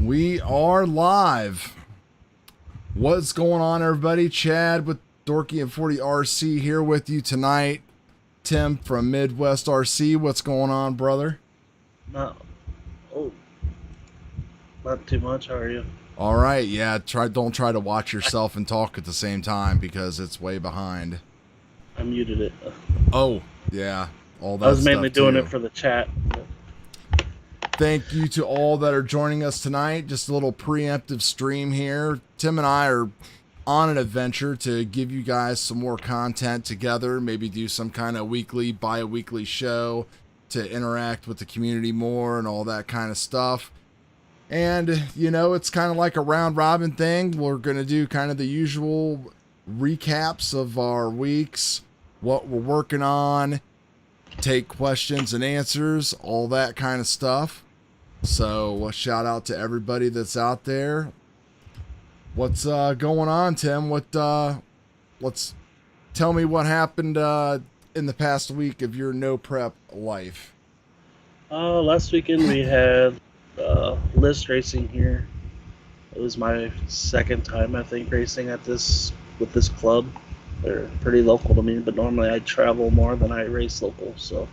We are live. What's going on, everybody? Chad with Dorky and 40 RC here with you tonight. Tim from Midwest RC. What's going on, brother? Not too much. How are you? All right. Yeah. Don't try to watch yourself and talk at the same time because it's way behind. I muted it. Oh, yeah. All that. I was mainly doing too. it for the chat. Thank you to all that are joining us tonight. Just a little preemptive stream here. Tim and I are on an adventure to give you guys some more content together. Maybe do some kind of weekly, bi-weekly show to interact with the community more and all that kind of stuff. And, you know, it's kind of like a round robin thing. We're going to do kind of the usual recaps of our weeks, what we're working on, take questions and answers, all that kind of stuff. So a shout out to everybody that's out there. What's going on, Tim? Let's tell me what happened in the past week of your no prep life. Last weekend we had list racing here. It was my second time, I think, racing at with this club. They're pretty local to me, but normally I travel more than I race local. So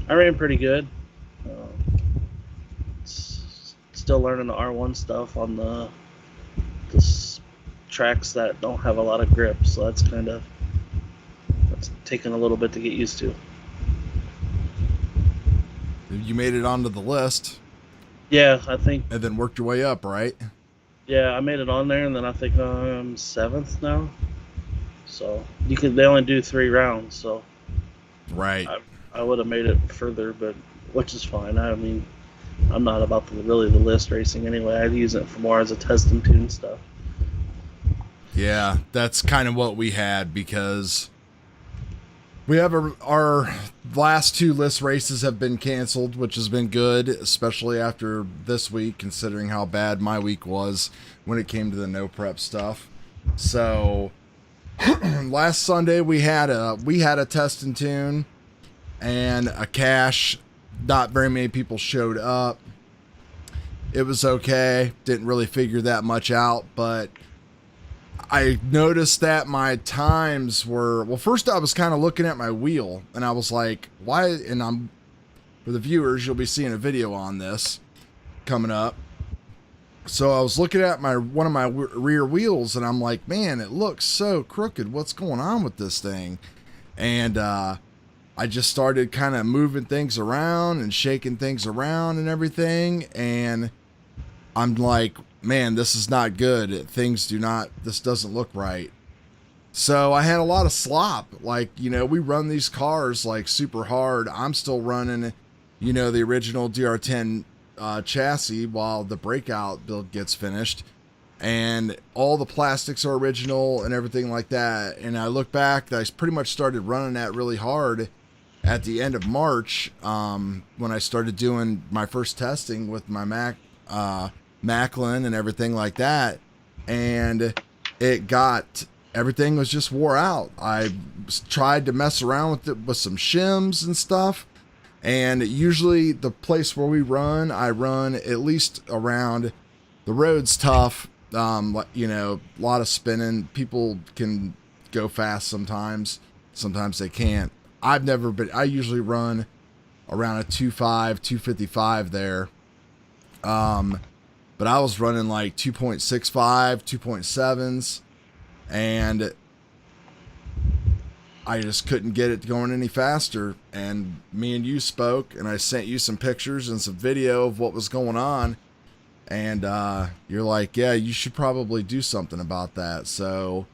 I ran pretty good. Still learning the R1 stuff on the tracks that don't have a lot of grip, so that's taking a little bit to get used to. You made it onto the list. Yeah, I think. And then worked your way up, right? Yeah, I made it on there, and then I think I'm 7th now. So they only do 3 rounds, so right. I would have made it further, but which is fine. I mean, I'm not about the list racing anyway. I'd use it for more as a test and tune stuff. Yeah, that's kind of what we had because we have our last 2 list races have been canceled, which has been good, especially after this week, considering how bad my week was when it came to the no prep stuff. So last Sunday we had a test and tune and a cache. Not very many people showed up. It was okay. Didn't really figure that much out, but I noticed that my times were, well, first I was kind of looking at my wheel and I was like, why? And for the viewers, you'll be seeing a video on this coming up. So I was looking at one of my rear wheels and I'm like, man, it looks so crooked. What's going on with this thing? And, I just started kind of moving things around and shaking things around and everything. And I'm like, man, this is not good. This doesn't look right. So I had a lot of slop. Like, you know, we run these cars like super hard. I'm still running, you know, the original DR10 chassis while the breakout build gets finished. And all the plastics are original and everything like that. And I look back, I pretty much started running that really hard at the end of March, when I started doing my first testing with my Macklin and everything like that, and everything was just wore out. I tried to mess around with it with some shims and stuff, and usually the place where I run at least around the road's tough. You know, a lot of spinning. People can go fast sometimes they can't. I usually run around a 2.5, 255 there. But I was running like 2.65, 2.7s, and I just couldn't get it going any faster. And me and you spoke, and I sent you some pictures and some video of what was going on. And you're like, yeah, you should probably do something about that. So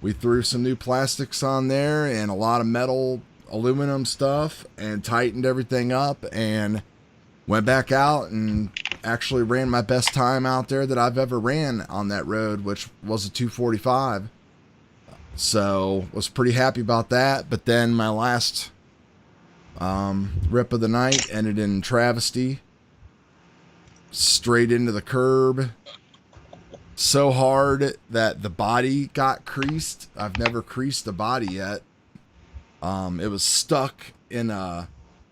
we threw some new plastics on there and a lot of aluminum stuff and tightened everything up and went back out and actually ran my best time out there that I've ever ran on that road, which was a 2:45. So was pretty happy about that. But then my last rip of the night ended in travesty, straight into the curb, so hard that the body got creased. I've never creased the body yet. It was stuck in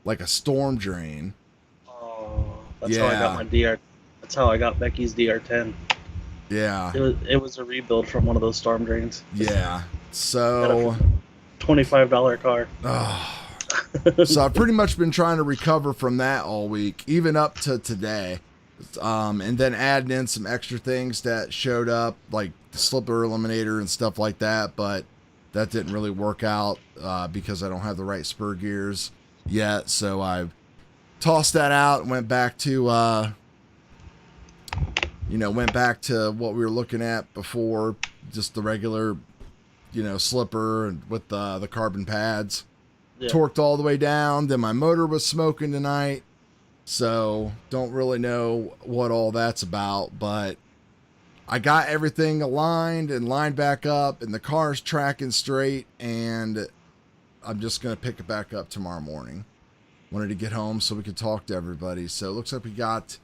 like a storm drain. That's how I got my DR. That's how I got Becky's DR10. Yeah. It was a rebuild from one of those storm drains. Yeah. So $25 car. So I've pretty much been trying to recover from that all week, even up to today. And then adding in some extra things that showed up, like the slipper eliminator and stuff like that, but that didn't really work out because I don't have the right spur gears yet. So I tossed that out and went back to what we were looking at before, just the regular, slipper with the carbon pads. Yeah. Torqued all the way down. Then my motor was smoking tonight. So don't really know what all that's about, but I got everything aligned and lined back up, and the car's tracking straight, and I'm just going to pick it back up tomorrow morning. Wanted to get home so we could talk to everybody. So it looks like we got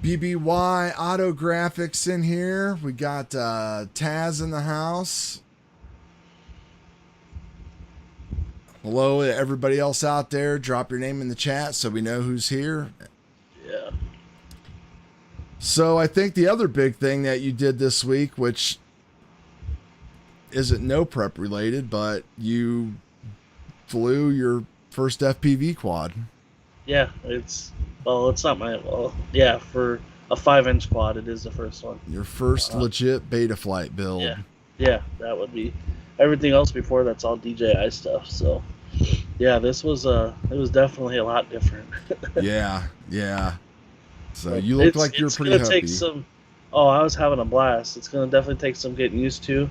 BBY Auto Graphics in here. We got Taz in the house. Hello to everybody else out there. Drop your name in the chat so we know who's here. Yeah. So I think the other big thing that you did this week, which isn't Nopreprc related, but you flew your first FPV quad. Yeah, it's not my, for a 5-inch quad, it is the first one. Your first legit beta flight build. Yeah, that would be. Everything else before that's all DJI stuff, so yeah, this was it was definitely a lot different. Yeah. So you look like you're pretty happy. I was having a blast. It's gonna definitely take some getting used to.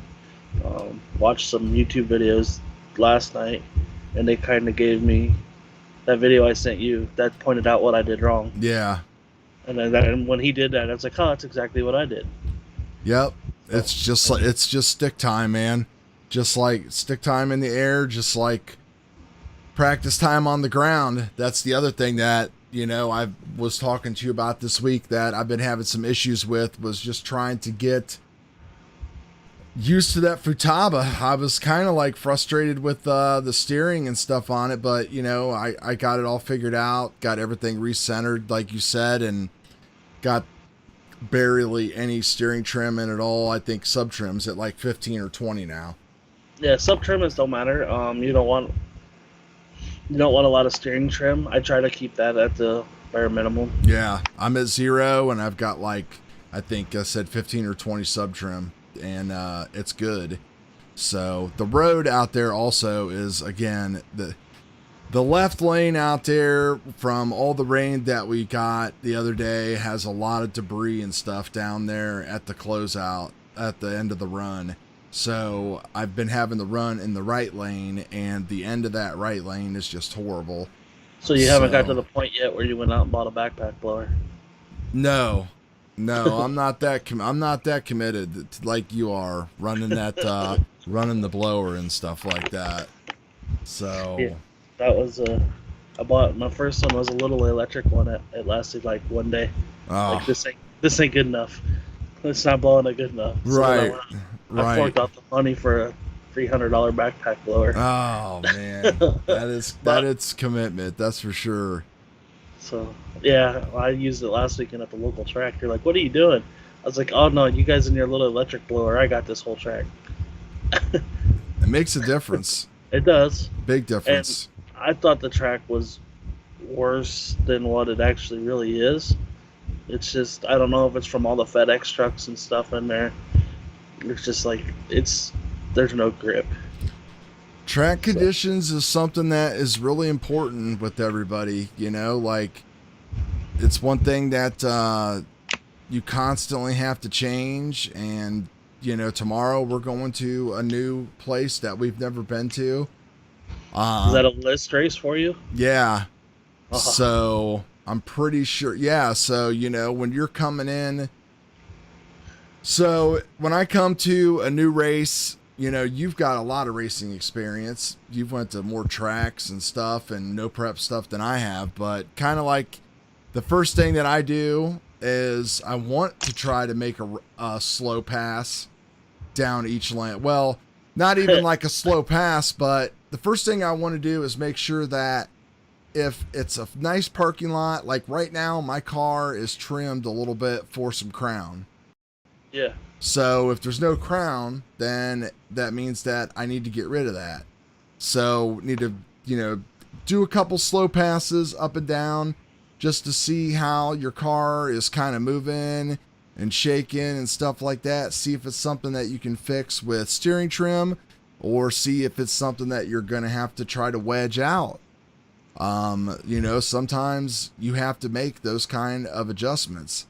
Watched some YouTube videos last night, and they kind of gave me that video I sent you that pointed out what I did wrong. Yeah. And when he did that, I was like, oh, that's exactly what I did. Yep. It's just stick time, man. Just like stick time in the air, just like practice time on the ground. That's the other thing that, I was talking to you about this week that I've been having some issues with, was just trying to get used to that Futaba. I was kind of like frustrated with the steering and stuff on it, but I got it all figured out, got everything recentered like you said, and got barely any steering trim in at all. I think sub trim's at like 15 or 20 now. Yeah, sub trims don't matter. You don't want a lot of steering trim. I try to keep that at the bare minimum. Yeah, I'm at 0, and I've got I think I said 15 or 20 sub trim, and it's good. So the road out there also is, again, the left lane out there from all the rain that we got the other day has a lot of debris and stuff down there at the closeout at the end of the run. So I've been having the run in the right lane, and the end of that right lane is just horrible. So you haven't got to the point yet where you went out and bought a backpack blower? No, I'm not that committed like you are, running that running the blower and stuff like that. So yeah, that was I bought my first one was a little electric one. It lasted like one day. Oh. Like this ain't good enough. It's not blowing it good enough. So right. I forked out the money for a $300 backpack blower. Oh man, that is commitment. That's for sure. So yeah, I used it last weekend at the local track. They're like, "What are you doing?" I was like, "Oh no, you guys in your little electric blower. I got this whole track." It makes a difference. It does. Big difference. And I thought the track was worse than what it actually really is. It's just, I don't know if it's from all the FedEx trucks and stuff in there. It's just like, there's no grip. Track conditions is something that is really important with everybody, it's one thing that you constantly have to change. And, tomorrow we're going to a new place that we've never been to. Is that a list race for you? Yeah. Uh-huh. So I'm pretty sure. Yeah. So, when you're coming in, so when I come to a new race, you've got a lot of racing experience. You've went to more tracks and stuff and no prep stuff than I have, but kind of like the first thing that I do is I want to try to make a slow pass down each lane. Well, not even like a slow pass, but the first thing I want to do is make sure that if it's a nice parking lot, like right now, my car is trimmed a little bit for some crown. Yeah. So if there's no crown, then that means that I need to get rid of that. So need to, do a couple slow passes up and down just to see how your car is kind of moving and shaking and stuff like that. See if it's something that you can fix with steering trim, or see if it's something that you're going to have to try to wedge out. Sometimes you have to make those kind of adjustments.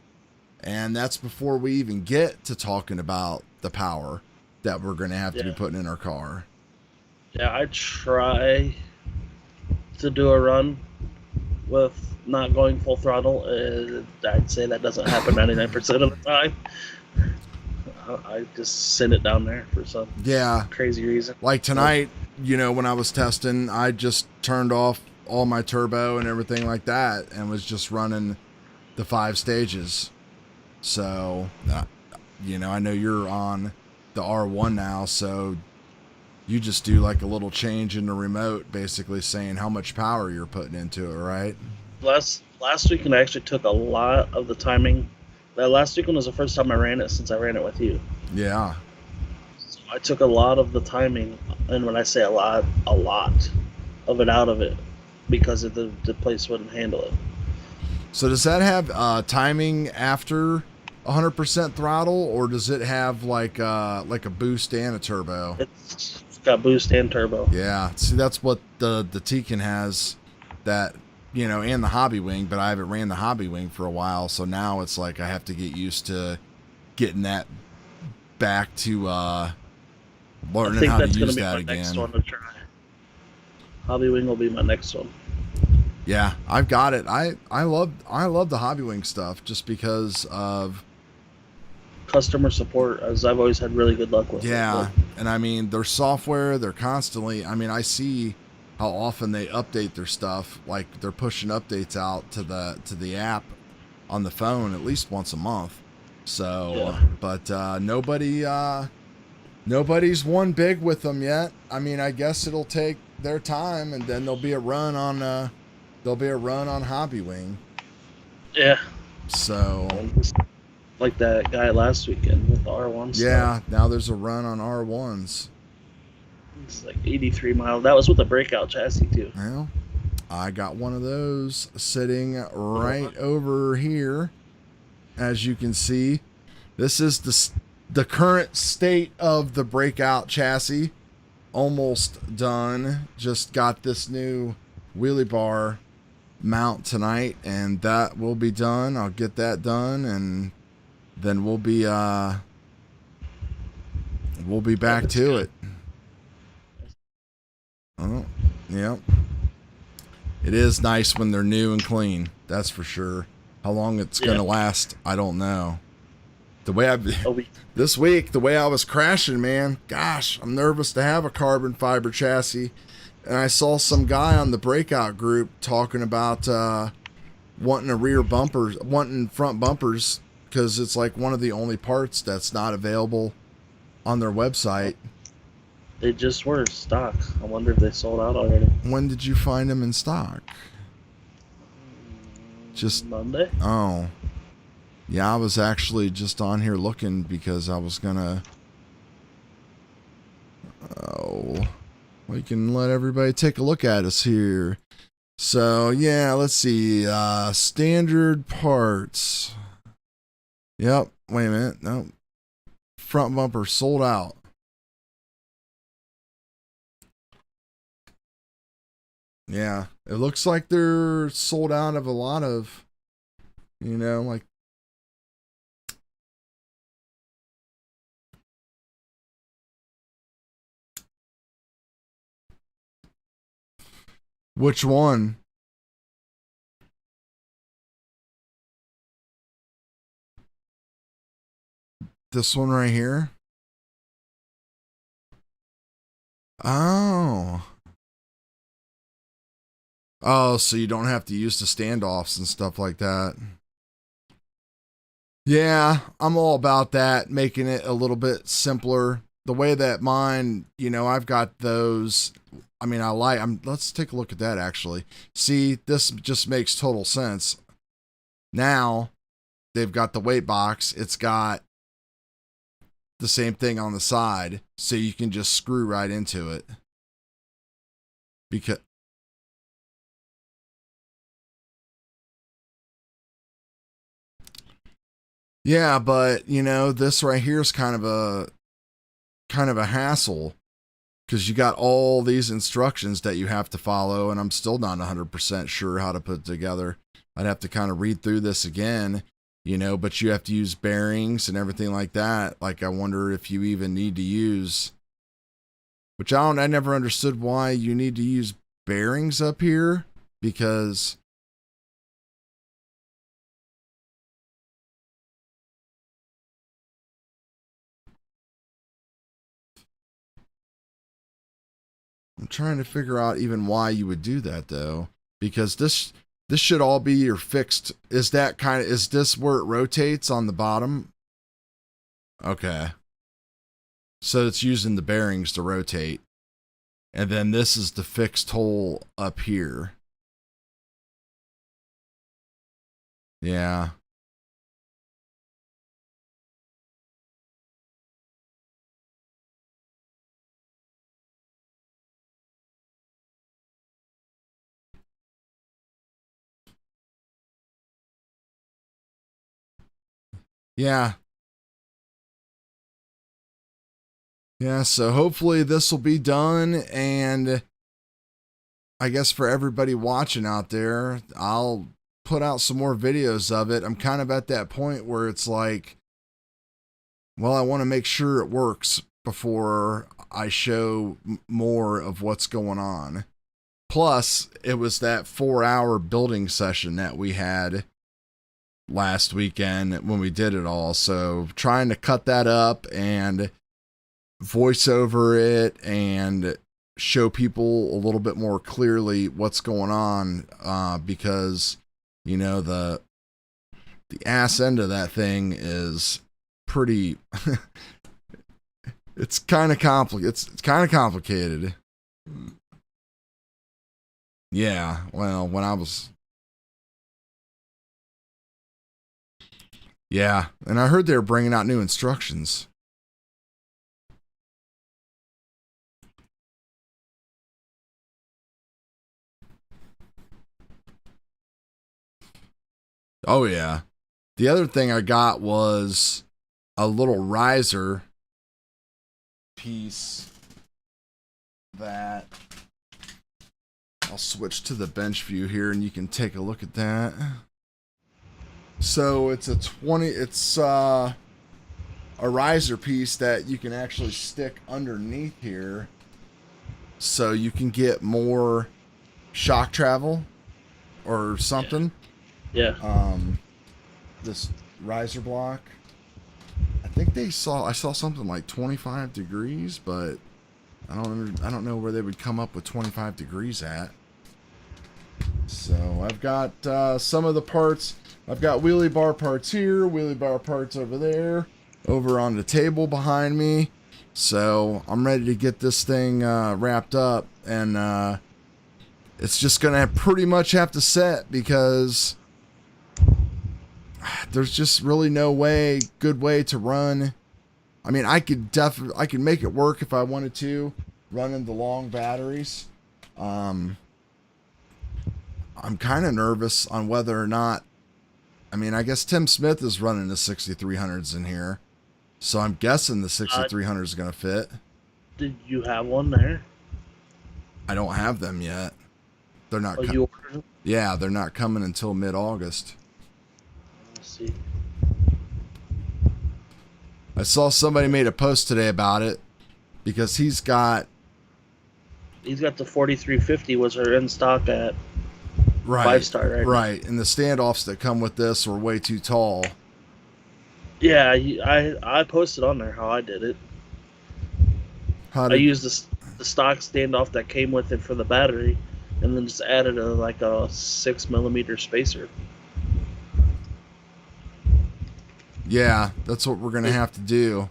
And that's before we even get to talking about the power that we're going to have to be putting in our car. Yeah, I try to do a run with not going full throttle. I'd say that doesn't happen 99% of the time. I just send it down there for some crazy reason. Like tonight, when I was testing, I just turned off all my turbo and everything like that and was just running the 5 stages. So, I know you're on the R1 now, so you just do like a little change in the remote, basically saying how much power you're putting into it, right? Last weekend I actually took a lot of the timing. That last weekend was the first time I ran it since I ran it with you. Yeah. So I took a lot of the timing, and when I say a lot of it out of it, because the place wouldn't handle it. So does that have timing after 100% throttle, or does it have like a boost and a turbo? It's got boost and turbo. Yeah. See, that's what the Tekin has, that, and the Hobby Wing, but I haven't ran the Hobby Wing for a while, so now it's like I have to get used to getting that back to learning how to use that again. Next one to try. Hobby Wing will be my next one. Yeah, I've got it. I love the Hobby Wing stuff just because of customer support, as I've always had really good luck with. Yeah, and I mean, their software, they're constantly, I see how often they update their stuff. Like they're pushing updates out to the app on the phone at least once a month. So, but nobody's won big with them yet. I guess it'll take their time, and then there'll be a run on Hobby Wing. Yeah. So, like that guy last weekend with the R1 Yeah, now there's a run on R1s. It's like 83 miles. That was with a breakout chassis too. Well, I got one of those sitting right over here. As you can see, this is the current state of the breakout chassis. Almost done. Just got this new wheelie bar mount tonight, and that will be done. I'll get that done, and then we'll be back to it. Oh, yep. It is nice when they're new and clean. That's for sure. How long it's gonna last, I don't know. The way this week, the way I was crashing, man, gosh, I'm nervous to have a carbon fiber chassis. And I saw some guy on the breakout group talking about wanting front bumpers, because it's like one of the only parts that's not available on their website. They just were stock. I wonder if they sold out already. When did you find them in stock? Just Monday. Oh, yeah. I was actually just on here looking because I was gonna. Oh, we can let everybody take a look at us here. So yeah, let's see. Standard parts. Yep. Wait a minute. No. Front bumper sold out. Yeah, it looks like they're sold out of a lot of, like. Which one? This one right here? Oh. Oh, so you don't have to use the standoffs and stuff like that. Yeah, I'm all about that, making it a little bit simpler. The way that mine, I've got those I mean, let's take a look at that actually. See, this just makes total sense. Now, they've got the weight box. It's got the same thing on the side, so you can just screw right into it. Because yeah, but you know, this right here is kind of a hassle, because you got all these instructions that you have to follow, and I'm still not 100% sure how to put it together. I'd have to kind of read through this again, you know, but you have to use bearings and everything like that. Like, I wonder if you even need to use, which I never understood why you need to use bearings up here, because I'm trying to figure out even why you would do that though, because this should all be your fixed. Is this where it rotates on the bottom? Okay. So it's using the bearings to rotate. And then this is the fixed hole up here. Yeah. Yeah. Yeah, so hopefully this will be done, and I guess for everybody watching out there, I'll put out some more videos of it. I'm kind of at that point where it's like, well, I want to make sure it works before I show more of what's going on. Plus, it was that 4-hour building session that we had last weekend when we did it all. So trying to cut that up and voice over it and show people a little bit more clearly what's going on, because, you know, the ass end of that thing is pretty it's kind of complicated. Yeah, well, yeah, and I heard they were bringing out new instructions. Oh yeah. The other thing I got was a little riser piece that I'll switch to the bench view here and you can take a look at that. So it's a riser piece that you can actually stick underneath here, so you can get more shock travel or something. Yeah. This riser block, I saw something like 25 degrees, but I don't know where they would come up with 25 degrees at. So I've got some of the parts. I've got wheelie bar parts here, wheelie bar parts over there, over on the table behind me. So I'm ready to get this thing wrapped up, and it's just gonna pretty much have to set, because there's just really no good way to run. I mean, I could make it work if I wanted to, running the long batteries. I'm kind of nervous on whether or not, I mean, I guess Tim Smith is running the 6300s in here, so I'm guessing the 6300 is going to fit. Did you have one there? I don't have them yet. They're not. Oh, you ordered them? Yeah, they're not coming until mid-August. Let's see. I saw somebody made a post today about it, because he's got the 4350 was her in stock at right, 5-star, right? Right, and the standoffs that come with this were way too tall. Yeah, I posted on there how I did it. I used the stock standoff that came with it for the battery, and then just added a 6mm spacer. Yeah, that's what we're gonna have to do.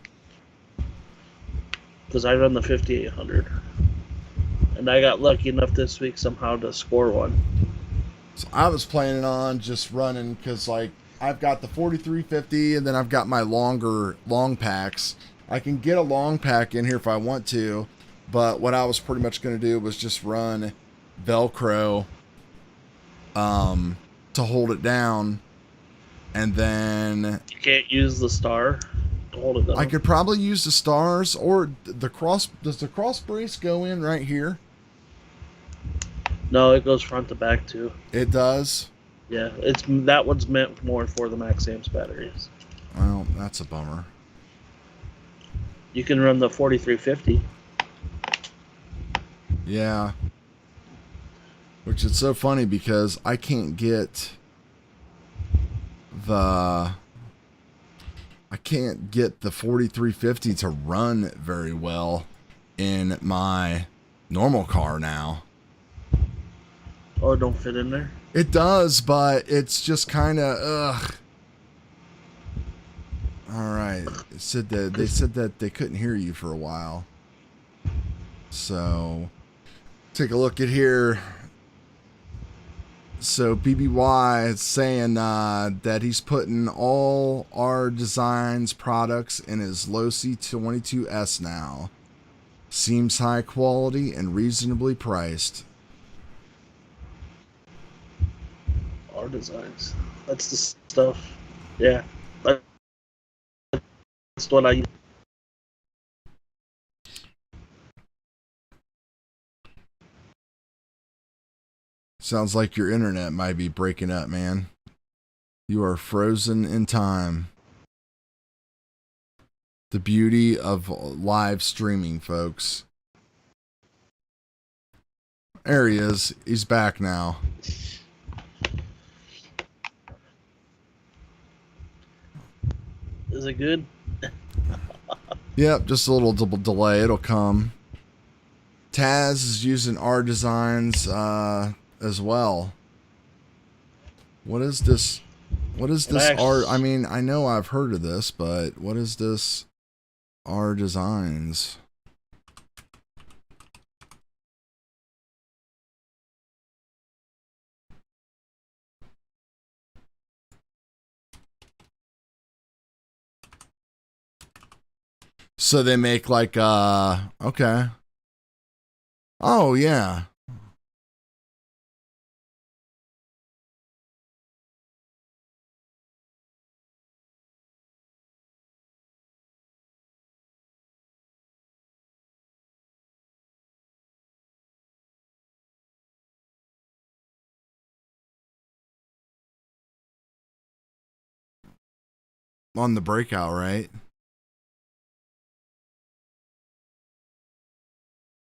Because I run the 5800, and And I got lucky enough this week somehow to score one. So I was planning on just running because, like, I've got the 4350 and then I've got my long packs. I can get a long pack in here if I want to, but what I was pretty much going to do was just run Velcro to hold it down, and then You can't use the star to hold it down. I could probably use the stars or the cross. Does the cross brace go in right here? No, it goes front to back too. It does. Yeah, that one's meant more for the Max Amps batteries. Well, that's a bummer. You can run the 4350. Yeah. Which is so funny because I can't get the 4350 to run very well in my normal car now. Oh, it don't fit in there? It does, but it's just kind of ugh. All right. They said that they couldn't hear you for a while. So, take a look at here. So BBY is saying that he's putting all our designs products in his Losi 22S now. Seems high quality and reasonably priced. Our designs. That's the stuff. Yeah. That's what I use. Sounds like your internet might be breaking up, man. You are frozen in time. The beauty of live streaming, folks. There he is. He's back now. Is it good? Yep, just a little delay. It'll come. Taz is using our designs as well. What is this? What is this art? I mean, I know I've heard of this, but what is this? Our designs. So they make like okay. Oh yeah. On the breakout, right?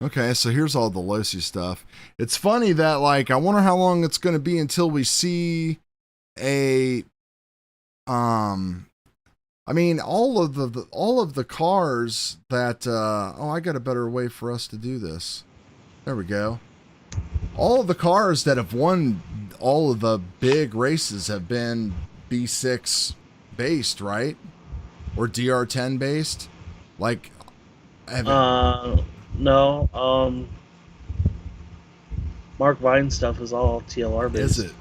Okay, so here's all the Losi stuff. It's funny that, like, I wonder how long it's going to be until we see a I mean, all of the cars that oh, I got a better way for us to do this. There we go. All of the cars that have won all of the big races have been B6 based, right? Or DR10 based? Like, no. Mark Vine stuff is all TLR based. Is it?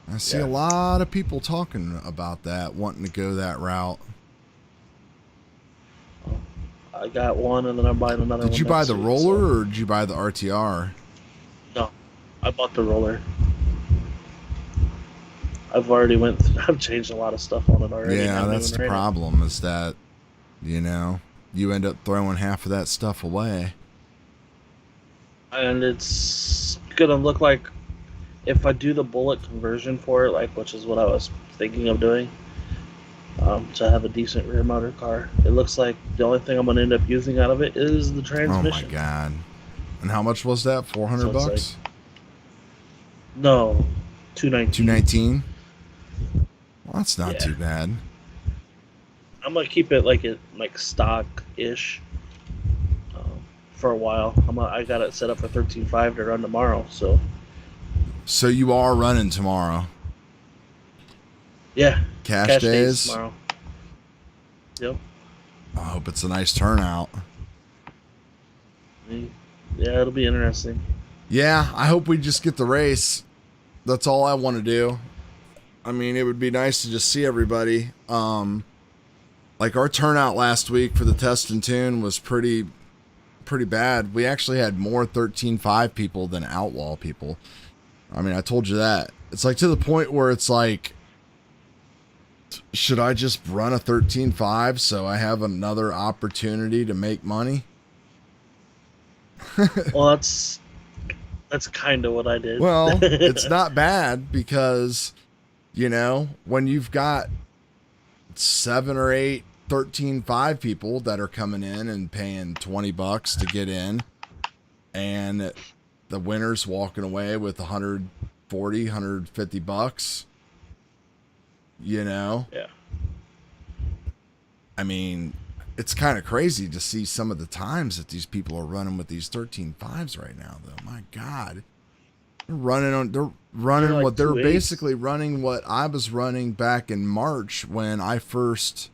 I see a lot of people talking about that, wanting to go that route. I got one, and then I'm buying another one. Did you buy the roller or did you buy the RTR? No, I bought the roller. I've changed a lot of stuff on it already. Yeah, that's the problem, is that, you know, you end up throwing half of that stuff away. And it's gonna look like, if I do the bullet conversion for it, like, which is what I was thinking of doing, to have a decent rear motor car, it looks like the only thing I'm gonna end up using out of it is the transmission. Oh my god! And how much was that? 400 bucks? Like, no, 219. 219. Well, that's not too bad. I'm gonna keep it like stock-ish for a while. I got it set up for 13.5 to run tomorrow, so. So you are running tomorrow? Yeah. Cash days tomorrow. Yep. I hope it's a nice turnout. Yeah, it'll be interesting. Yeah, I hope we just get the race. That's all I want to do. I mean, it would be nice to just see everybody. Like our turnout last week for the test and tune was pretty bad. We actually had more 13.5 people than Outlaw people. I mean, I told you that. It's like to the point where it's like, should I just run a 13.5 so I have another opportunity to make money? Well, that's kind of what I did. Well, it's not bad because, you know, when you've got 7 or 8 13.5 people that are coming in and paying $20 to get in, and the winner's walking away with 140, 150 bucks, you know? Yeah. I mean, it's kind of crazy to see some of the times that these people are running with these 13.5s right now, though. My God. They're running like what they're 2.8s. basically running what I was running back in March when I first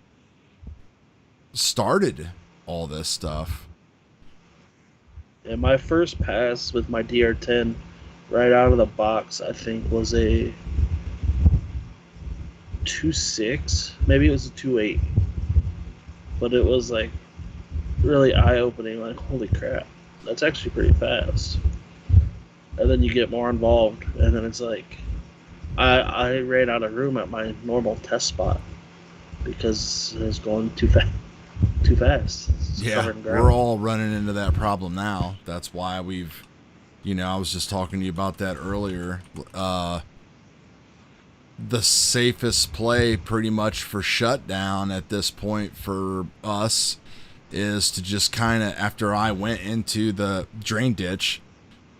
started all this stuff. Yeah, my first pass with my DR10 right out of the box, I think, was a 2.6. Maybe it was a 2.8. But it was like really eye-opening. Like, holy crap, that's actually pretty fast. And then you get more involved, and then it's like, I ran out of room at my normal test spot because it was going too fast. It's Yeah, covered in ground. we're all running into that problem now. That's why we've, you know, I was just talking to you about that earlier. The safest play pretty much for shutdown at this point for us is to just kind of, after I went into the drain ditch,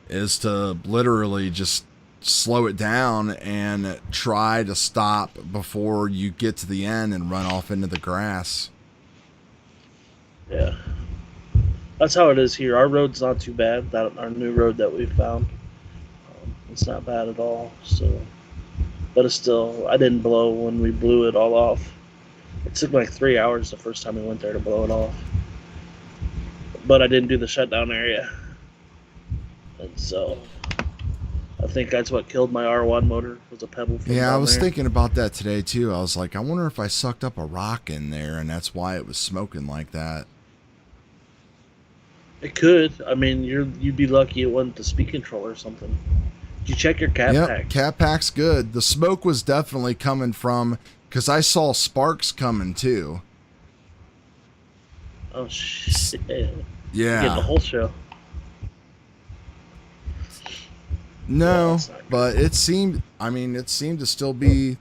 is to literally just slow it down and try to stop before you get to the end and run off into the grass. Yeah, that's how it is here. Our road's not too bad. That our new road that we found, it's not bad at all. So, but it's still, I didn't blow when we blew it all off. It took like 3 hours the first time we went there to blow it off. But I didn't do the shutdown area, and so I think that's what killed my R1 motor, was a pebble from Yeah, I down was there. thinking about that today too. I was like, I wonder if I sucked up a rock in there and that's why it was smoking like that. It could. I mean, you'd be lucky it wasn't the speed control or something. Did you check your cat Yep, pack? cat pack's good. The smoke was definitely coming from, because I saw sparks coming too. Oh shit! You're getting the Yeah. whole show. No, that's not good. but it seemed to still be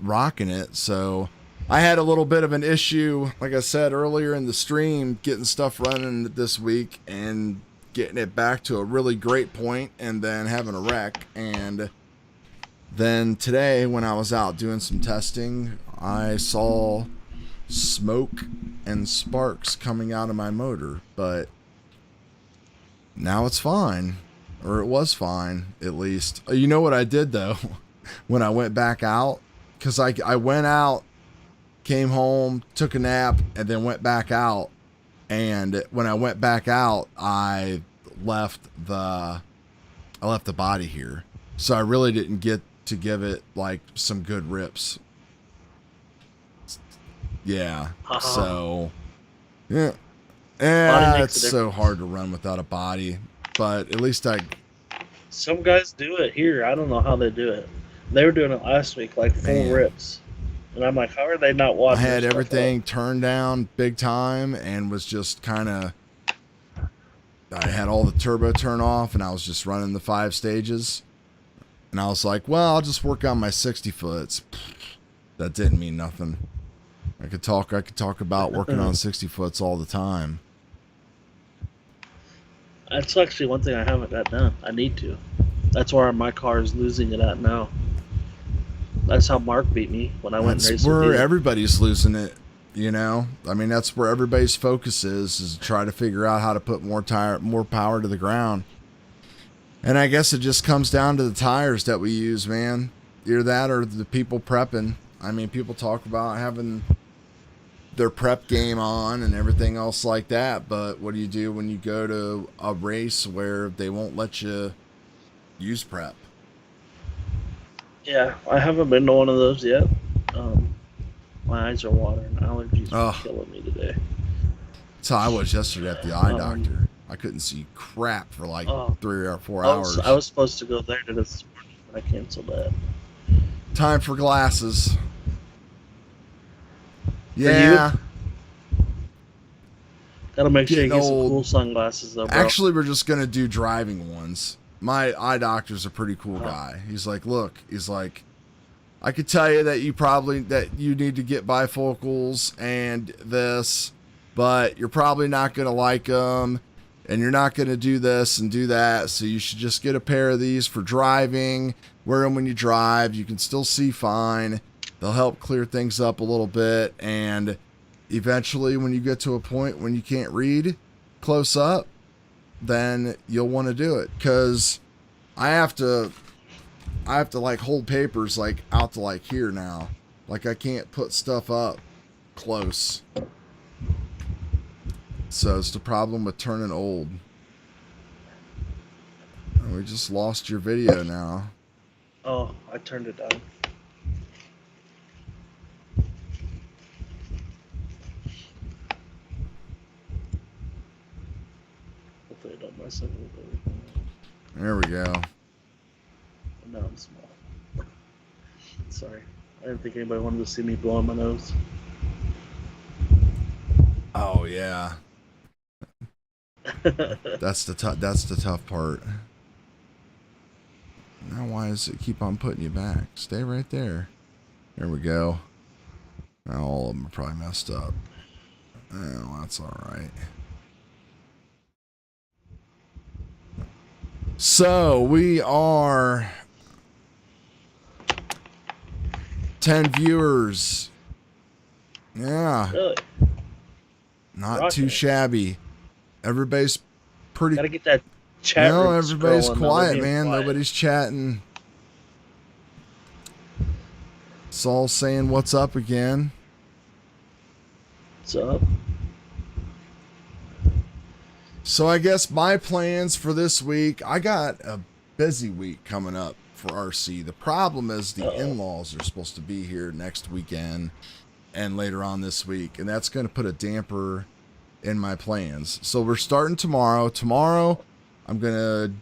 rocking it. So I had a little bit of an issue, like I said earlier in the stream, getting stuff running this week and getting it back to a really great point and then having a wreck. And then today when I was out doing some testing, I saw smoke and sparks coming out of my motor, but now it's fine. Or it was fine, at least. You know what I did, though? When I went back out? Because I went out, came home, took a nap, and then went back out. And when I went back out, I left the body here. So I really didn't get to give it, like, some good rips. Yeah. So, yeah. It's so hard to run without a body. But at least Some guys do it here. I don't know how they do it. They were doing it last week, like full Man. rips. And I'm like, how are they not I watching? had everything turned down big time and was just kind of, I had all the turbo turn off and I was just running the 5 stages. And I was like, well, I'll just work on my 60 foots. That didn't mean nothing. I could talk about working on 60 foots all the time. That's actually one thing I haven't got done. I need to. That's where my car is losing it at now. That's how Mark beat me when I went and That's raced where with you. everybody's losing it, you know? I mean, that's where everybody's focus is to try to figure out how to put more power to the ground. And I guess it just comes down to the tires that we use, man. Either that or the people prepping. I mean, people talk about having their prep game on and everything else like that. But what do you do when you go to a race where they won't let you use prep? Yeah, I haven't been to one of those yet. My eyes are watering. Allergies are killing me today. So I was yesterday at the eye doctor. I couldn't see crap for like 3 or 4 hours. I was supposed to go there this morning, but I canceled that. Time for glasses. Yeah. Gotta make sure you get some cool sunglasses though, bro. Actually, we're just gonna do driving ones. My eye doctor's a pretty cool guy. He's like, look, I could tell you that you need to get bifocals and this, but you're probably not gonna like them, and you're not gonna do this and do that. So you should just get a pair of these for driving. Wear them when you drive. You can still see fine. They'll help clear things up a little bit, and eventually, when you get to a point when you can't read close up, then you'll want to do it. Because I have to like hold papers like out to like here now. Like I can't put stuff up close. So it's the problem with turning old. Oh, we just lost your video now. Oh, I turned it down. Hopefully I don't mess up with everything. There we go. Now I'm small. Sorry. I didn't think anybody wanted to see me blowing my nose. Oh yeah. That's the tough part. Now why does it keep on putting you back? Stay right there. There we go. Now all of them are probably messed up. Oh, that's alright. So we are 10 viewers. Yeah. Really? Not too shabby. Everybody's pretty. Gotta get that chat. No, everybody's quiet, man. Nobody's chatting. It's all saying what's up again. What's up? So I guess my plans for this week, I got a busy week coming up for RC. The problem is the in-laws are supposed to be here next weekend and later on this week, and that's going to put a damper in my plans. So we're starting tomorrow. Tomorrow I'm going to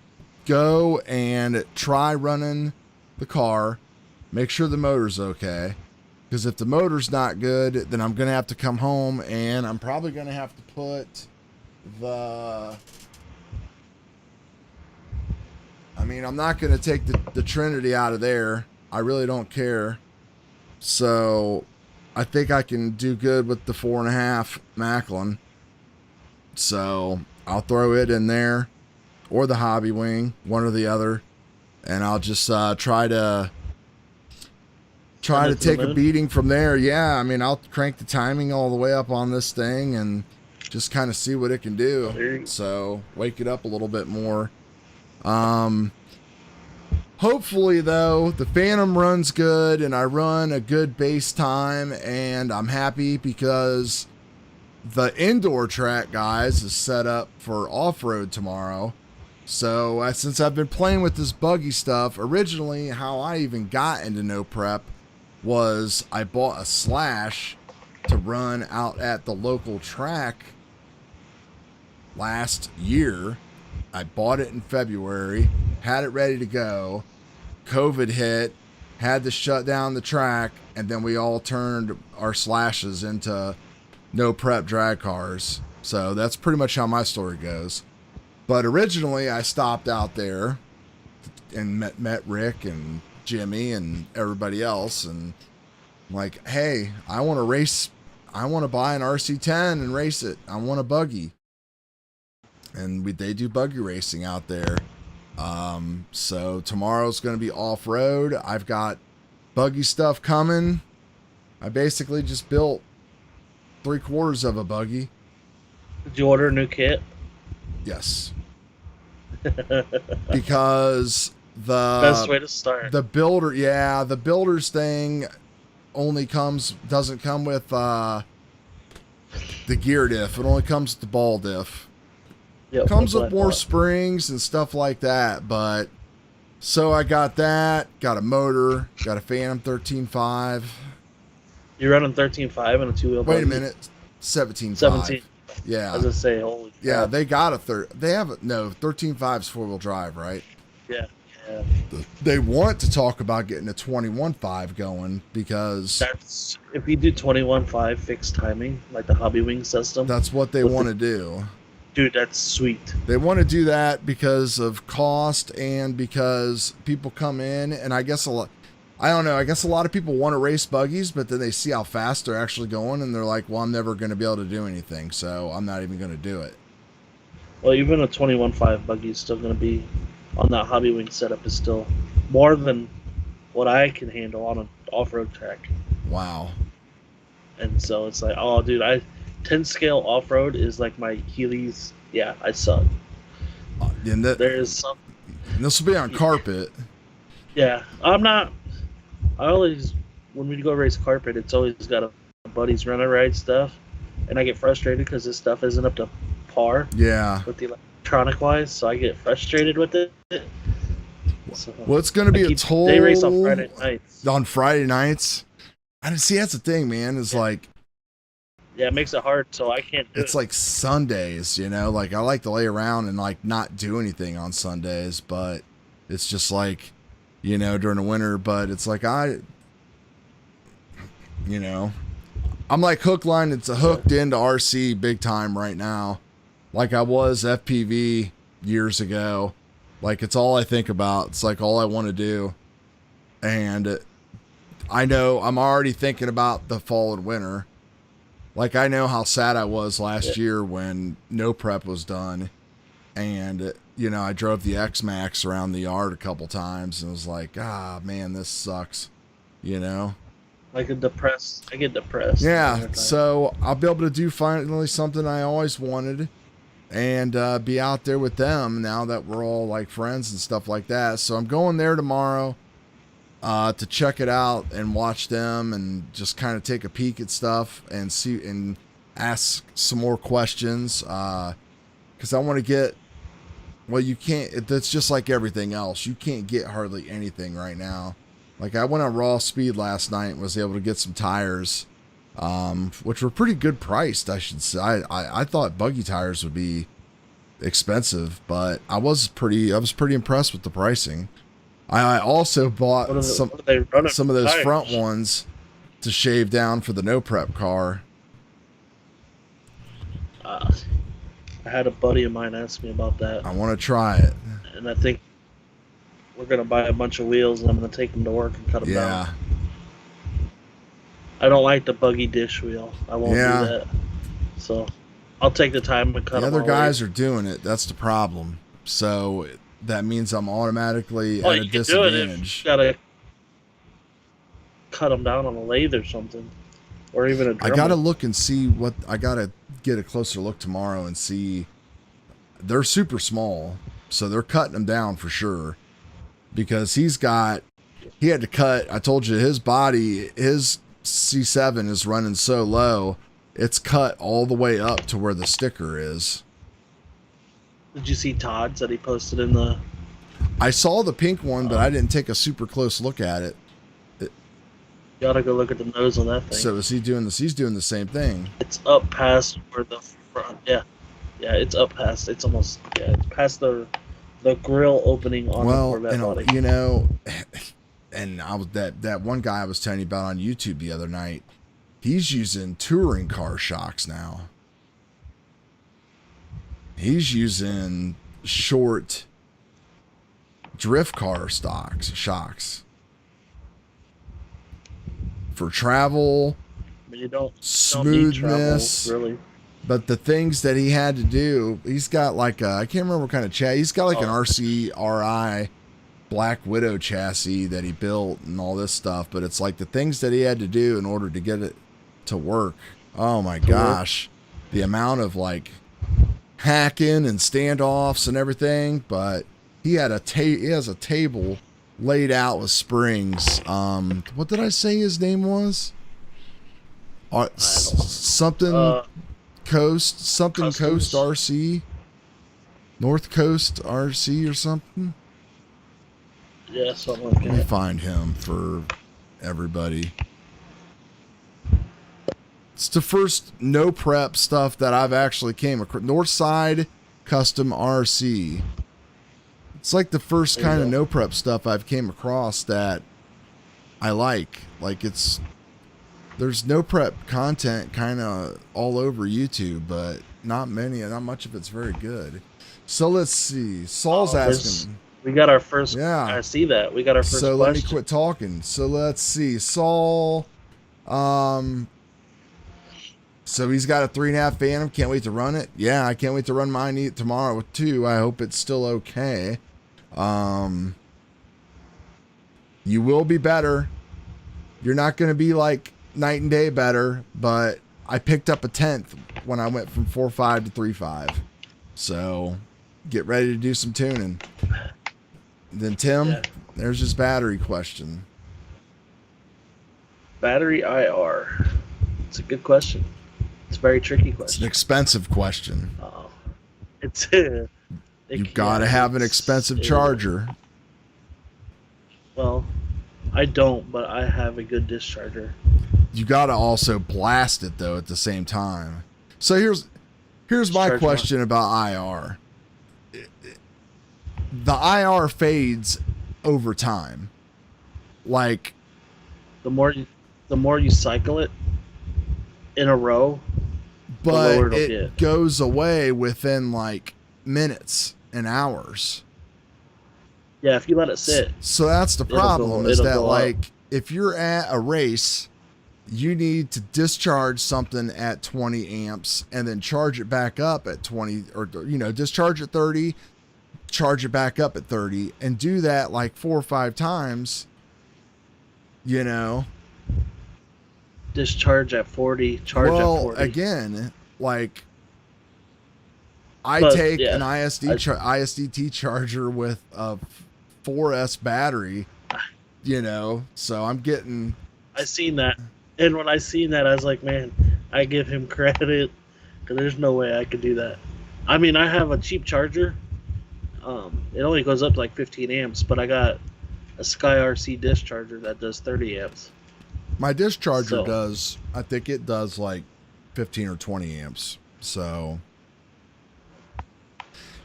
go and try running the car, make sure the motor's okay. Because if the motor's not good, then I'm going to have to come home, and I'm probably going to have to put I'm not going to take the Trinity out of there. I really don't care. So I think I can do good with the 4.5 Macklin. So I'll throw it in there, or the Hobby Wing, one or the other, and I'll just try to take a beating from there. Yeah, I mean, I'll crank the timing all the way up on this thing and just kind of see what it can do. So wake it up a little bit more. Hopefully though, the Phantom runs good and I run a good base time, and I'm happy because the indoor track, guys, is set up for off-road tomorrow. So since I've been playing with this buggy stuff, originally how I even got into Nopreprc was I bought a Slash to run out at the local track last year. I bought it in February, had it ready to go. COVID hit, had to shut down the track, and then we all turned our Slashes into Nopreprc drag cars. So that's pretty much how my story goes. But originally I stopped out there and met Rick and Jimmy and everybody else, and I'm like, hey, I want to race. I want to buy an RC10 and race it. I want a buggy. And they do buggy racing out there. So tomorrow's going to be off-road. I've got buggy stuff coming. I basically just built 3/4 of a buggy. Did you order a new kit? Yes. Because the best way to start. The builder's thing only doesn't come with the gear diff. It only comes with the ball diff. Yep, Comes that's what with I more thought. springs and stuff like that, but so I got that, got a motor, got a Phantom 13.5. You're running 13.5 and a two-wheel. Wait a minute, 17.5. 17. Yeah, As I say, holy crap. yeah, they got a they have no 13.5's 4-wheel drive, right? Yeah. Yeah. They want to talk about getting a 21.5 going because That's if you do 21.5 fixed timing, like the Hobby Wing system. that's what they with want to do. Dude, that's sweet. They want to do that because of cost and because people come in, and I guess a lot, I don't know, I guess a lot of people want to race buggies, but then they see how fast they're actually going and they're like, well, I'm never going to be able to do anything, so I'm not even going to do it. Well, even a 21.5 buggy is still going to be on that Hobby Wing setup is still more than what I can handle on an off-road track. Wow. And so it's like, oh, dude, 10 scale off-road is like my Heelys. Yeah, I suck. And There's some. this will be on carpet. Yeah, I'm not. I always, when we go race carpet, it's always got a buddies run a ride stuff, and I get frustrated because this stuff isn't up to par Yeah. with the electronic wise, so I get frustrated with it. So Well, it's going to be a toll. They race on Friday nights. On Friday nights. I didn't see, that's the thing, man, is like, Yeah, it makes it hard, so I can't do it's it. like Sundays, you know, like I like to lay around and like not do anything on Sundays, but it's just like, you know, during the winter, but it's like you know, I'm like it's hooked into RC big time right now. Like I was FPV years ago. Like it's all I think about. It's like all I want to do. And I know I'm already thinking about the fall and winter. Like I know how sad I was last year when Nopreprc was done, and you know I drove the X-Max around the yard a couple times and was like, ah man, this sucks, you know. I get depressed. Yeah, so I'll be able to do finally something I always wanted, and be out there with them now that we're all like friends and stuff like that. So I'm going there tomorrow to check it out and watch them and just kind of take a peek at stuff and see and ask some more questions because I want to get, well, you can't, that's just like everything else, you can't get hardly anything right now. Like I went on Raw Speed last night and was able to get some tires which were pretty good priced, I should say. I thought buggy tires would be expensive, but I was pretty impressed with the pricing. I also bought some of those front ones to shave down for the Nopreprc car. I had a buddy of mine ask me about that, I want to try it. and I think we're gonna buy a bunch of wheels, and I'm gonna take them to work and cut them down. I don't like the buggy dish wheel. I won't do that. So I'll take the time and cut them. The other guys are doing it. That's the problem. So that means I'm automatically at a disadvantage. You gotta cut them down on a lathe or something, or even a Dremel. I gotta look and see what, I gotta get a closer look tomorrow and see. They're super small, so they're cutting them down for sure. Because he had to cut, I told you, his body, his C7 is running so low, it's cut all the way up to where the sticker is. Did you see Todd's that he posted in the... I saw the pink one, but I didn't take a super close look at it. You gotta go look at the nose on that thing. So is he doing this? He's doing the same thing. It's up past where the front... Yeah, it's up past... It's almost... Yeah, it's past the grill opening on the Corvette body. You know, and I was that one guy I was telling you about on YouTube the other night, he's using touring car shocks now. He's using short drift car shocks for travel, You don't smoothness, need travel, really. But the things that he had to do, he's got like I can't remember what kind of chassis. He's got like an RC RI Black Widow chassis that he built and all this stuff. But it's like the things that he had to do in order to get it to work. Oh my gosh, the amount of like hacking and standoffs and everything. But he had he has a table laid out with springs. What did I say his name was? Something. Coast, something Customs. Coast RC. North Coast RC or something. Yeah, something like Let me that. find him for everybody. It's the first no prep stuff that I've actually came across. Northside Custom RC. It's like the first There you kind of go. no prep stuff I've came across that I like. Like there's no prep content kind of all over YouTube, but not much of it's very good. So let's see. Saul's asking. We got our first. Yeah. I see that. We got our first So question. let me quit talking. So let's see. Saul, so he's got a 3.5 Phantom. Can't wait to run it. Yeah, I can't wait to run mine tomorrow too. I hope it's still okay. You will be better. You're not going to be like night and day better, but I picked up a 10th when I went from 4.5 to 3.5. So get ready to do some tuning. Then Tim, there's his battery question. Battery IR. It's a good question. It's a very tricky It's question. an expensive question. It's You've got to have an expensive charger. Well, I don't, but I have a good discharger. You got to also blast it though at the same time. So here's my Charge question about IR. The IR fades over time. Like The more you cycle it in a row, the lower but it'll it get. goes away within like minutes and hours. Yeah, if you let it sit. So that's the problem is it'll that go up. like if you're at a race, you need to discharge something at 20 amps and then charge it back up at 20, or discharge at 30, charge it back up at 30, and do that like 4 or 5 times. Discharge at 40, charge at 40. Again, like I But, take yeah, an ISDT charger with a 4S battery, so I'm getting. I seen that, and when I seen that, I was like, man, I give him credit, because there's no way I could do that. I mean, I have a cheap charger. It only goes up to like 15 amps, but I got a Sky RC discharger that does 30 amps. My discharger does, I think it does like 15 or 20 amps. So,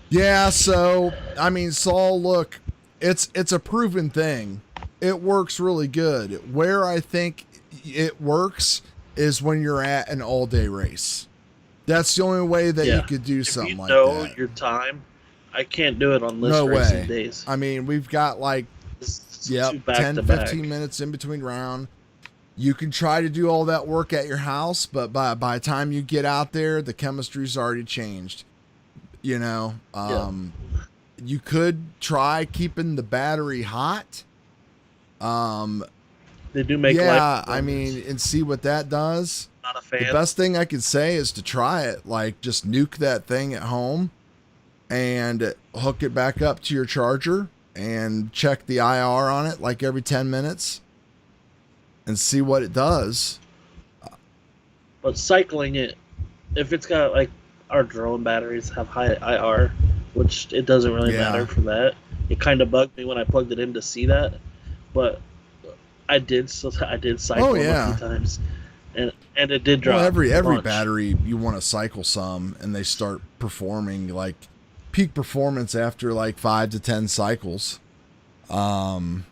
yeah. So, I mean, Saul, look, it's a proven thing. It works really good. Where I think it works is when you're at an all-day race. That's the only way that you could do something like that. If you know your time, I can't do it on list racing days. I mean, we've got like, 10, 15 minutes in between round. You can try to do all that work at your house, but by the time you get out there, the chemistry's already changed. You could try keeping the battery hot. They do make and see what that does. Not a fan. The best thing I could say is to try it. Like, just nuke that thing at home and hook it back up to your charger and check the IR on it like every 10 minutes and see what it does. But cycling it, if it's got like our drone batteries have high IR, which it doesn't really matter for that. It kind of bugged me when I plugged it in to see that, but I did cycle a few times, and it did drop. Well, every battery you want to cycle some, and they start performing like peak performance after like 5 to 10 cycles. And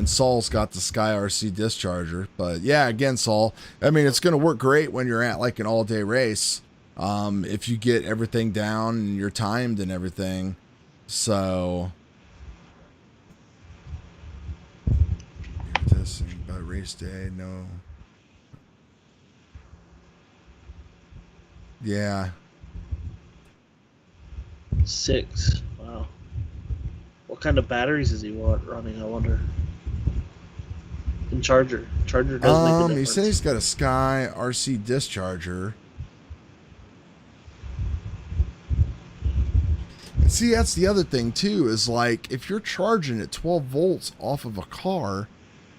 Saul's got the Sky RC discharger. But yeah, again, Saul, I mean, it's going to work great when you're at like an all-day race, if you get everything down and you're timed and everything. So, testing by race day, no. Yeah. 6. Wow. What kind of batteries does he want running, I wonder? And charger does make a difference. He said he's got a Sky RC discharger. And see, that's the other thing too, is like if you're charging at 12 volts off of a car,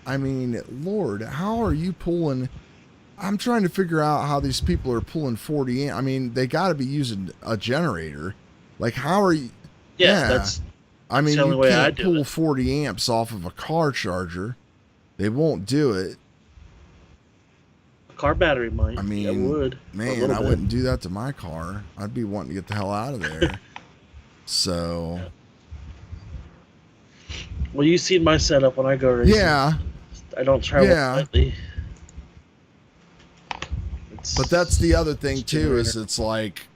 I mean, Lord, how are you pulling? I'm trying to figure out how these people are pulling 40 amp. I mean, they got to be using a generator. Like, how are you? Yeah, that's I mean, the only you way I can't do pull it. 40 amps off of a car charger. They won't do it. A car battery might. I mean, it would. man, I wouldn't do that to my car. I'd be wanting to get the hell out of there. So. Well, you seen my setup when I go racing. Yeah. I don't travel lightly. But that's the other thing too, is it's like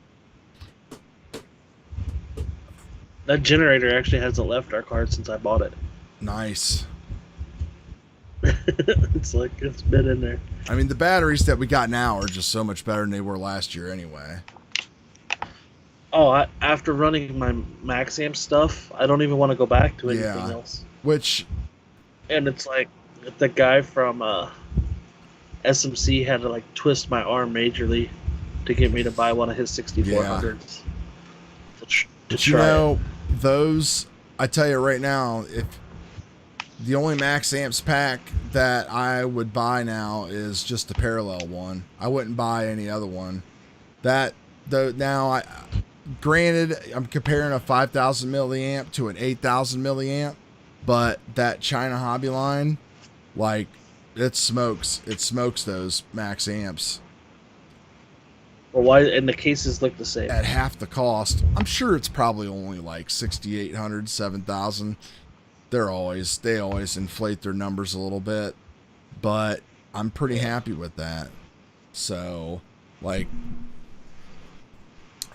that generator actually hasn't left our car since I bought it. Nice. It's like it's been in there. I mean, the batteries that we got now are just so much better than they were last year anyway. Oh, after running my max amp stuff, I don't even want to go back to anything else. And it's like the guy from SMC had to like twist my arm majorly to get me to buy one of his 6400s. But you know, those, I tell you right now, if the only max amps pack that I would buy now is just the parallel one. I wouldn't buy any other one. That though, now granted, I'm comparing a 5,000 milliamp to an 8,000 milliamp, but that China Hobby line, like, it smokes those max amps. Well, why? And the cases look the same at half the cost. I'm sure it's probably only like 6,800, 7,000. They always inflate their numbers a little bit, but I'm pretty happy with that. So, like,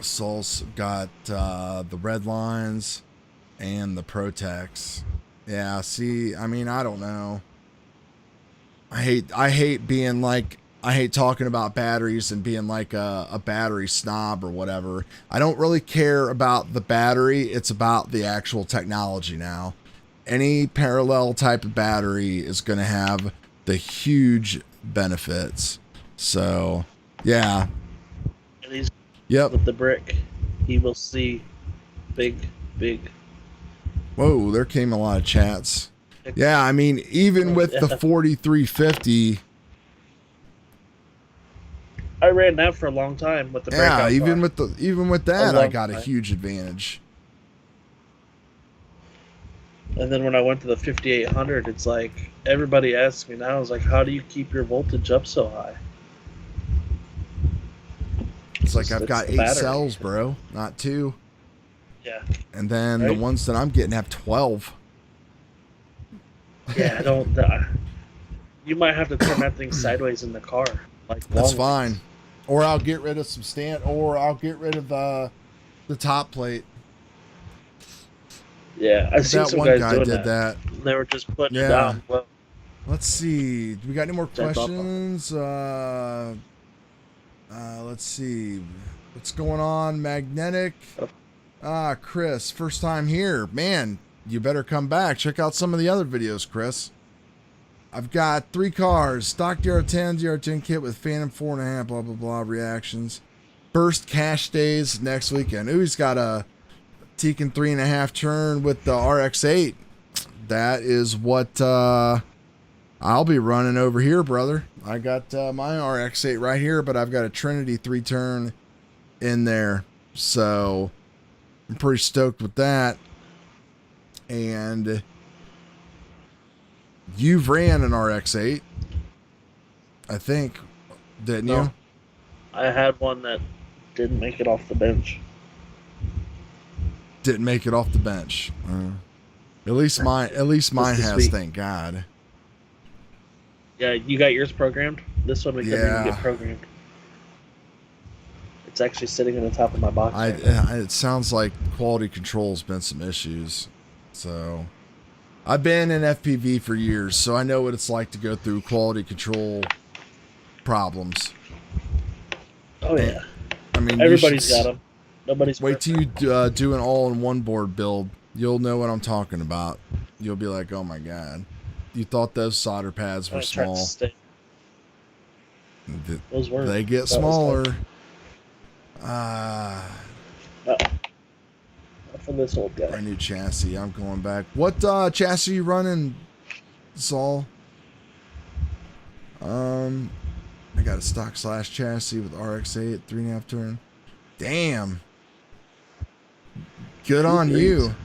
Sol's got the red lines and the Protex. Yeah, see, I mean, I don't know. I hate being like, I hate talking about batteries and being like a battery snob or whatever. I don't really care about the battery. It's about the actual technology now. Any parallel type of battery is going to have the huge benefits. So, yeah. And he's yep. With the brick, he will see big. Whoa, there came a lot of chats. Yeah, I mean, even with the 4350, I ran that for a long time with the breakout car. even with that, I got a huge advantage. And then when I went to the 5800, it's like everybody asks me now, is like, how do you keep your voltage up so high? It's like I've got 8 cells, bro, not 2. Yeah. And then the ones that I'm getting have 12. Yeah, don't. You might have to turn that thing sideways in the car. Like that's fine. Or I'll get rid of some or I'll get rid of the top plate. Yeah, I've seen some guys doing that. They were just putting it down. Well, let's see. Do we got any more questions? Let's see. What's going on? Magnetic. Chris, first time here. Man, you better come back. Check out some of the other videos, Chris. I've got 3 cars. Stock DR10, DR10 kit with Phantom 4.5, blah, blah, blah, reactions. First cash days next weekend. Ooh, he's got a Tekin 3.5 turn with the RX-8. That is what I'll be running over here, brother. I got my RX-8 right here, but I've got a Trinity 3 turn in there. So I'm pretty stoked with that. And you've ran an RX-8, I think, didn't you? I had one that didn't make it off the bench. Didn't make it off the bench. At least mine has, thank God. Yeah, you got yours programmed? This one we couldn't even get programmed. It's actually sitting in the top of my box. It sounds like quality control's been some issues. So I've been in FPV for years, so I know what it's like to go through quality control problems. Oh yeah. I mean, everybody's got them. Nobody's wait till you do an all-in-one board build. You'll know what I'm talking about. You'll be like, oh my God. You thought those solder pads were small. Those were. They get smaller. For this old guy. Our new chassis. I'm going back. What chassis are you running, Saul? I got a stock slash chassis with RX-8 at 3.5 turn. Damn. Good on you.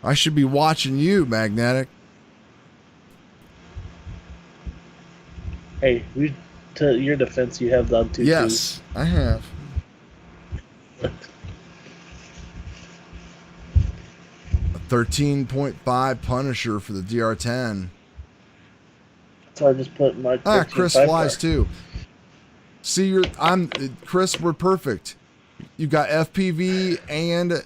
I should be watching you, Magnetic. Hey, to your defense, you have done 2 Yes, I have. A 13.5 Punisher for the DR10. So I just put my Chris flies too. See, Chris, we're perfect. You got FPV and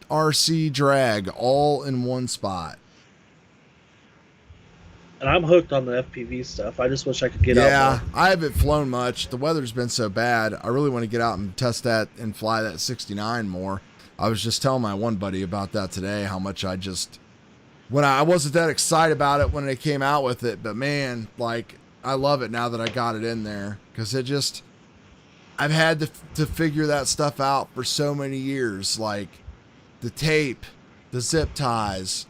RC drag all in one spot. And I'm hooked on the FPV stuff. I just wish I could get out more. Yeah, I haven't flown much. The weather's been so bad. I really want to get out and test that and fly that 69 more. I was just telling my one buddy about that today, how much I wasn't that excited about it when they came out with it, but man, like, I love it now that I got it in there, because I've had to figure that stuff out for so many years, like the tape, the zip ties,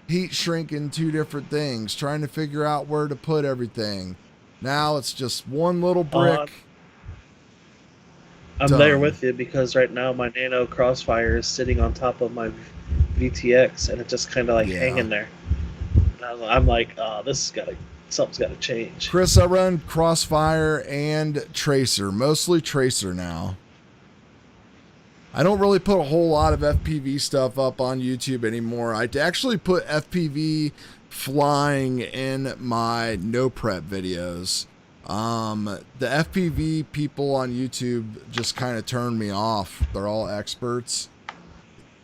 heat shrinking 2 different things, trying to figure out where to put everything. Now it's just one little brick. I'm there with you, because right now my Nano Crossfire is sitting on top of my VTX, and it's just kind of like hanging there. And I'm like, something's got to change. Chris, I run Crossfire and Tracer, mostly Tracer now. I don't really put a whole lot of FPV stuff up on YouTube anymore. I actually put FPV flying in my Nopreprc videos. The FPV people on YouTube just kind of turned me off. They're all experts,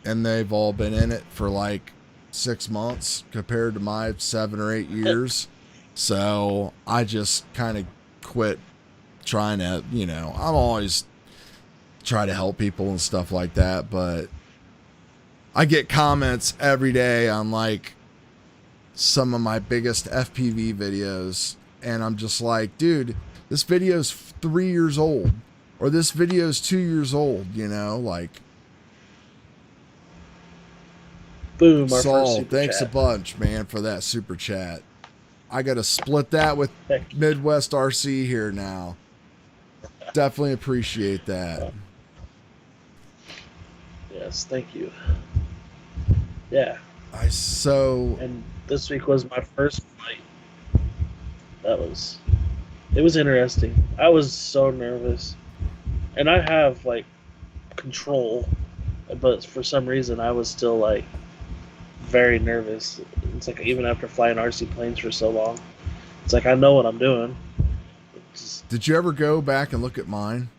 and they've all been in it for like 6 months compared to my 7 or 8 years. So I just kind of quit trying to, I'm always try to help people and stuff like that, but I get comments every day on like some of my biggest FPV videos, and I'm just like, dude, this video's 3 years old, or this video's 2 years old, like. Boom, our Saul, first super thanks chat. a bunch, man, for that super chat. I got to split that with Midwest RC here now. Definitely appreciate that. Yes, thank you. Yeah. And this week was my first flight. It was interesting. I was so nervous. And I have like control, but for some reason I was still like very nervous. It's like even after flying RC planes for so long, it's like I know what I'm doing. Did you ever go back and look at mine?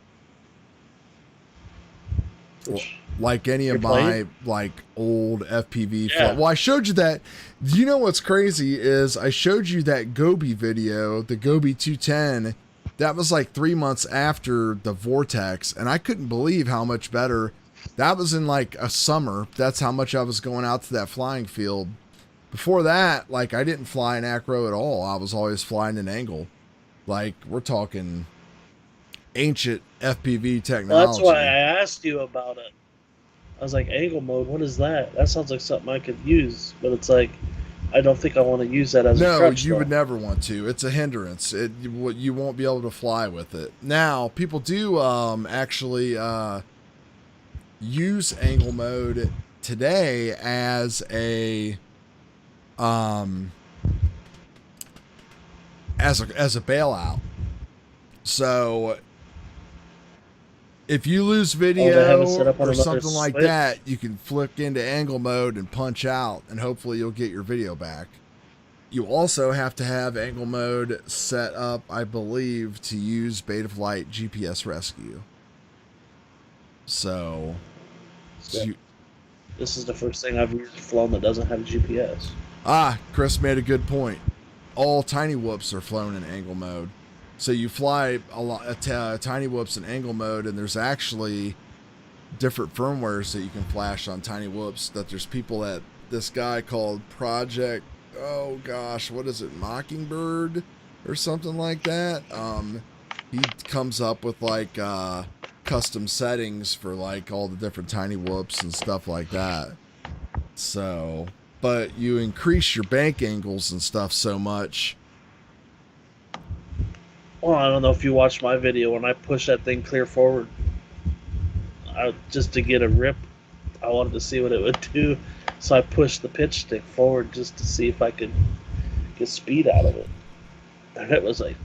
Like any of my like old FPV well, I showed you that. Do you know what's crazy is I showed you that Gobi video, the Gobi 210. That was like 3 months after the Vortex, and I couldn't believe how much better. That was in like a summer. That's how much I was going out to that flying field. Before that, like I didn't fly in acro at all. I was always flying in angle. Like we're talking ancient FPV technology. Well, that's why I asked you about it. I was like, angle mode, what is that? That sounds like something I could use, but it's like, I don't think I want to use that as a crutch. No, you would never want to. It's a hindrance. You won't be able to fly with it. Now, people do actually use angle mode today as a bailout. So if you lose video or something like that, you can flick into angle mode and punch out, and hopefully you'll get your video back. You also have to have angle mode set up, I believe, to use Betaflight GPS rescue. So this is the first thing I've flown that doesn't have GPS. Chris made a good point. All tiny whoops are flown in angle mode. So you fly tiny whoops in angle mode, and there's actually different firmwares that you can flash on tiny whoops. That there's people at this guy called Project, oh gosh, what is it, Mockingbird or something like that. He comes up with like custom settings for like all the different tiny whoops and stuff like that. So, but you increase your bank angles and stuff so much Well, I don't know if you watched my video when I pushed that thing clear forward. Just to get a rip, I wanted to see what it would do. So I pushed the pitch stick forward just to see if I could get speed out of it. And it was like,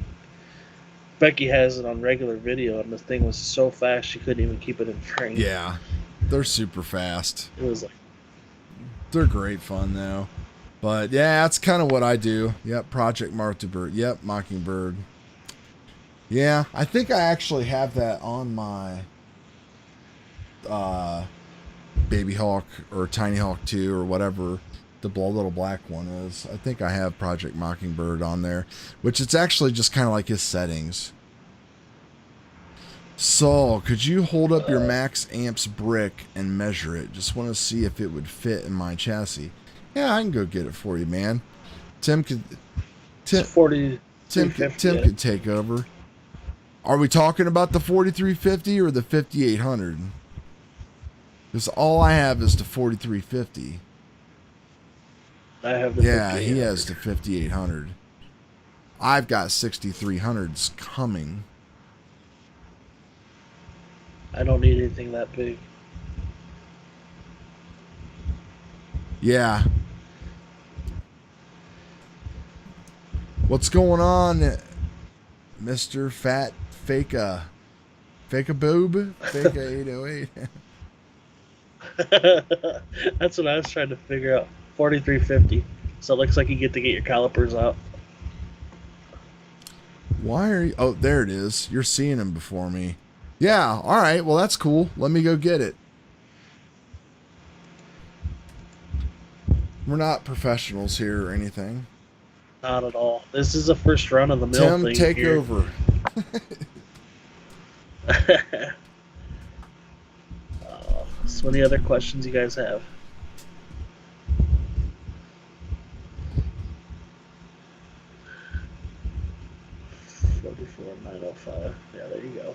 Becky has it on regular video, and the thing was so fast she couldn't even keep it in frame. Yeah, they're super fast. It was like, They're great fun though. But yeah, that's kind of what I do. Yep, Project Martyrbird. Yep, Mockingbird. Yeah, I think I actually have that on my Baby Hawk or Tiny Hawk 2 or whatever the little black one is. I think I have Project Mockingbird on there, which it's actually just kind of like his settings. Saul, could you hold up your max amps brick and measure it? Just want to see if it would fit in my chassis. Yeah, I can go get it for you, man. Tim could Tim could take over. Are we talking about the 4350 or the 5800? Because all I have is the 4350. I have the he has the 5800. I've got 6300s coming. I don't need anything that big. Yeah. What's going on, Mr. Fat Fake-a Boob? Fake-a 808. That's what I was trying to figure out. 4350. So it looks like you get to get your calipers out. Why are you... Oh, there it is. You're seeing him before me. Yeah, all right. Well, that's cool. Let me go get it. We're not professionals here or anything. Not at all. This is the first run of the mill Tim, thing take here. over. So any other questions you guys have? $44,905. Yeah, there you go.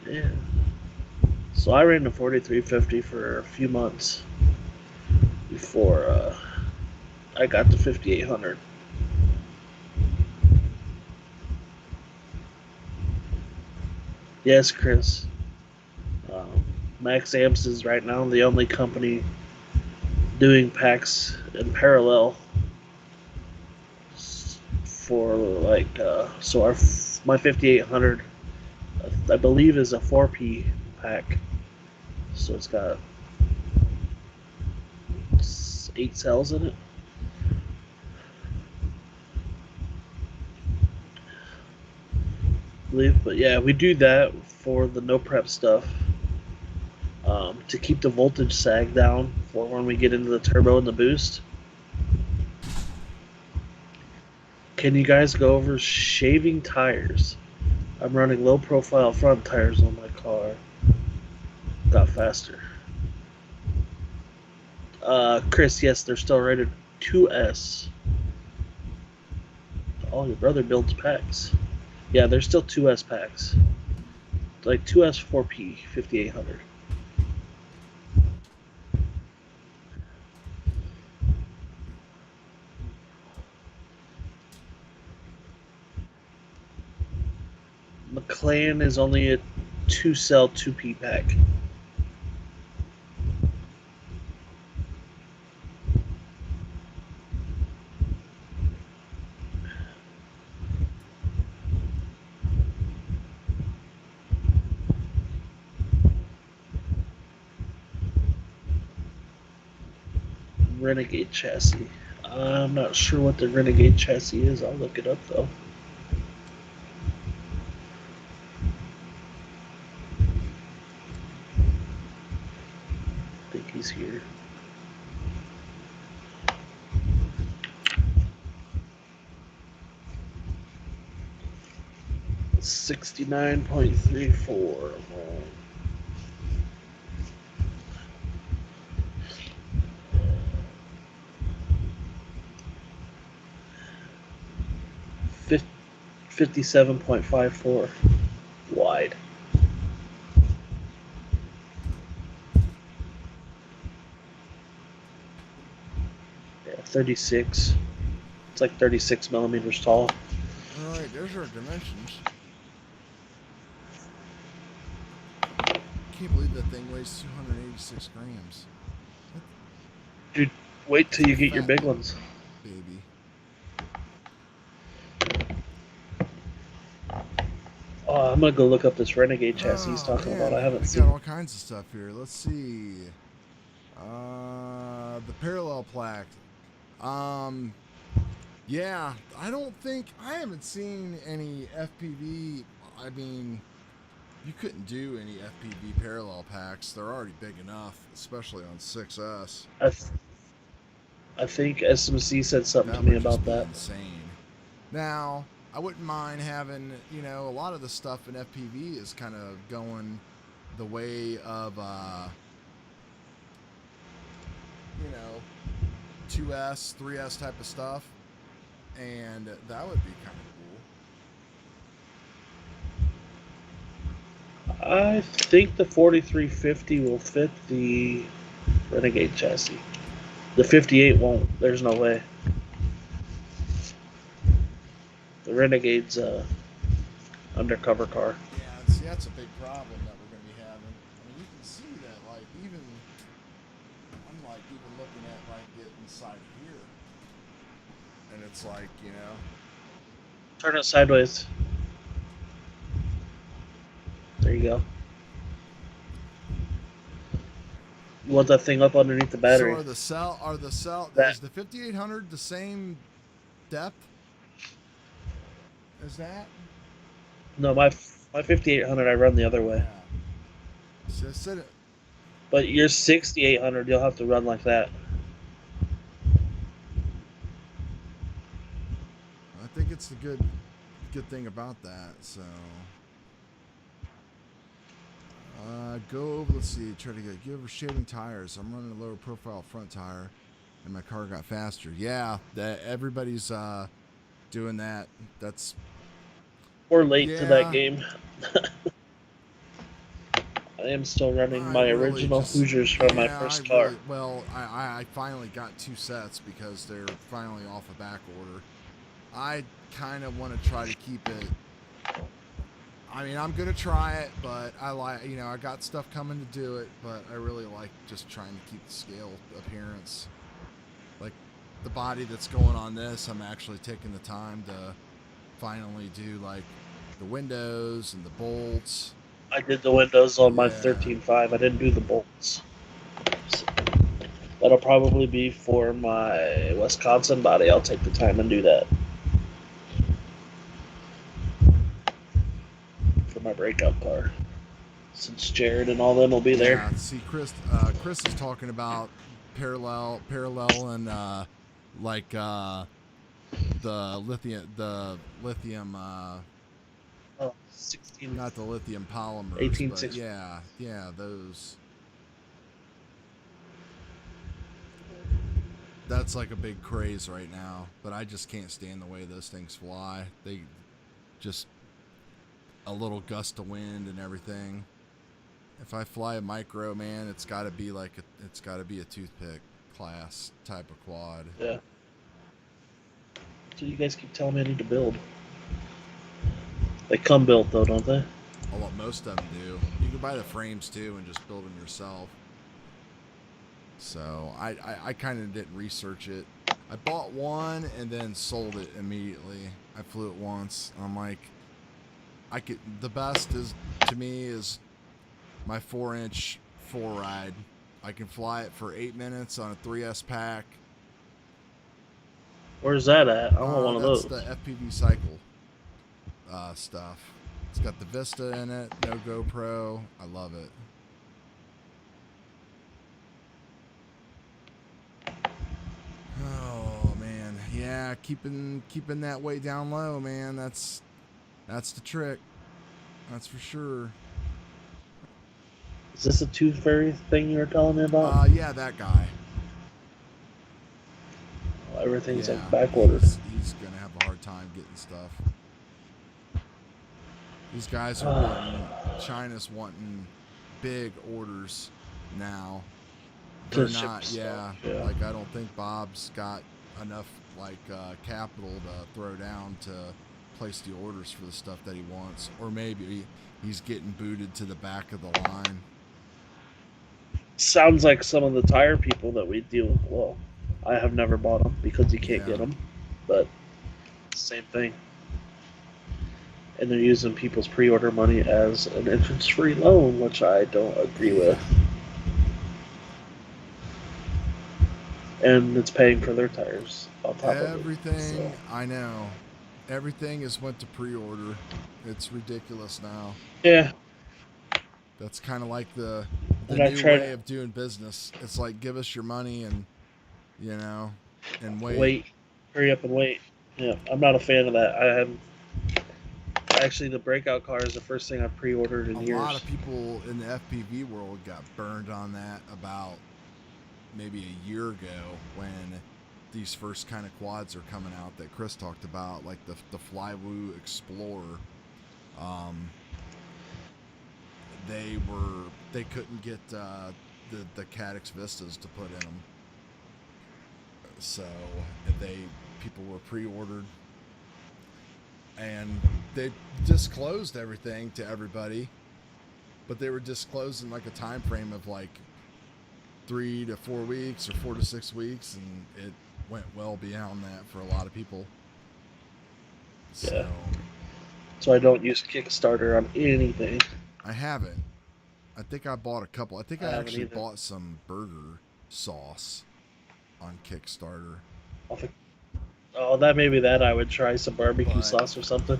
Yeah. So I ran the 4350 for a few months before I got to 5800. Yes, Chris. Max Amps is right now the only company doing packs in parallel for like so my 5800 I believe is a 4P pack, so it's got 8 cells in it. I believe, but yeah, we do that for the Nopreprc stuff to keep the voltage sag down for when we get into the turbo and the boost. Can you guys go over shaving tires? I'm running low profile front tires on my car. Got faster. Chris, yes, they're still rated 2S. Oh, your brother builds packs. Yeah, they're still 2S packs. Like 2S 4P 5800. McLean is only a 2-cell 2P pack. Renegade chassis. I'm not sure what the Renegade chassis is. I'll look it up though. I think he's here. $69.34. $57.54 wide. 36. It's like 36 millimeters tall. All right, there's our dimensions. Can't believe that thing weighs 286 grams. Dude, wait till you get your Fat big ones. baby. Oh, I'm gonna go look up this Renegade chassis he's talking about. I haven't we seen got it. all kinds of stuff here. Let's see. The parallel plaque. Yeah, I haven't seen any FPV. I mean, you couldn't do any FPV parallel packs. They're already big enough, especially on 6S. I think SMC said something to me about that. Insane. Now, I wouldn't mind having, you know, a lot of the stuff in FPV is kind of going the way of, you know, 2S, 3S type of stuff, and that would be kind of cool. I think the 4350 will fit the Renegade chassis. The 58 won't. There's no way. The Renegade's undercover car. Yeah, see, that's a big problem that we're going to be having. I mean, you can see that, like, even, I'm like, even looking at, like, it inside here, and it's like, you know. Turn it sideways. There you go. You want that thing up underneath the battery. So That- is the 5800 the same depth as that? No, my 5800 I run the other way. Yeah. So I said it. But your 6800 you'll have to run like that. I think it's the good thing about that. So go over. Let's see. Try to get over shading tires. I'm running a lower profile front tire, and my car got faster. Yeah, that everybody's doing that. That's. We're late to that game. I am still running my original Hoosiers from my first car. I finally got 2 sets because they're finally off a back order. I kind of want to try to keep it. I mean, I'm gonna try it, but I like, you know, I got stuff coming to do it, but I really like just trying to keep the scale appearance. Like the body that's going on this, I'm actually taking the time to finally do like the windows and the bolts. I did the windows on my 13.5. I didn't do the bolts. So that'll probably be for my Wisconsin body. I'll take the time and do that. For my breakout car. Since Jared and all them will be there. See, Chris is talking about parallel and like the lithium. Oh, 16. Not the lithium polymers. 1860. Yeah, those. That's like a big craze right now, but I just can't stand the way those things fly. They just a little gust of wind and everything. If I fly a micro, man, it's got to be like it's got to be a toothpick class type of quad. Yeah. So you guys keep telling me I need to build. They come built though, don't they? Well, most of them do. You can buy the frames too and just build them yourself. So I kind of didn't research it. I bought one and then sold it immediately. I flew it once. I'm like, the best is to me is my 4-inch 4-ride. I can fly it for 8 minutes on a 3S pack. Where's that at? I want one of those. That's the FPV cycle stuff. It's got the Vista in it, no GoPro. I love it. Oh man, yeah, keeping that weight down low, man. That's the trick. That's for sure. Is this a tooth fairy thing you were telling me about? Yeah, that guy. Oh, everything's like backordered. He's gonna have a hard time getting stuff. These guys are wanting, China's wanting big orders now. They're not, like I don't think Bob's got enough like capital to throw down to place the orders for the stuff that he wants, or maybe he's getting booted to the back of the line. Sounds like some of the tire people that we deal with. Well, I have never bought them because you can't get them, but same thing. And they're using people's pre-order money as an interest-free loan, which I don't agree with. And it's paying for their tires on top of everything. So. I know. Everything is went to pre-order. It's ridiculous now. Yeah. That's kind of like the new way of doing business. It's like, give us your money and, you know, and wait. Hurry up and wait. Yeah, I'm not a fan of that. Actually, the breakout car is the first thing I pre-ordered in years. A lot of people in the FPV world got burned on that about maybe a year ago when these first kind of quads are coming out that Chris talked about, like the Flywoo Explorer. They couldn't get the Cadix Vistas to put in them, so people were pre-ordered, and they disclosed everything to everybody, but they were disclosing like a time frame of like 3 to 4 weeks or 4 to 6 weeks, and it went well beyond that for a lot of people. So, yeah. So I don't use Kickstarter on anything. I haven't. I think I bought a couple. I think I actually either. bought some burger sauce on Kickstarter. Oh, that maybe that I would try some barbecue sauce or something.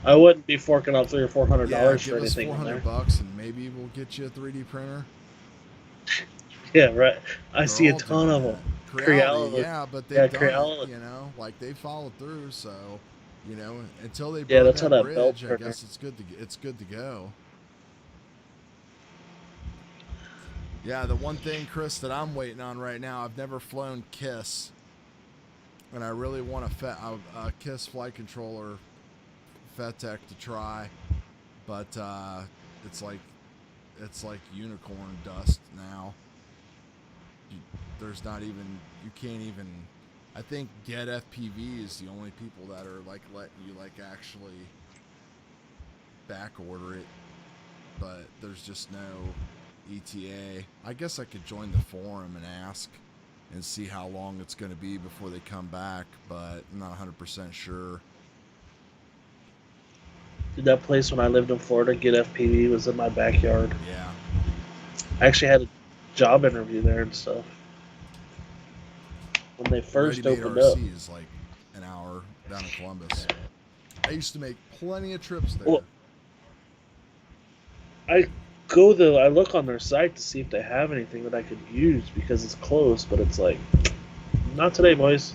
I wouldn't be forking out $300 or $400 for anything. Give us $400 and maybe we'll get you a 3D printer. Yeah, right. I see a ton of them. Creality, yeah, but they've done it, you know, like they followed through. So, you know, until they burn that bridge, I guess it's good to go. Yeah, the one thing, Chris, that I'm waiting on right now, I've never flown KISS, and I really want a KISS flight controller FETech to try, but it's like unicorn dust now. There's not even, you can't even, I think Get FPV is the only people that are like letting you like actually back order it, but there's just no ETA. I guess I could join the forum and ask and see how long it's going to be before they come back, but I'm not 100% sure. Dude, that place when I lived in Florida, Get FPV, was in my backyard. Yeah. I actually had a job interview there and stuff. When they first opened up. RC is like an hour down in Columbus. I used to make plenty of trips there. Well, I look on their site to see if they have anything that I could use because it's closed, but it's like, not today, boys.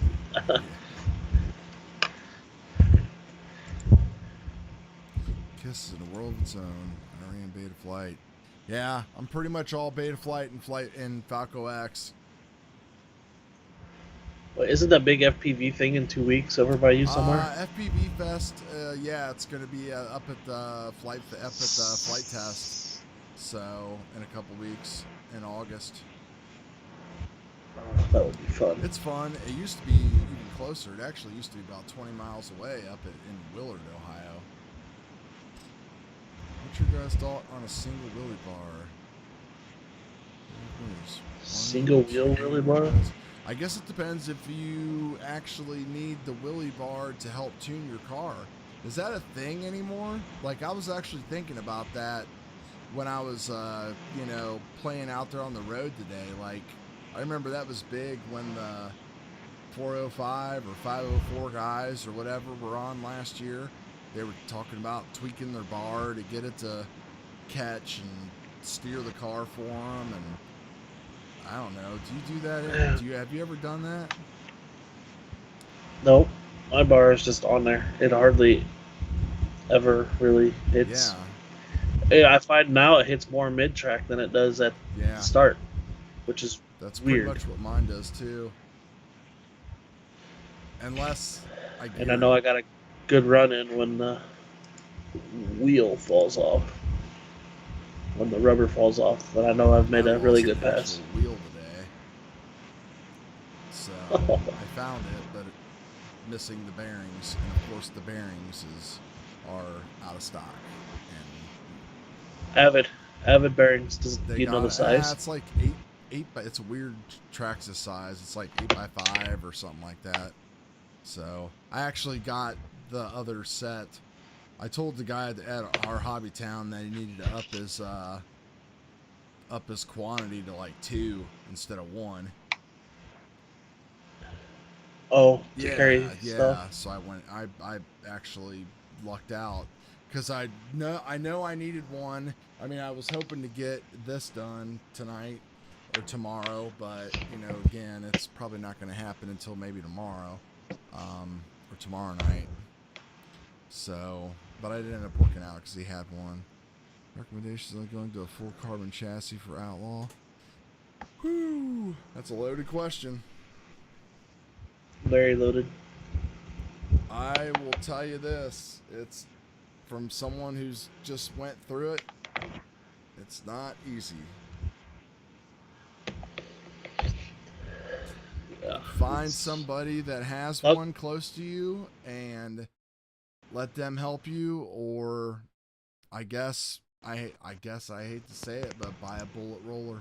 KISS is in a world of its own. I ran beta flight. Yeah, I'm pretty much all beta flight in Falco X. Well, isn't that big FPV thing in 2 weeks over by you somewhere? FPV Fest, yeah, it's going to be up at the flight test. So in a couple weeks in August. That would be fun. It's fun. It used to be even closer. It actually used to be about 20 miles away up in Willard, Ohio. What's your guys' thought on a single wheelie bar? Single wheel wheelie bar? I guess it depends if you actually need the wheelie bar to help tune your car. Is that a thing anymore? Like, I was actually thinking about that when I was, you know, playing out there on the road today. Like, I remember that was big when the 405 or 504 guys or whatever were on last year. They were talking about tweaking their bar to get it to catch and steer the car for them. And I don't know. Do you do that? Have you ever done that? Nope. My bar is just on there. It hardly ever really hits. Yeah. I find now it hits more mid-track than it does at the start, which is That's weird. Pretty much what mine does too. Unless I know I got a good run in when the wheel falls off. When the rubber falls off, then I know I've made a really good pass. Wheel today. So I found it, but missing the bearings, and of course the bearings are out of stock. And Avid bearings. Does they you know the got size? it's like eight by. It's a weird Traxxas size. It's like 8x5 or something like that. So I actually got the other set. I told the guy at our hobby town that he needed to up his quantity to like 2 instead of 1. Oh, to Yeah, carry yeah. stuff. So I actually lucked out because I know I needed one. I mean, I was hoping to get this done tonight or tomorrow, but you know, again, it's probably not going to happen until maybe tomorrow, or tomorrow night. So, but I did end up working out because he had one. Recommendations on going to a full carbon chassis for Outlaw. Whew, that's a loaded question. Very loaded. I will tell you this, it's from someone who's just went through it. It's not easy. Yeah. Find somebody that has one close to you and let them help you, or I guess I hate to say it, but buy a bullet roller.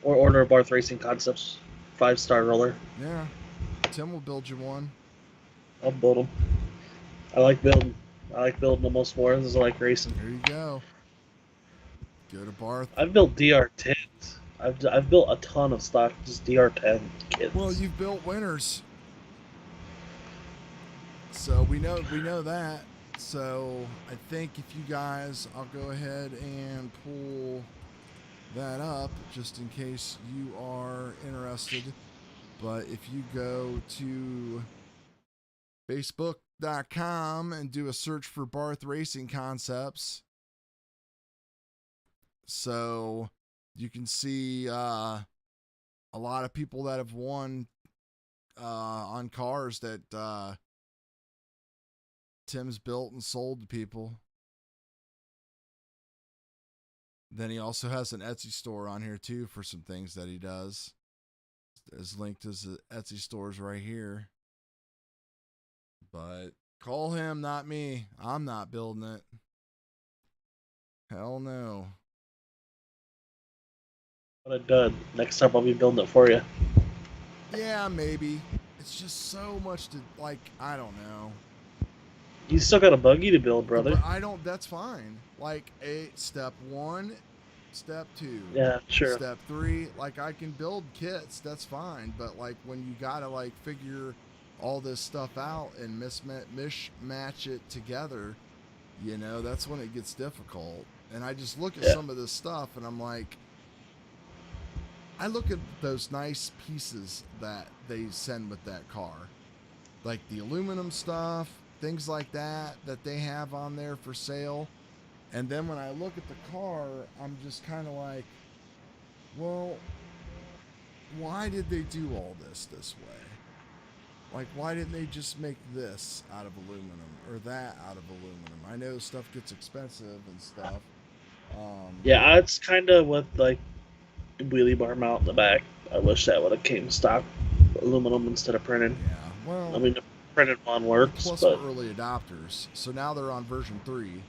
Or order a Barth Racing Concepts 5-star roller. Yeah, Tim will build you one. I'll build them. I like building. I like building almost more as I like racing. There you go. Go to Barth. I've built DR10s. I've built a ton of stock just DR10 kits. Well, you've built winners, so we know that. So I think if you guys, I'll go ahead and pull that up just in case you are interested. But if you go to Facebook.com and do a search for Barth Racing Concepts, so you can see a lot of people that have won on cars that Tim's built and sold to people. Then he also has an Etsy store on here too for some things that he does. As linked as the Etsy stores right here. But call him, not me. I'm not building it. Hell no. What a dud. Next time I'll be building it for you. Yeah, maybe. It's just so much to, like, I don't know. You still got a buggy to build, brother. That's fine. Like, step 1, step 2. Yeah, sure. Step 3, like, I can build kits, that's fine. But, like, when you gotta, like, figure all this stuff out and mishmatch it together, you know, that's when it gets difficult. And I just look at some of this stuff and I'm like, I look at those nice pieces that they send with that car, like the aluminum stuff, things like that they have on there for sale. And then when I look at the car, I'm just kind of like, well, why did they do all this way? Like, why didn't they just make this out of aluminum or that out of aluminum? I know stuff gets expensive and stuff. Yeah, it's kind of with, like, wheelie bar mount in the back. I wish that would have came stock aluminum instead of printed. Yeah, well, I mean, the printed one works, plus but we're early adopters, so now they're on version 3.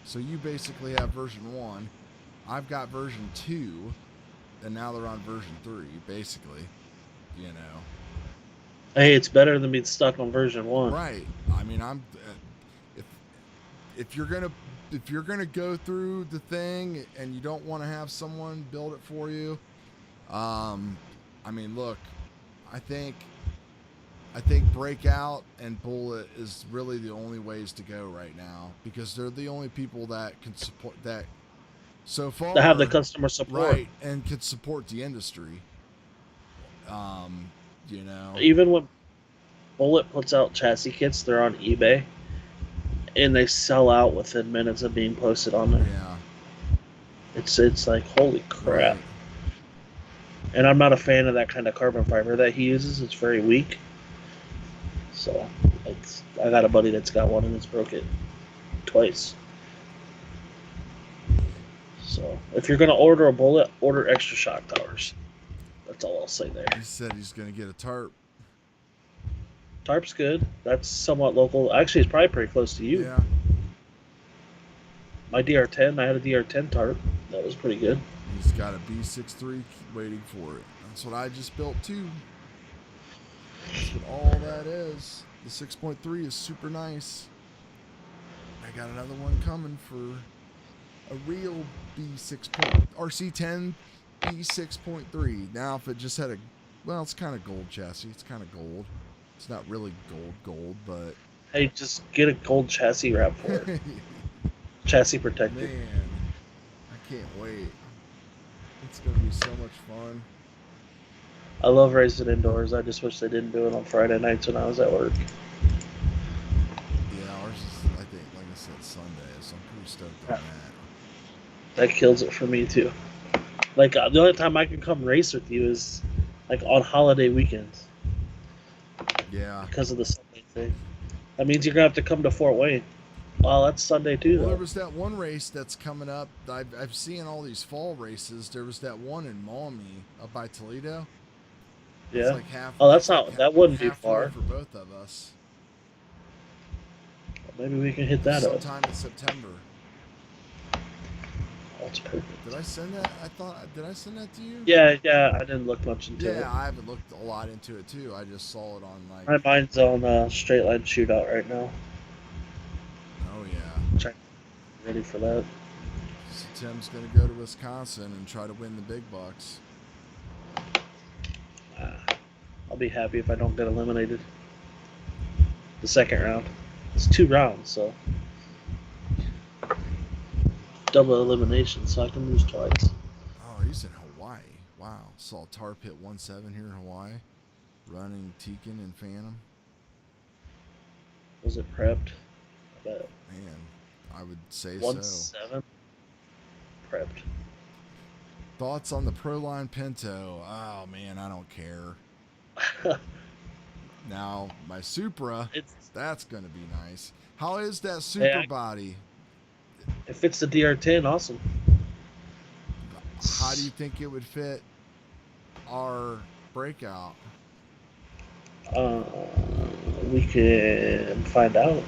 So you basically have version 1. I've got version 2, and now they're on version 3, basically. You know. hey, it's better than being stuck on version 1. Right. I mean, I'm if you're gonna go through the thing and you don't want to have someone build it for you, I mean, look, I think Breakout and Bullet is really the only ways to go right now, because they're the only people that can support that so far. To have the customer support, right, and could support the industry. You know, even when Bullet puts out chassis kits, they're on eBay, and they sell out within minutes of being posted on there. Yeah, it's like, holy crap. right. And I'm not a fan of that kind of carbon fiber that he uses. It's very weak. So I got a buddy that's got one and it's broke it twice. So if you're gonna order a bullet, order extra shock towers. That's all I'll say there. He said he's gonna get a tarp. Tarp's good. That's somewhat local. Actually, it's probably pretty close to you. Yeah. My DR10, I had a DR10 tarp. That was pretty good. He's got a B63 waiting for it. That's what I just built too. That's what all that is. The 6.3 is super nice. I got another one coming for a real RC10 B6.3. Now if it just had a, well, it's kind of gold chassis. It's kind of gold. It's not really gold, but Hey, just get a gold chassis wrap for it. Chassis protector. man, I can't wait. It's gonna be so much fun. I love racing indoors. I just wish they didn't do it on Friday nights when I was at work. Yeah, ours is, I think, like I said, Sunday, so I'm pretty stoked on that. That kills it for me too. Like the only time I can come race with you is like on holiday weekends Yeah. because of the Sunday thing. That means you're gonna have to come to Fort Wayne. Well, that's Sunday too, Well, though. there was that one race that's coming up. I've seen all these fall races. There was that one in Maumee up by Toledo. Yeah. It's like half, Oh, that's it's not. like That wouldn't be halfway far. for both of us. Maybe we can hit that up. Sometime in September. That's perfect. Did I send that? Did I send that to you? Yeah, I didn't look much into it. Yeah, I haven't looked a lot into it too. I just saw it on like. My mind's on straight line shootout right now. Oh yeah. Ready for that. So Tim's gonna go to Wisconsin and try to win the big bucks. I'll be happy if I don't get eliminated. The second round. It's 2 rounds, so double elimination, so I can lose twice. Oh, he's in Hawaii. Wow. Saw Tar Pit 1.7 here in Hawaii. Running Tekin and Phantom. Was it prepped? I bet. Man, I would say 1.7 so. prepped. Thoughts on the Proline Pinto? Oh man, I don't care. Now my Supra, that's gonna be nice. How is that Supra body? If it's the DR10, awesome. How do you think it would fit our breakout? We can find out.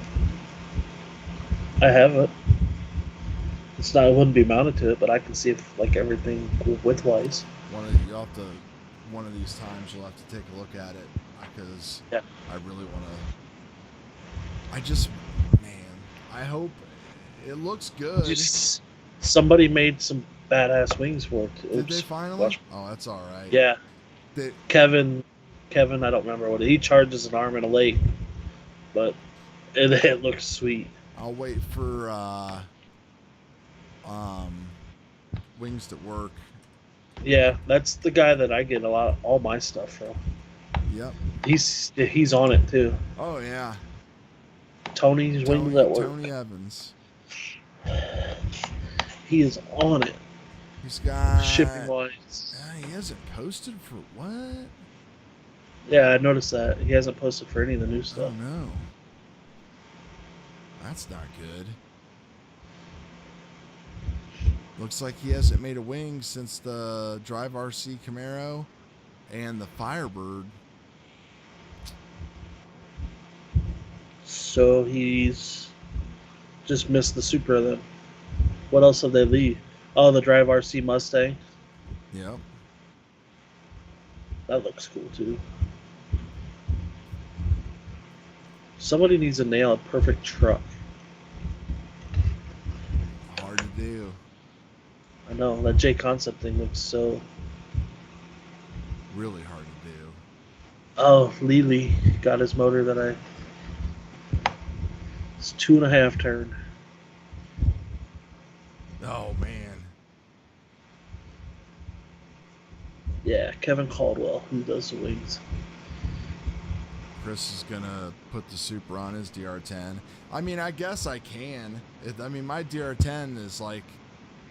I have it. It's not. It wouldn't be mounted to it, but I can see if like everything width-wise. One of these times you'll have to take a look at it because yeah. I really want to. I hope it looks good. Somebody made some badass wings for it. Did they finally? Oh, that's all right. Yeah. Kevin, I don't remember what he charges an arm and a leg, but it looks sweet. I'll wait for Wings That Work. Yeah, that's the guy that I get all my stuff from. Yep. He's on it too. Oh yeah. Tony's Wings That Work. Tony Evans. He is on it. He's got shipping wise. He hasn't posted for what? Yeah, I noticed that. He hasn't posted for any of the new stuff. Oh no. That's not good. Looks like he hasn't made a wing since the Drive RC Camaro and the Firebird. So he's just missed the Supra then. What else have they leave? Oh, the Drive RC Mustang. Yep. That looks cool too. Somebody needs to nail a perfect truck. Hard to do. I know, that J Concept thing looks so... really hard to do. Oh, Lely got his motor that I... It's 2.5 turn. Oh, man. Yeah, Kevin Caldwell, who does the wings. Chris is going to put the Supra on his DR10. I mean, I guess I can. My DR10 is like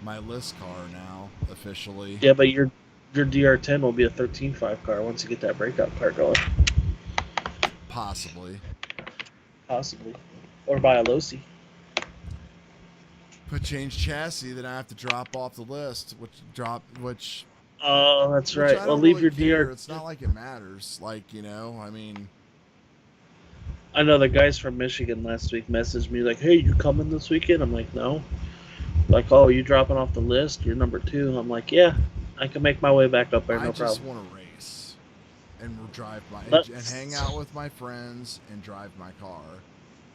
my list car now, officially. Yeah, but your DR10 will be a 13.5 car once you get that breakout car going. Possibly. Possibly. Or buy a Losi. If I change chassis, then I have to drop off the list, which Oh, that's right. I Well, don't leave really your care. DR. It's not like it matters. Like, you know, I mean, I know the guys from Michigan last week messaged me like, "Hey, you coming this weekend?" I'm like, "No." Like, "Oh, you dropping off the list? You're number 2." I'm like, "Yeah, I can make my way back up there, I no just problem." want to race and drive and hang That's out with my friends and drive my car.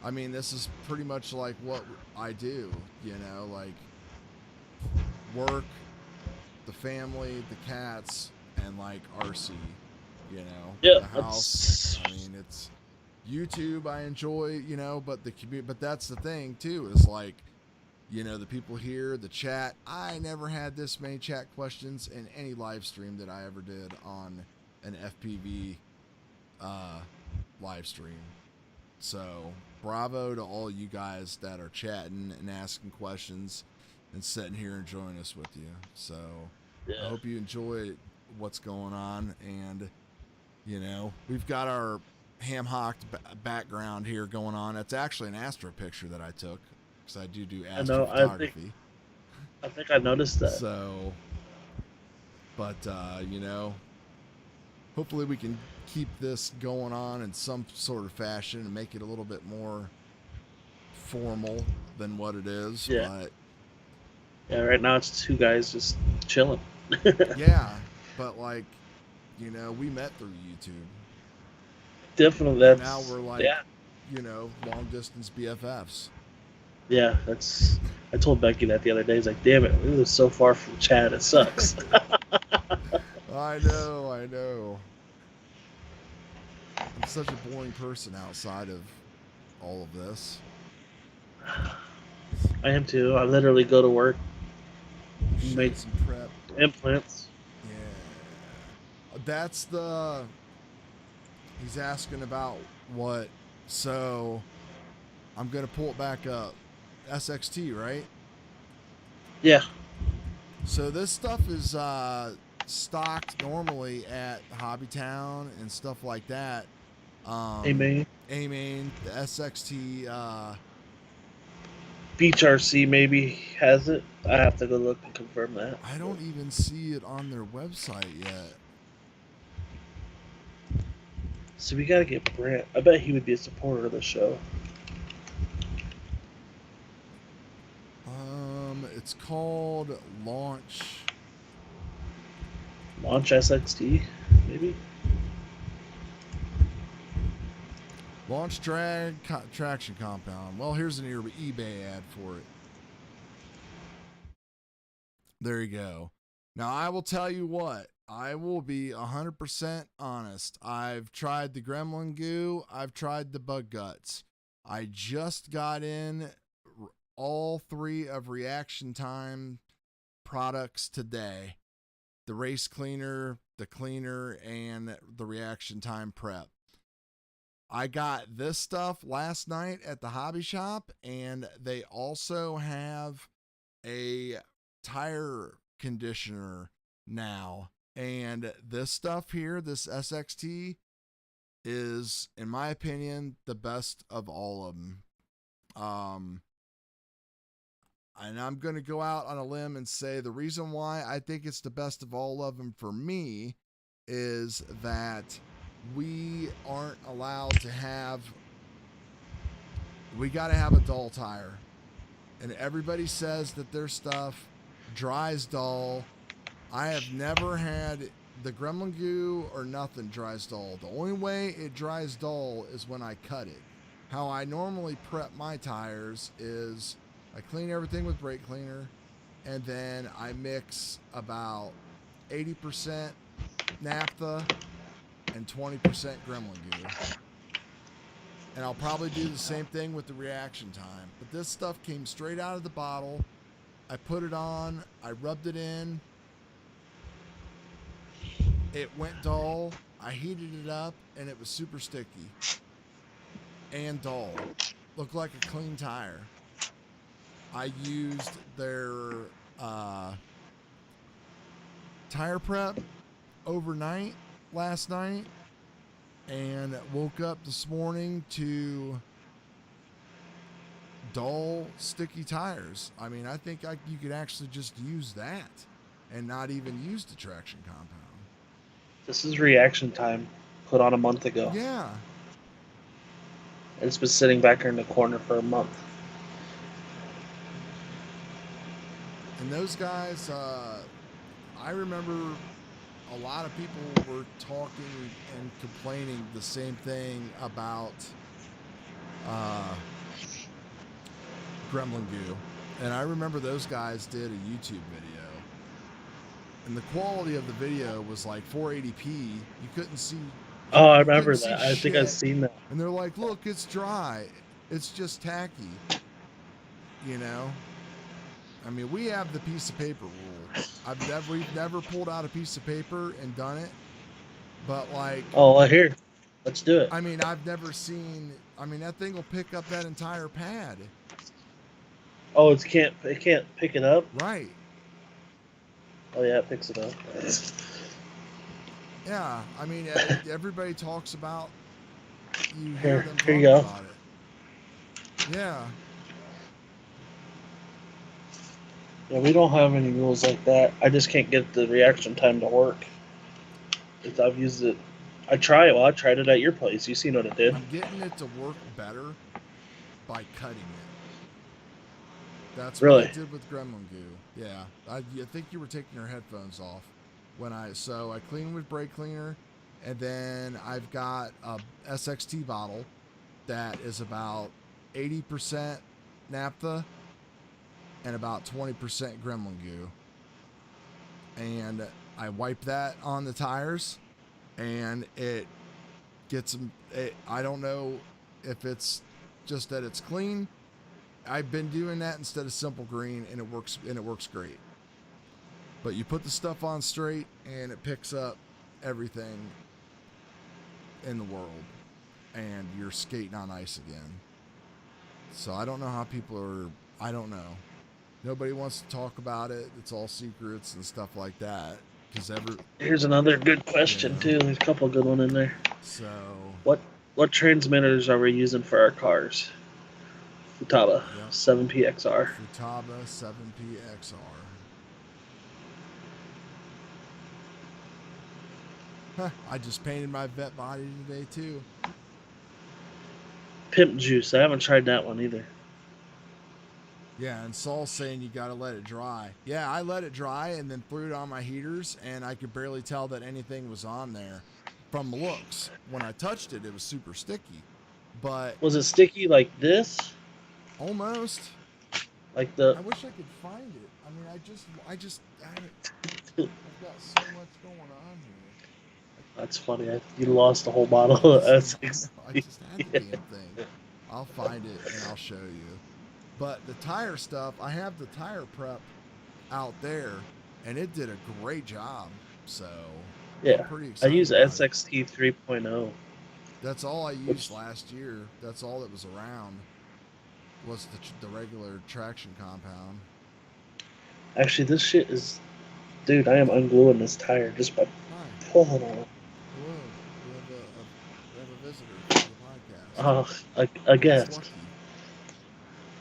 I mean, this is pretty much like what I do, you know, like work, the family, the cats, and like RC, you know, yeah, the house. that's I mean, it's YouTube I enjoy, you know, but but that's the thing too, is like, you know, the people here, the chat. I never had this many chat questions in any live stream that I ever did on an FPV live stream. So bravo to all you guys that are chatting and asking questions and sitting here and joining us with you. So I yeah. hope you enjoy what's going on. And, you know, we've got our ham-hocked background here going on. It's actually an astro picture that I took, because I do I know. astrophotography. I think I noticed that. So, but, you know, hopefully we can keep this going on in some sort of fashion and make it a little bit more formal than what it is. Yeah. But Yeah. Right now it's 2 guys just chilling. yeah, but like, you know, we met through YouTube. Definitely, And that's now we're like, yeah. you know, long distance BFFs. Yeah, that's. I told Becky that the other day. He's like, "Damn it, we live so far from Chad. It sucks." I know. I'm such a boring person outside of all of this. I am too. I literally go to work, make Some prep. implants. Yeah. That's the... He's asking about what... So, I'm going to pull it back up. SXT, right? Yeah. So this stuff is stocked normally at Hobbytown and stuff like that. Amen. Aiming, the SXT... Beach RC maybe has it. I have to go look and confirm that. I don't even see it on their website yet. So we gotta get Brent. I bet he would be a supporter of the show. It's called Launch SXT, maybe. Launch Drag Traction Compound. Well, here's an eBay ad for it. There you go. Now, I will tell you what. I will be 100% honest. I've tried the Gremlin Goo. I've tried the Bug Guts. I just got in all 3 of Reaction Time products today. The Race Cleaner, the Cleaner, and the Reaction Time Prep. I got this stuff last night at the hobby shop, and they also have a tire conditioner now. And this stuff here, this SXT, is, in my opinion, the best of all of them. And I'm going to go out on a limb and say the reason why I think it's the best of all of them for me is that we aren't allowed to have... We got to have a dull tire. And everybody says that their stuff dries dull. I have never had the Gremlin Goo or nothing dries dull. The only way it dries dull is when I cut it. How I normally prep my tires is I clean everything with brake cleaner, and then I mix about 80% naphtha and 20% Gremlin Goo. And I'll probably do the same thing with the reaction time. But this stuff came straight out of the bottle. I put it on, I rubbed it in. It went dull. I heated it up, and it was super sticky and dull. Looked like a clean tire. I used their tire prep overnight last night, and woke up this morning to dull, sticky tires. I mean, I think you could actually just use that and not even use the traction compound. This is reaction time, put on a month ago. Yeah. It's been sitting back here in the corner for a month. And those guys, I remember a lot of people were talking and complaining the same thing about Gremlin Goo. And I remember those guys did a YouTube video. And the quality of the video was like 480p. You couldn't see. Oh, I remember that. I think I've seen that. And they're like, look, it's dry. It's just tacky. You know? I mean, we have the piece of paper rule. We've never pulled out a piece of paper and done it. But like... Oh, well, here. Let's do it. I mean, I've never seen... I mean, that thing will pick up that entire pad. Oh, it can't pick it up? Right. Oh, yeah, it picks it up. Yeah, I mean, everybody talks about... You hear them here you talk go. about it. Yeah. Yeah, we don't have any rules like that. I just can't get the reaction time to work. If I've used it. I tried it at your place. You seen what it did. I'm getting it to work better by cutting it. That's Really? what I did with Gremlin Goo. Yeah. I think you were taking your headphones off. So I clean with brake cleaner, and then I've got a SXT bottle that is about 80% naphtha and about 20% Gremlin Goo. And I wipe that on the tires, and it gets them. I don't know if it's just that it's clean. I've been doing that instead of simple green, and it works great. But you put the stuff on straight, and it picks up everything in the world, and you're skating on ice again. So I don't know how people are. I don't know. Nobody wants to talk about it. It's all secrets and stuff like that. Here's another good question too. There's a couple good ones in there. So what transmitters are we using for our cars? Futaba 7PXR. Futaba 7PXR. Huh, I just painted my vet body today too. Pimp Juice. I haven't tried that one either. Yeah, and Saul's saying you gotta let it dry. Yeah, I let it dry and then threw it on my heaters, and I could barely tell that anything was on there from looks. When I touched it, it was super sticky. But was it sticky like this? Almost. Like the. I wish I could find it. I mean, I've got so much going on here. That's funny. You lost the whole bottle of SXT. I just had the damn thing. I'll find it and I'll show you. But the tire stuff, I have the tire prep out there, and it did a great job. So yeah, I'm pretty excited. I use SXT 3.0. That's all I used last year. That's all that was around. Was the regular traction compound. Actually, this shit is, dude. I am ungluing this tire just by pulling on it. Hello, we have a visitor for the podcast. Oh, I guess.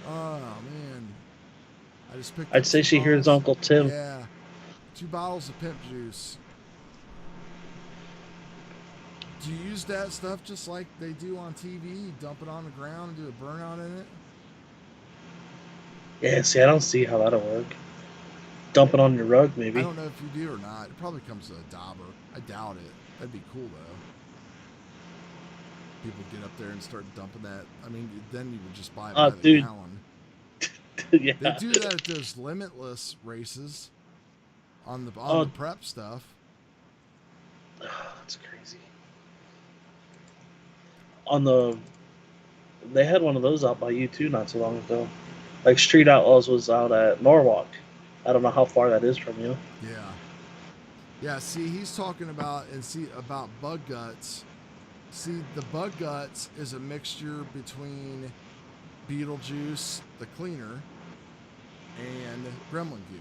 Oh man, I just picked. I'd say she hears Uncle Tim. Yeah, 2 bottles of pimp juice. Do you use that stuff just like they do on TV? You dump it on the ground and do a burnout in it? Yeah, see, I don't see how that'll work. Dump it on your rug, maybe. I don't know if you do or not. It probably comes with a dauber. I doubt it. That'd be cool, though. People get up there and start dumping that. I mean, then you would just buy it by the gallon. Yeah. They do that at those Limitless races on the prep stuff. Oh, that's crazy. They had one of those out by you too not so long ago. Like Street Outlaws was out at Norwalk. I don't know how far that is from you. Yeah. Yeah, see, he's talking about about bug guts. See, the bug guts is a mixture between Beetlejuice, the cleaner, and Gremlin Goo.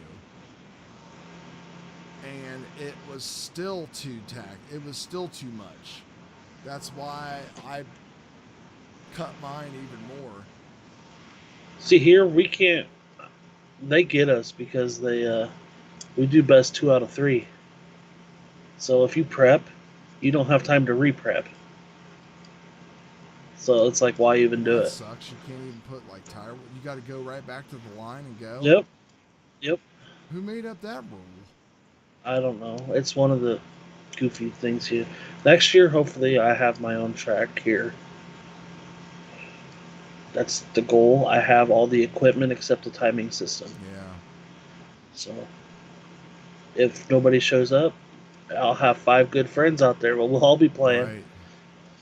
And it was still it was still too much. That's why I cut mine even more. See here, we can't. They get us because we do best 2 out of 3. So if you prep, you don't have time to re-prep. So it's like, why even do That it? sucks. You can't even put like tire. You got to go right back to the line and go. Yep. Yep. Who made up that rule? I don't know. It's one of the goofy things here. Next year, hopefully, I have my own track here. That's the goal. I have all the equipment except the timing system. Yeah. So if nobody shows up, I'll have 5 good friends out there. Well, we'll all be playing. Right.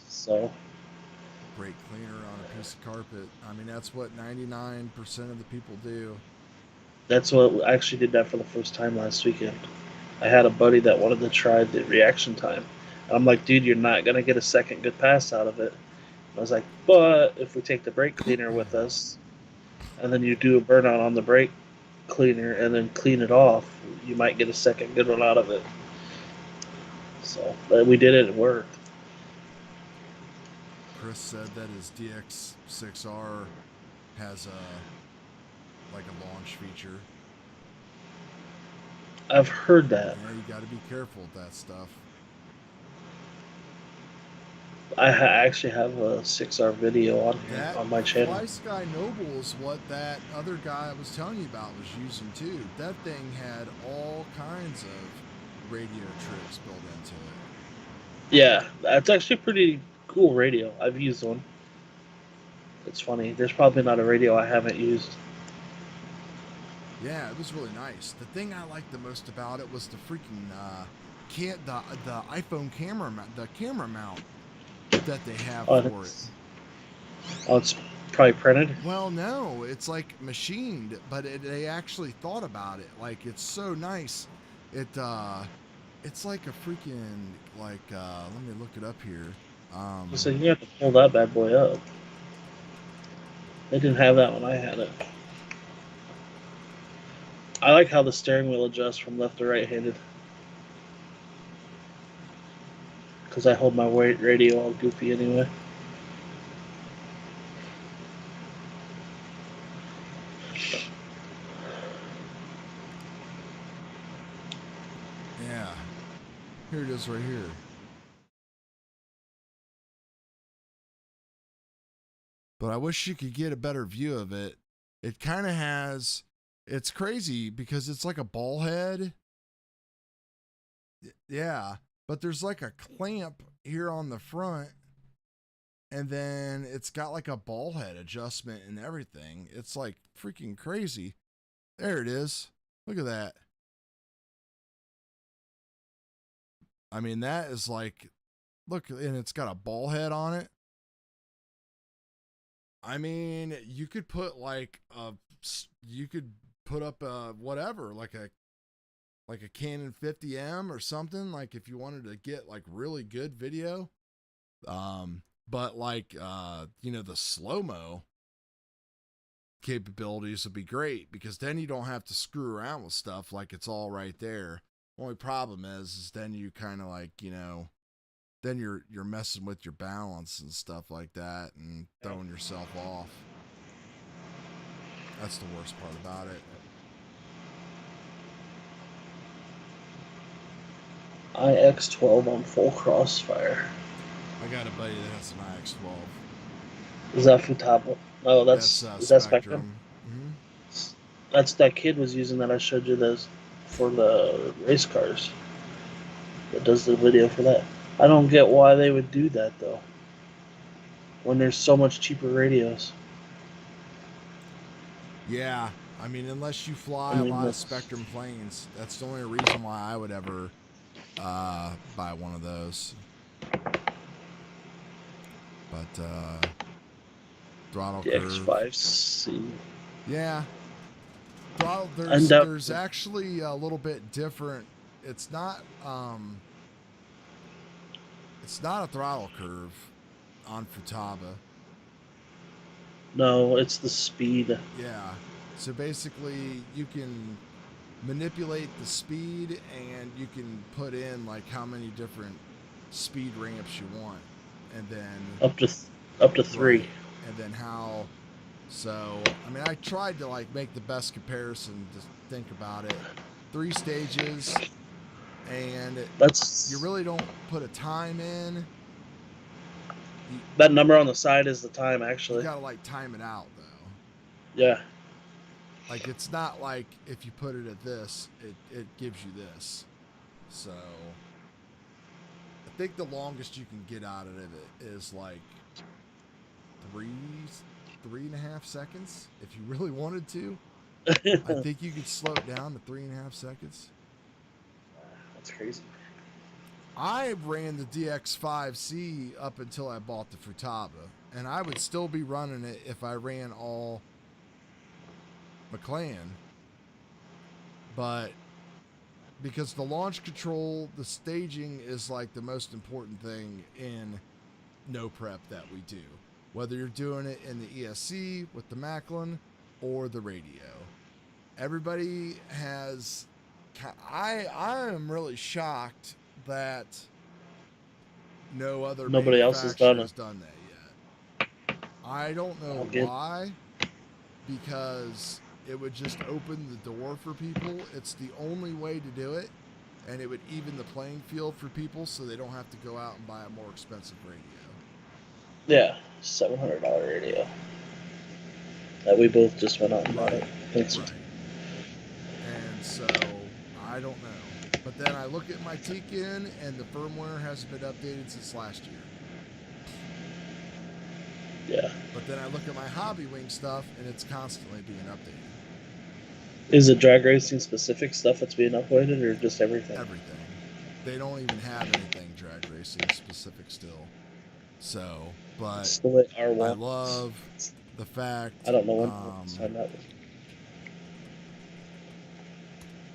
So Brake cleaner on a piece of carpet. I mean, that's what 99% of the people do. that's what I actually did that for the first time last weekend. I had a buddy that wanted to try the reaction time. And I'm like, dude, you're not gonna get a second good pass out of it. And I was like, but if we take the brake cleaner with us, and then you do a burnout on the brake cleaner and then clean it off, you might get a second good one out of it. So we did it. It worked. Chris said that his DX6R has a launch feature. I've heard that. Yeah, you got to be careful with that stuff. I actually have a 6R video on here That on my channel. Fly Sky Noble is what that other guy I was telling you about was using too. That thing had all kinds of radio tricks built into it. Yeah, that's actually pretty cool radio. I've used one. It's funny. There's probably not a radio I haven't used. Yeah, it was really nice. The thing I liked the most about it was the freaking the iPhone camera mount that they have for it. Oh, it's probably printed? Well, no, it's like machined, but they actually thought about it. Like, it's so nice. It's like a freaking, like, let me look it up here. So you have to pull that bad boy up. They didn't have that when I had it. I like how the steering wheel adjusts from left to right-handed. Because I hold my radio all goofy anyway. Yeah. Here it is right here. But I wish you could get a better view of it. It kind of has, it's crazy because it's like a ball head. Yeah. But there's like a clamp here on the front. And then it's got like a ball head adjustment and everything. It's like freaking crazy. There it is. Look at that. I mean, that is like, look, and it's got a ball head on it. I mean, you could put like you could put up a whatever, like a Canon 50M or something, like if you wanted to get like really good video. But like you know, the slow-mo capabilities would be great because then you don't have to screw around with stuff, like it's all right there. Only problem is then you kind of like, you know, then you're messing with your balance and stuff like that and throwing yourself off. That's the worst part about it. IX12 on full crossfire. I got a buddy that has an IX12. Is that Futaba? No, that's is that Spectrum? Mm-hmm. That's that kid was using that I showed you those for the race cars. That does the video for that. I don't get why they would do that though. When there's so much cheaper radios. Yeah, I mean, unless you fly a lot of Spectrum planes, that's the only reason why I would ever buy one of those. But throttle the curve. X5C. Yeah. Throttle, there's actually a little bit different. It's not a throttle curve on Futaba. No, it's the speed. Yeah. So basically you can manipulate the speed and you can put in like how many different speed ramps you want. And then up to 3. Right. And then how So, I mean, I tried to like make the best comparison to think about it. 3 stages, and you really don't put a time in. That number on the side is the time, You actually. gotta like time it out though. Yeah. Like it's not like if you put it at this, it gives you this. So I think the longest you can get out of it is like 3.5 seconds if you really wanted to. I think you could slow it down to 3.5 seconds. That's crazy. I ran the DX5C up until I bought the Futaba, and I would still be running it if I ran all McLean. But because the launch control, the staging is like the most important thing in Nopreprc that we do. Whether you're doing it in the ESC with the Macklin or the radio. Everybody has... I am really shocked that nobody else has done that yet. I don't know why, because it would just open the door for people. It's the only way to do it, and it would even the playing field for people so they don't have to go out and buy a more expensive radio. Yeah, $700 radio that we both just went out and bought it. Right. And so I don't know. But then I look at my Tekin, and the firmware hasn't been updated since last year. Yeah. But then I look at my Hobby Wing stuff, and it's constantly being updated. Is it drag racing specific stuff that's being uploaded, or just everything? Everything. They don't even have anything drag racing specific still. So, but still at R1. I love the fact... I don't know when time that was.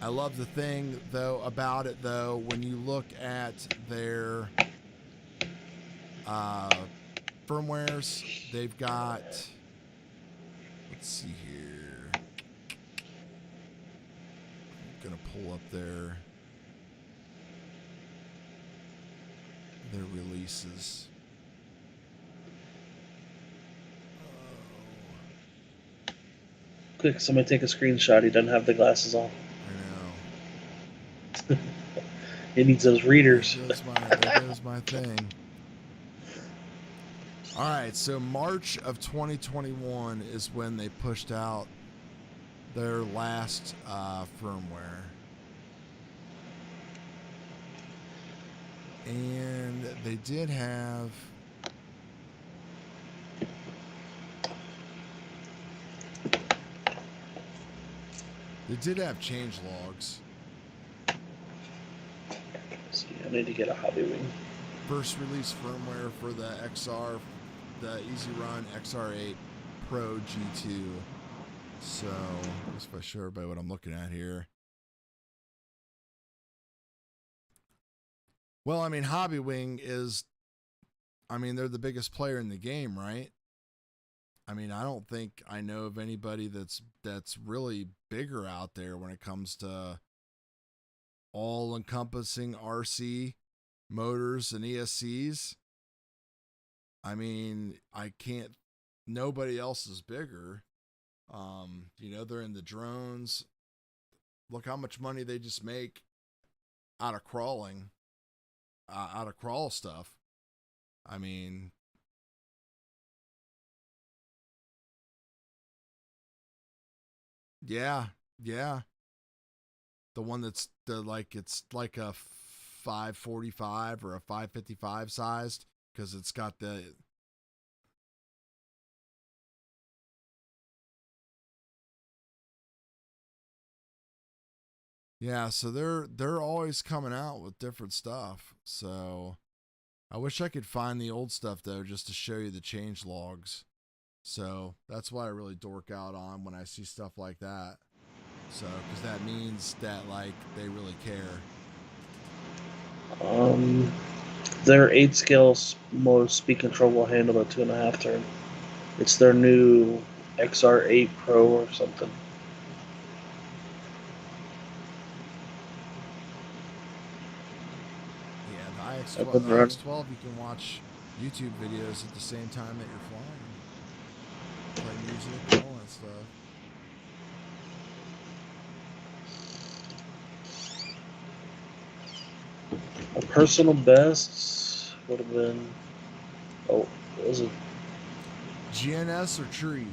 I love the thing, though, about it, though, when you look at their firmwares, they've got, let's see here, I'm going to pull up their releases. Quick, somebody take a screenshot. He doesn't have the glasses on. He needs those readers. There goes my thing. All right, so March of 2021 is when they pushed out their last firmware. And they did have... They did have change logs. See, I need to get a Hobby Wing. First release firmware for the XR, the Easy Run XR8 Pro G2. So, let's if I show everybody what I'm looking at here. Well, I mean, Hobby Wing is, I mean, they're the biggest player in the game, right? I mean, I don't think I know of anybody that's really bigger out there when it comes to all-encompassing RC motors and ESCs. I mean, nobody else is bigger. You know, they're in the drones. Look how much money they just make out of crawling, out of crawl stuff. I mean, yeah. The one that's it's like a 545 or a 555 sized, because it's got the... Yeah, so they're always coming out with different stuff. So I wish I could find the old stuff though, just to show you the change logs. So that's why I really dork out on when I see stuff like that. So, because that means that like they really care. Their 8-scale motor speed control will handle a 2.5 turn. It's their new XR8 Pro or something. Yeah, the IX12, you can watch YouTube videos at the same time that you're flying. play music, all that stuff. A personal best would have been, oh, what was it? GNS or Tree?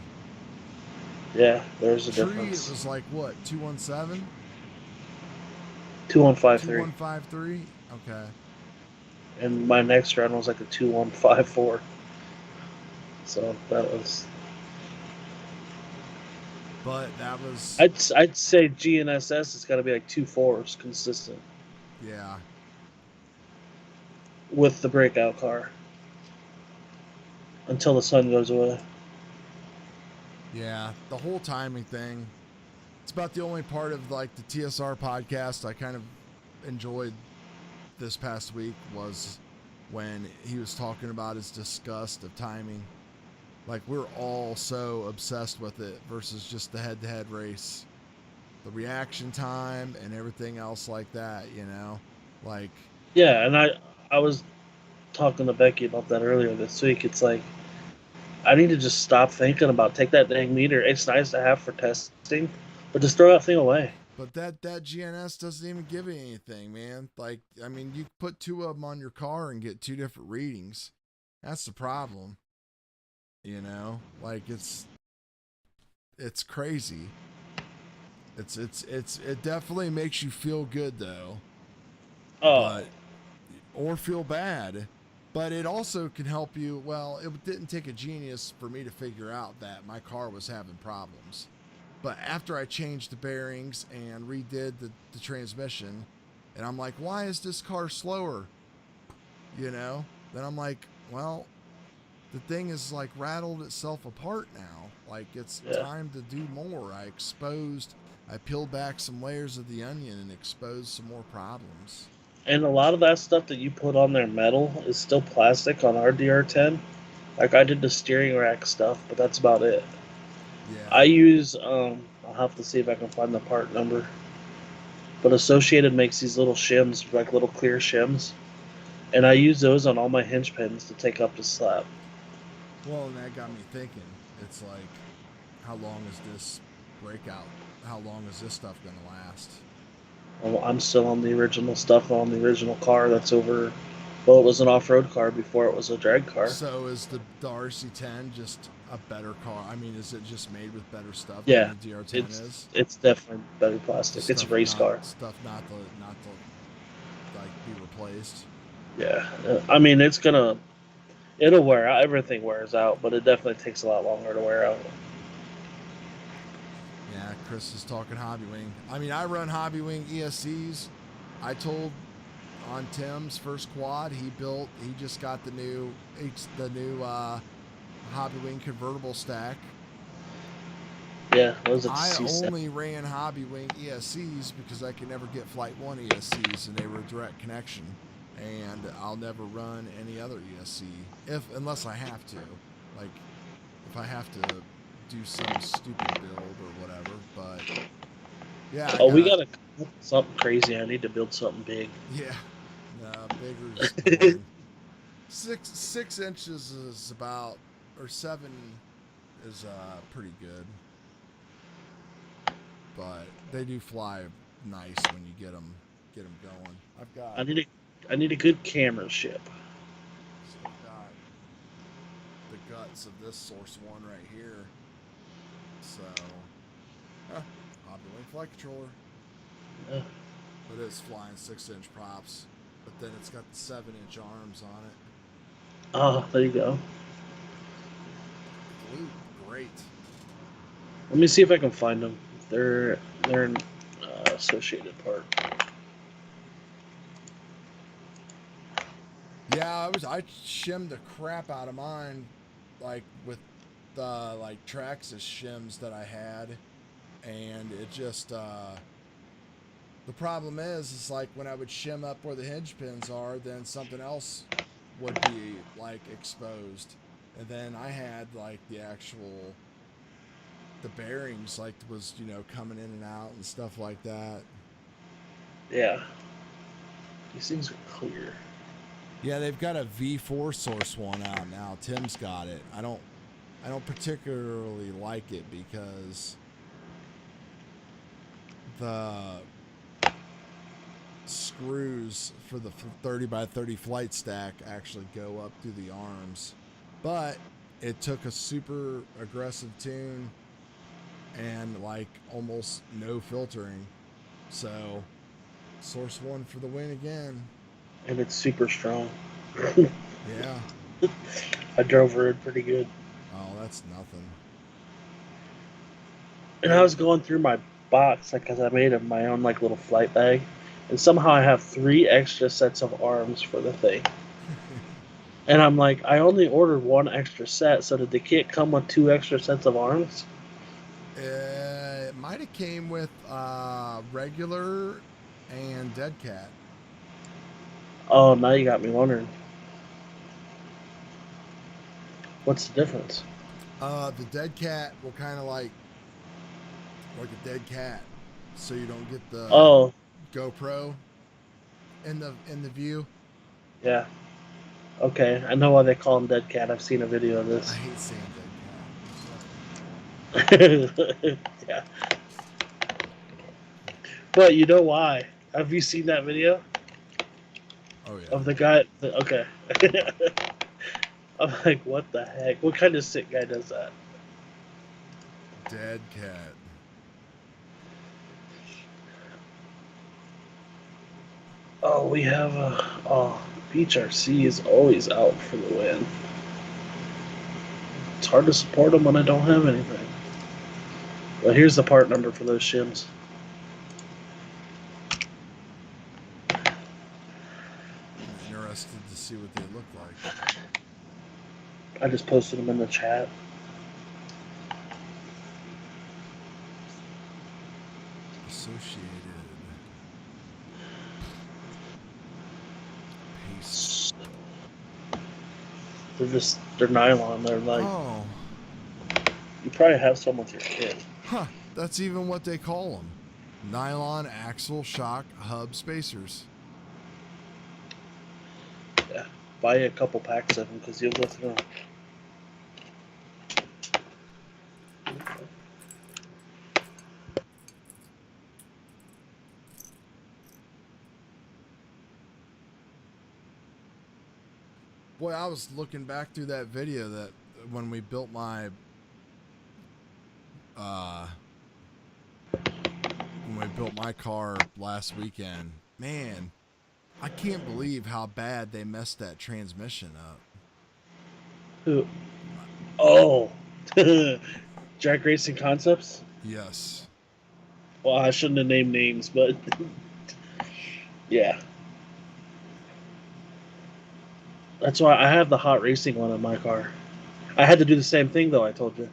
Yeah, there's a Tree, difference. it was like what, 217? 2153. 2153? Okay. And my next round was like a 2154. So that was. But that was. I'd say GNSS has got to be like 2.4s consistent. Yeah. With the breakout car. Until the sun goes away. Yeah, the whole timing thing. It's about the only part of like the TSR podcast I kind of enjoyed this past week was when he was talking about his disgust of timing. Like, we're all so obsessed with it versus just the head-to-head race. The reaction time and everything else like that, you know? Like... Yeah, and I was talking to Becky about that earlier this week. It's like, I need to just stop thinking about take that dang meter. It's nice to have for testing, but just throw that thing away. But that GNS doesn't even give you anything, man. Like, I mean, you put two of them on your car and get two different readings. That's the problem. You know? Like, it's crazy. It definitely makes you feel good, though. Oh. Or feel bad. But it also can help you. Well, it didn't take a genius for me to figure out that my car was having problems. But after I changed the bearings and redid the transmission, and I'm like, why is this car slower? You know? Then I'm like, well, the thing is like rattled itself apart now. Like, it's time to do more. I peeled back some layers of the onion and exposed some more problems. And a lot of that stuff that you put on there metal is still plastic on our DR10. Like, I did the steering rack stuff, but that's about it. Yeah. I use, I'll have to see if I can find the part number. But Associated makes these little shims, like little clear shims. And I use those on all my hinge pins to take up the slab. Well, and that got me thinking. It's like, how long is this breakout? How long is this stuff going to last? Well, I'm still on the original stuff on the original car that's over. Well, it was an off-road car before it was a drag car. So is the RC10 just a better car? I mean, is it just made with better stuff Yeah, than the DR10 is? It's definitely better plastic. It's a race car. Stuff not to like be replaced. Yeah, I mean it'll wear out. Everything wears out, but it definitely takes a lot longer to wear out. Yeah, Chris is talking Hobbywing. I mean, I run Hobbywing ESCs. I told on Tim's first quad, he just got the new Hobbywing convertible stack. Yeah, those I only ran Hobbywing ESCs because I could never get Flight 1 ESCs and they were direct connection. And I'll never run any other ESC unless I have to. Like, if I have to do some stupid build or whatever, but yeah. We got something crazy. I need to build something big. Yeah, no, bigger is boring. 6 inches is about, or 7 is pretty good, but they do fly nice when you get them going. I need a good camera ship. So I've got the guts of this Source 1 right here. So, Hobbywing flight controller. Yeah. But it's flying 6-inch props. But then it's got the 7-inch arms on it. Oh, there you go. Blue, great. Let me see if I can find them. They're an Associated part. Yeah, I shimmed the crap out of mine, like with the Traxxas shims that I had, and it just the problem is like when I would shim up where the hinge pins are, then something else would be like exposed, and then I had like the bearings like was coming in and out and stuff like that. Yeah, these things are clear. Yeah, they've got a V4 Source 1 out now. Tim's got it. I don't particularly like it because the screws for the 30 by 30 flight stack actually go up through the arms, but it took a super aggressive tune and like almost no filtering, so Source One for the win again. And it's super strong. Yeah. I drove her in pretty good. Oh, that's nothing. And I was going through my box, like, cause I made my own like little flight bag, and somehow I have 3 extra sets of arms for the thing. And I'm like, I only ordered 1 extra set, so did the kit come with 2 extra sets of arms? It might have came with regular and dead cat. Oh, now you got me wondering. What's the difference? The dead cat will kind of like a dead cat, so you don't get the Oh, GoPro in the view. yeah. Okay, I know why they call him Dead Cat. I've seen a video of I this. hate saying dead cat. Yeah. But you know why? Have you seen that video Oh yeah. of the guy? Okay. I'm like, what the heck? What kind of sick guy does that? Dead cat. Oh, we have a. Oh, Beach RC is always out for the win. It's hard to support them when I don't have anything. Well, here's the part number for those shims. I'm interested to see what they look like. I just posted them in the chat. Associated. Paste. They're nylon. They're like, Oh. you probably have some with your kid. Huh. That's even what they call them. Nylon axle shock hub spacers. Yeah, buy a couple packs of them because you'll go through them. Boy, I was looking back through that video that when we built my car last weekend. Man, I can't believe how bad they messed that transmission up. Who? Oh, Drag Racing Concepts? Yes. Well, I shouldn't have named names, but yeah. That's why I have the hot racing one in my car. I had to do the same thing, though, I told you.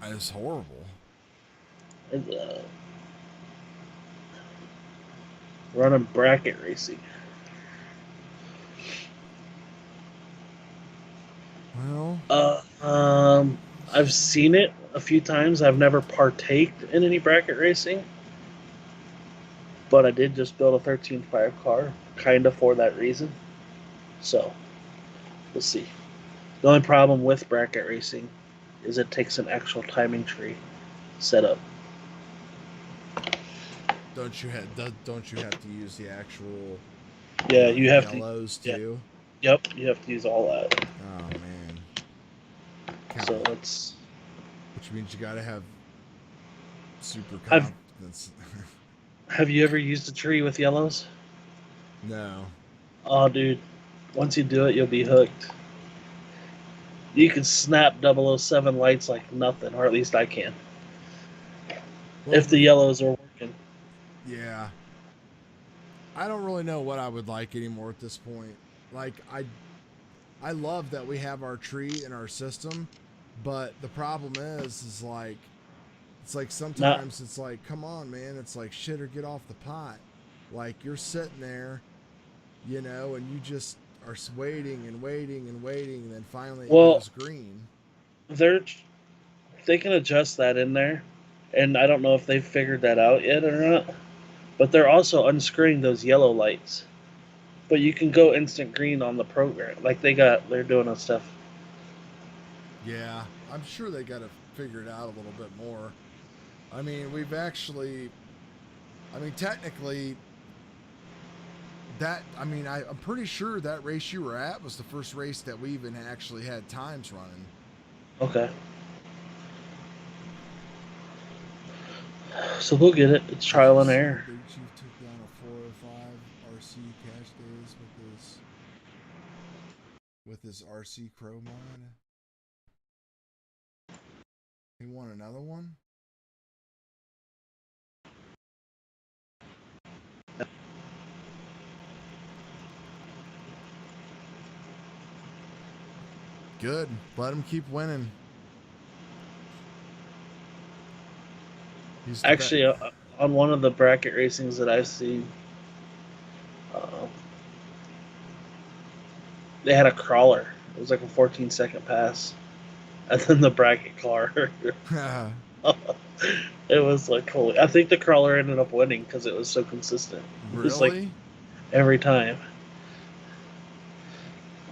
It's horrible. Running bracket racing. Well, I've seen it a few times. I've never partaked in any bracket racing, but I did just build a 13.5 car, kind of for that reason. So, we'll see. The only problem with bracket racing is it takes an actual timing tree setup. don't you have to use the actual Yeah, you have yellows to. too? Yeah, yep, you have to use all that. Oh man. So it's. Which means you gotta have super confidence. Have you ever used a tree with yellows? No. Oh, dude. Once you do it, you'll be hooked. You can snap 007 lights like nothing, or at least I can. Well, if the yellows are working. Yeah. I don't really know what I would like anymore at this point. Like, I love that we have our tree in our system, but the problem is like, it's like sometimes it's like, come on, man. It's like, shit or get off the pot. Like, you're sitting there, you know, and you just are waiting and waiting and waiting, and then finally it goes green. They can adjust that in there, and I don't know if they've figured that out yet or not, but they're also unscrewing those yellow lights. But you can go instant green on the program. Like they're doing a stuff. Yeah, I'm sure they got to figure it out a little bit more. I mean, we've actually, I mean, technically, I'm pretty sure that race you were at was the first race that we even actually had times running. Okay. So we'll get it. It's trial and error. Big Chief took down a 405 RC cash days with his RC Crow mod. He won another one? Good. Let him keep winning. Actually, on one of the bracket racings that I've seen, they had a crawler. It was like a 14-second pass, and then the bracket car. It was like holy. I think the crawler ended up winning because it was so consistent. It was like every time.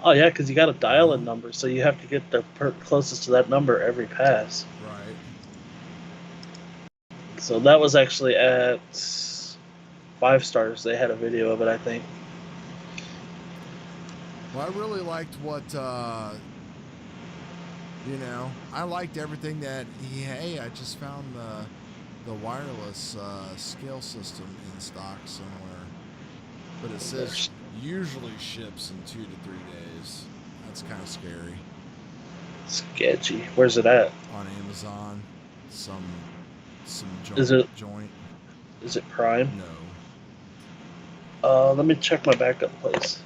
Oh yeah, because you got a dial-in number, so you have to get the closest to that number every pass. Right. So that was actually at 5 stars. They had a video of it, I think. Well, I really liked what, you know, I liked everything that hey, I just found the wireless scale system in stock somewhere. But it says usually ships in 2 to 3 days. That's kind of scary. Sketchy. Where's it at? On Amazon. Some joint. Is it Prime? No. Let me check my backup place.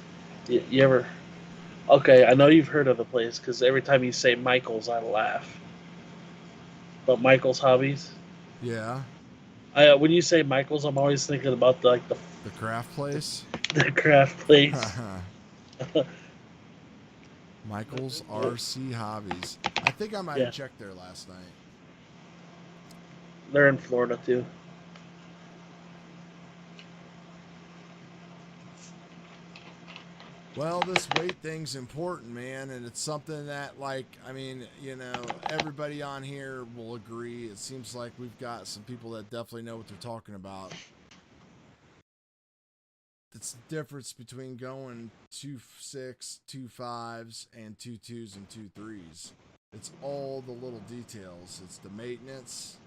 You ever? Okay, I know you've heard of the place because every time you say Michael's, I laugh. But Michael's Hobbies. Yeah. When you say Michael's, I'm always thinking about the craft place. The craft place. Michael's RC Hobbies. I think I might have checked there last night. They're in Florida too. Well, this weight thing's important, man, and it's something that, like, I mean, you know, everybody on here will agree. It seems like we've got some people that definitely know what they're talking about. It's the difference between going 2.6, 2.5s, and 2.2s and 2.3s. It's all the little details. It's the maintenance.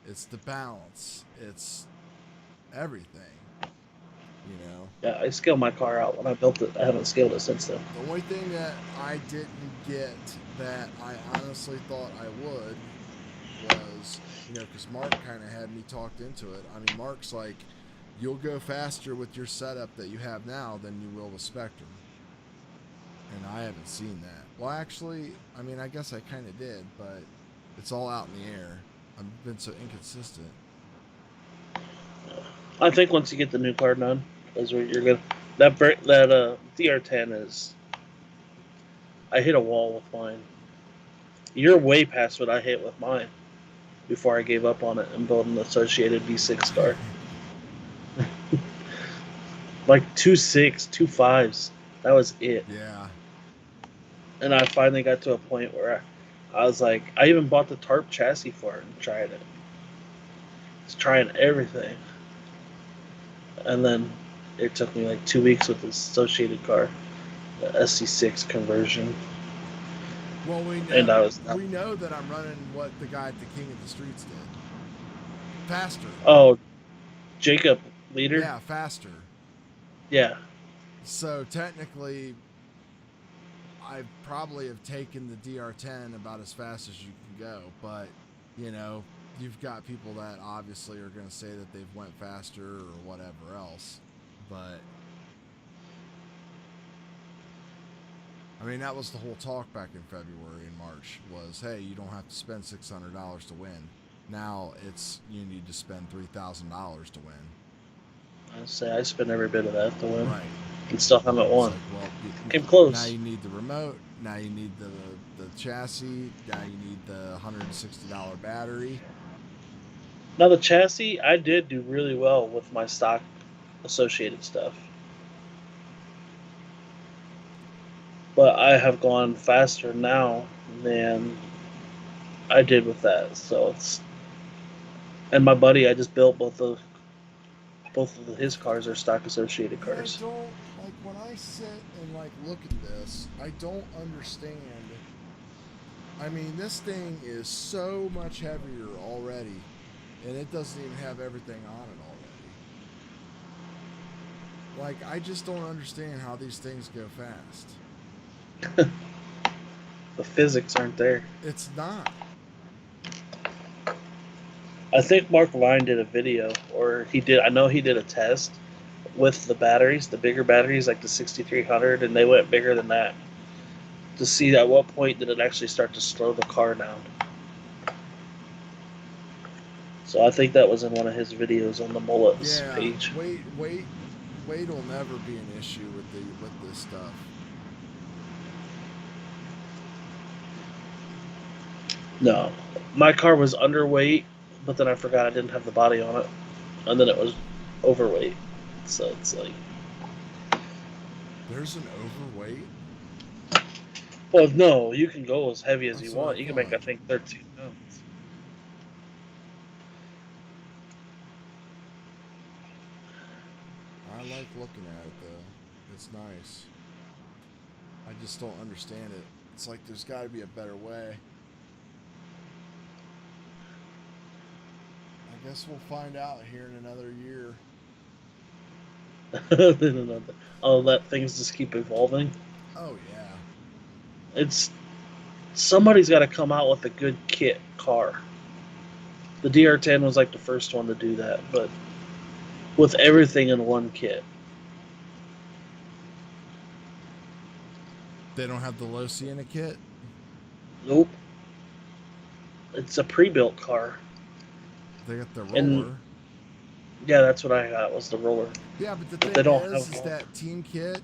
It's the balance. It's everything. You know? Yeah, I scaled my car out when I built it. I haven't scaled it since then. The only thing that I didn't get that I honestly thought I would was, you know, because Mark kind of had me talked into it. I mean, Mark's like, you'll go faster with your setup that you have now than you will with Spectrum. And I haven't seen that. Well, actually, I mean, I guess I kind of did, but it's all out in the air. I've been so inconsistent. I think once you get the new car done, is where you're good. That DR10 is. I hit a wall with mine. You're way past what I hit with mine before I gave up on it and built an associated V6 car. Like 2.6, 2.5s. That was it. Yeah. And I finally got to a point where I was like, I even bought the tarp chassis for it and tried it. Just trying everything. And then it took me like 2 weeks with this associated car, the SC6 conversion. Well, we know that I'm running what the guy at the King of the Streets did. Faster. Oh, Jacob Leader? Yeah, faster. Yeah. So technically, I probably have taken the DR10 about as fast as you can go, but, you know, you've got people that obviously are going to say that they've went faster or whatever else, but I mean, that was the whole talk back in February and March was, hey, you don't have to spend $600 to win. Now it's, you need to spend $3,000 to win. I say I spent every bit of that to win. Right. And still haven't won. Like, well, came close. Now you need the remote. Now you need the chassis. Now you need the $160 battery. Now the chassis, I did do really well with my stock associated stuff. but I have gone faster now than I did with that. So it's, and my buddy, I just built both of his cars are stock associated Yeah, I cars. don't, like, when I sit and, like, look at this, I don't understand. I mean, this thing is so much heavier already, and it doesn't even have everything on it already. Like, I just don't understand how these things go fast. The physics aren't there. It's not. I think Mark Vine did a video, or he did. I know he did a test with the batteries, the bigger batteries, like the 6300, and they went bigger than that to see at what point did it actually start to slow the car down. So I think that was in one of his videos on the Mullets page. Weight will never be an issue with this stuff. No, my car was underweight, but then I forgot I didn't have the body on it, and then it was overweight. So it's like, there's an overweight. well, no, you can go as heavy as That's you what want. I You can make, I thought. think, 13 pounds. I like looking at it though. It's nice. I just don't understand it. It's like there's got to be a better way. I guess we'll find out here in another year. I'll let things just keep evolving. Oh yeah. It's, somebody's got to come out with a good kit car. The DR10 was like the first one to do that, but with everything in one kit. They don't have the low Sienna kit? Nope. It's a pre-built car. They got the roller. And yeah, that's what I got, was the roller. Yeah, but the But thing they don't is have that team kit,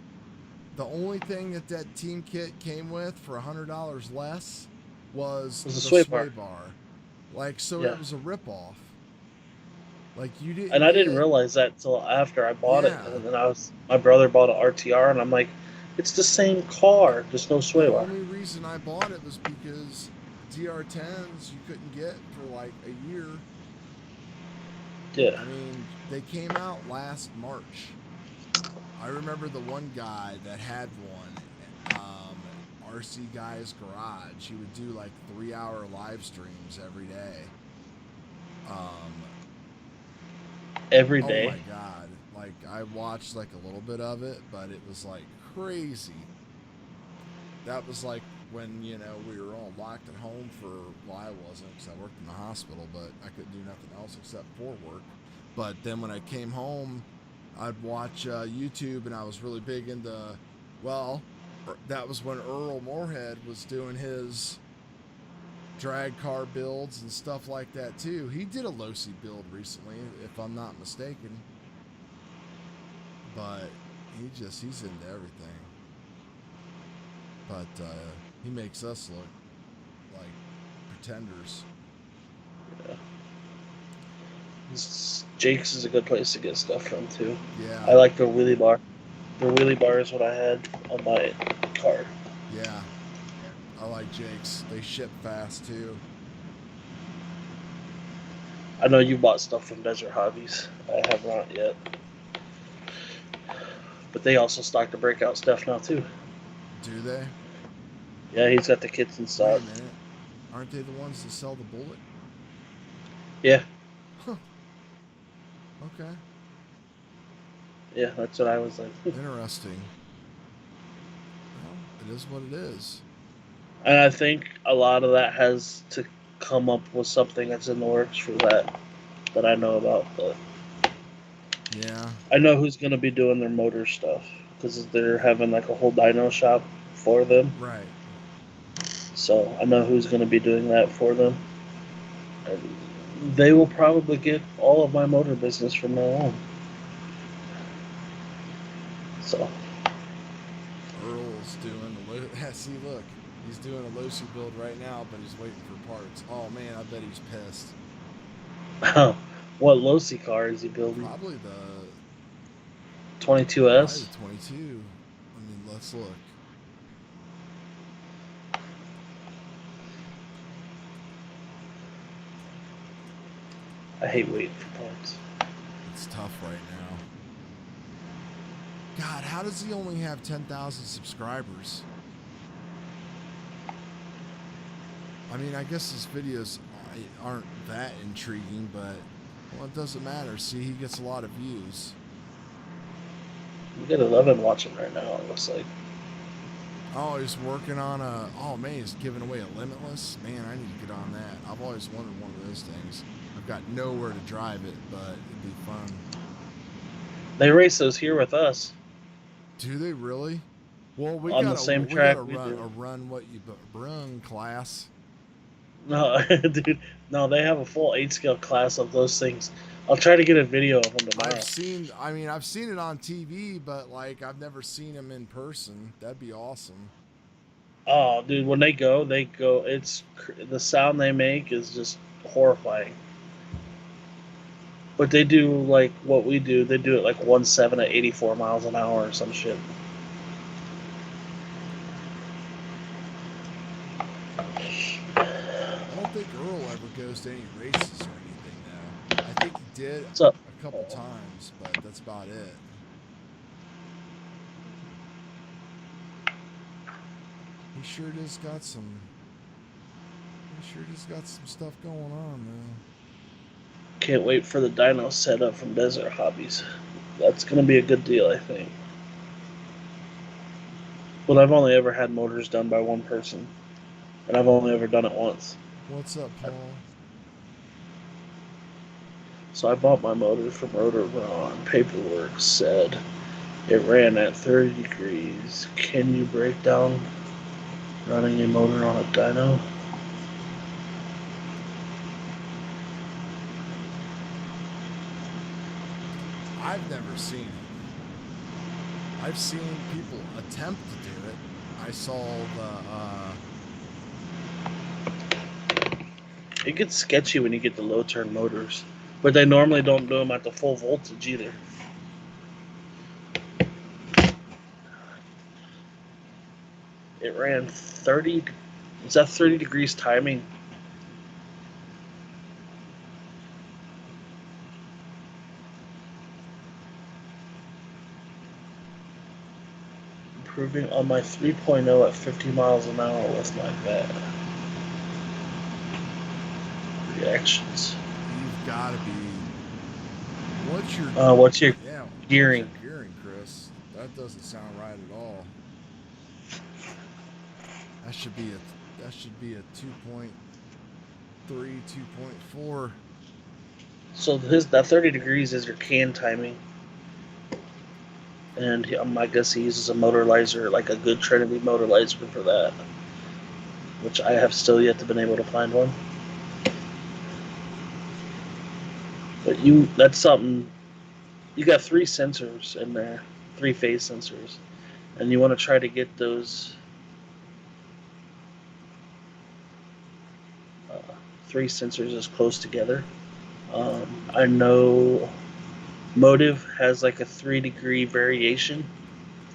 the only thing that team kit came with for $100 less was the the sway sway bar. bar. Like, so Yeah. it was a ripoff. Like, you didn't And I didn't get- realize that until after I bought Yeah. it. And then my brother bought an RTR, and I'm like, it's the same car, just no sway The bar. only reason I bought it was because DR10s you couldn't get for like a year. Yeah. I mean, they came out last March. I remember the one guy that had one, RC Guy's Garage. He would do like 3-hour live streams every day. Every day. Oh my god. Like, I watched like a little bit of it, but it was like crazy. That was like when, you know, we were all locked at home for, well, I wasn't because I worked in the hospital, but I couldn't do nothing else except for work. But then when I came home, I'd watch YouTube, and I was really big into, well, that was when Earl Moorhead was doing his drag car builds and stuff like that too. He did a Losi build recently, if I'm not mistaken. But he's into everything. But he makes us look like pretenders. Yeah. Jake's is a good place to get stuff from too. Yeah. I like their wheelie bar. Their wheelie bar is what I had on my car. Yeah. I like Jake's. They ship fast too. I know you bought stuff from Desert Hobbies. I have not yet. But they also stock the breakout stuff now too. Do they? Yeah, he's got the kits and Wait stuff. a minute. Aren't they the ones that sell the bullet? Yeah. Huh. Okay. Yeah, that's what I was like. Interesting. Well, it is what it is. And I think a lot of that has to come up with something that's in the works for that I know about. But Yeah. I know who's going to be doing their motor stuff because they're having like a whole dyno shop for them. Right. So I know who's going to be doing that for them. And they will probably get all of my motor business from now on. So Earl's doing the see, look, he's doing a Losi build right now, but he's waiting for parts. Oh man, I bet he's pissed. what Losi car is he building? Probably the 22S. Probably the 22. I mean, let's look. I hate waiting for parts. It's tough right now. God, how does he only have 10,000 subscribers? I mean, I guess his videos aren't that intriguing, but, well, it doesn't matter. See, he gets a lot of views. You get 11 watching right now, it looks like. Oh, he's working on a... Oh, man, he's giving away a Limitless. Man, I need to get on that. I've always wanted one of those things. I've got nowhere to drive it, but it'd be fun. They race those here with us. Do they really? Well, we On got the same we track got we do. a run what you brung class. No, dude, no, they have a full 8-scale class of those things. I'll try to get a video of them tomorrow. I've seen it on TV, but like I've never seen them in person. That'd be awesome. Oh, dude, when they go, it's the sound they make is just horrifying. But they do like what we do. They do it like 1.7 at 84 miles an hour or some shit. I don't think Earl ever goes to any races or anything now. I think he did What's up? a couple times, but that's about it. He sure just got some stuff going on though. Can't wait for the dyno setup from Desert Hobbies. That's gonna be a good deal, I think. But I've only ever had motors done by one person, and I've only ever done it once. What's up, Paul? So I bought my motor from Rotoron. Paperwork said it ran at 30 degrees. Can you break down running a motor on a dyno? I've never seen it. I've seen people attempt to do it. I saw It gets sketchy when you get the low turn motors, but they normally don't do them at the full voltage either. It ran 30. Is that 30 degrees timing? Improving on my 3.0 at 50 miles an hour with my vet. Reactions. You've got to be. What's your What's your What's your gearing? gearing, Chris? That doesn't sound right at all. That should be a 2.3, 2.4. So that 30 degrees is your can timing. And I guess he uses a motorizer, like a good Trinity motorizer for that, which I have still yet to been able to find one. But that's something, you got 3 sensors in there, 3 phase sensors, and you want to try to get those 3 sensors as close together. I know Motive has like a 3-degree variation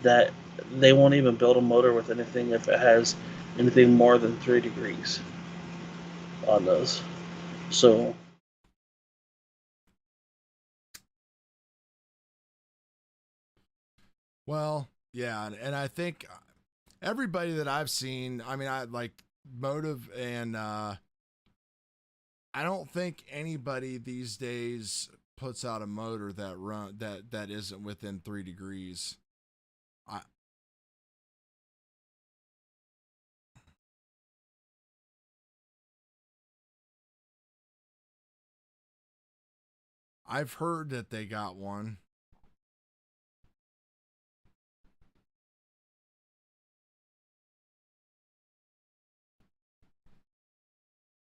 that they won't even build a motor with anything if it has anything more than 3 degrees on those. So Well, yeah, and I think everybody that I've seen, I mean, I like Motive, and I don't think anybody these days puts out a motor that isn't within 3 degrees. I've heard that they got one.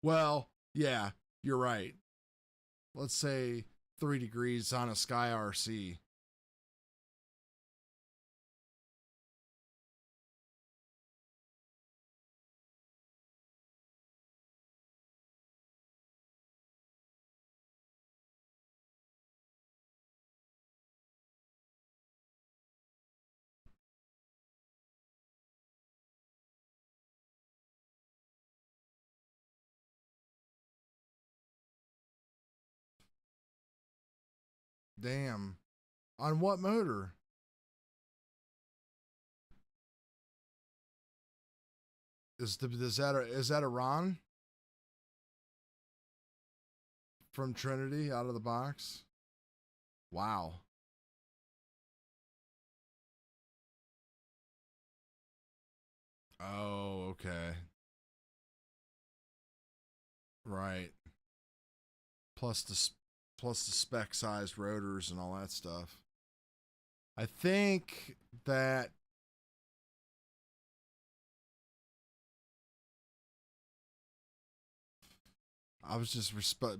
Well, yeah, you're right. Let's say 3 degrees on a Sky RC. Damn. On what motor? Is that a Ron from Trinity out of the box? Wow. Oh, okay. Right. Plus the spec sized rotors and all that stuff. I think that I was just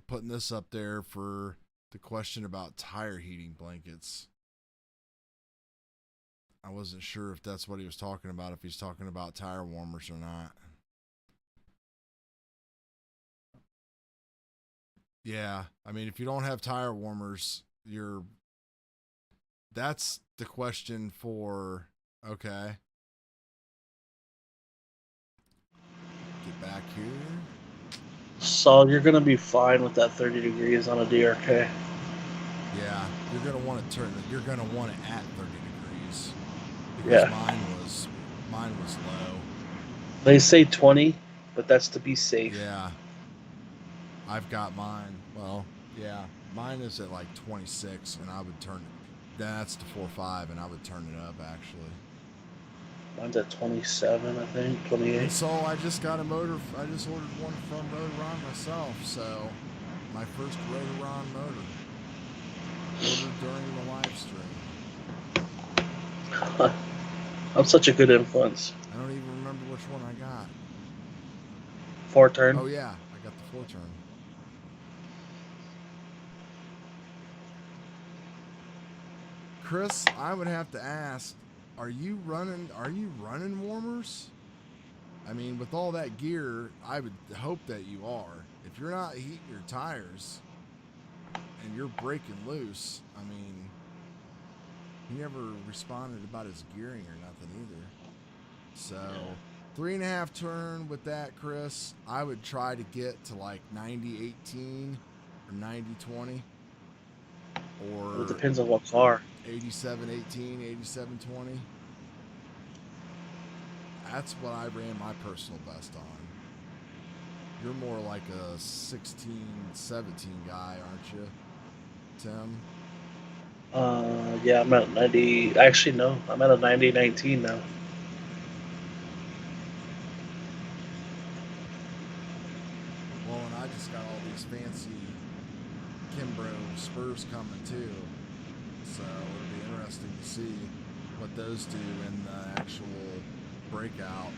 putting this up there for the question about tire heating blankets. I wasn't sure if that's what he was talking about, if he's talking about tire warmers or not. Yeah, I mean, if you don't have tire warmers, that's the question for, okay. Get back here. So you're going to be fine with that 30 degrees on a DRK. Yeah, you're going to want to turn it. You're going to want it at 30 degrees. Because Yeah. mine was low. They say 20, but that's to be safe. Yeah. I've got mine. Well, yeah. Mine is at like 26, and I would turn it. That's the 4.5, and I would turn it up, actually. Mine's at 27, I think, 28. And so I just got a motor. I just ordered one from Rotoron myself. So my first Rotoron motor. Ordered during the live stream. I'm such a good influence. I don't even remember which one I got. 4-turn. Oh yeah, I got the 4-turn. Chris, I would have to ask, are you running warmers? I mean, with all that gear, I would hope that you are. If you're not heating your tires and you're breaking loose, I mean, he never responded about his gearing or nothing either. So 3.5 turn with that, Chris. I would try to get to like 90-18 or 90-20. Or It depends on what car. 87-18, 87-20. That's what I ran my personal best on. You're more like a 16-17 guy, aren't you, Tim? Yeah, I'm at 90. Actually, no, I'm at a 90-19 now. Well, and I just got all these fancy Kimbrough spurs coming too, so it'll be interesting to see what those do in the actual breakout.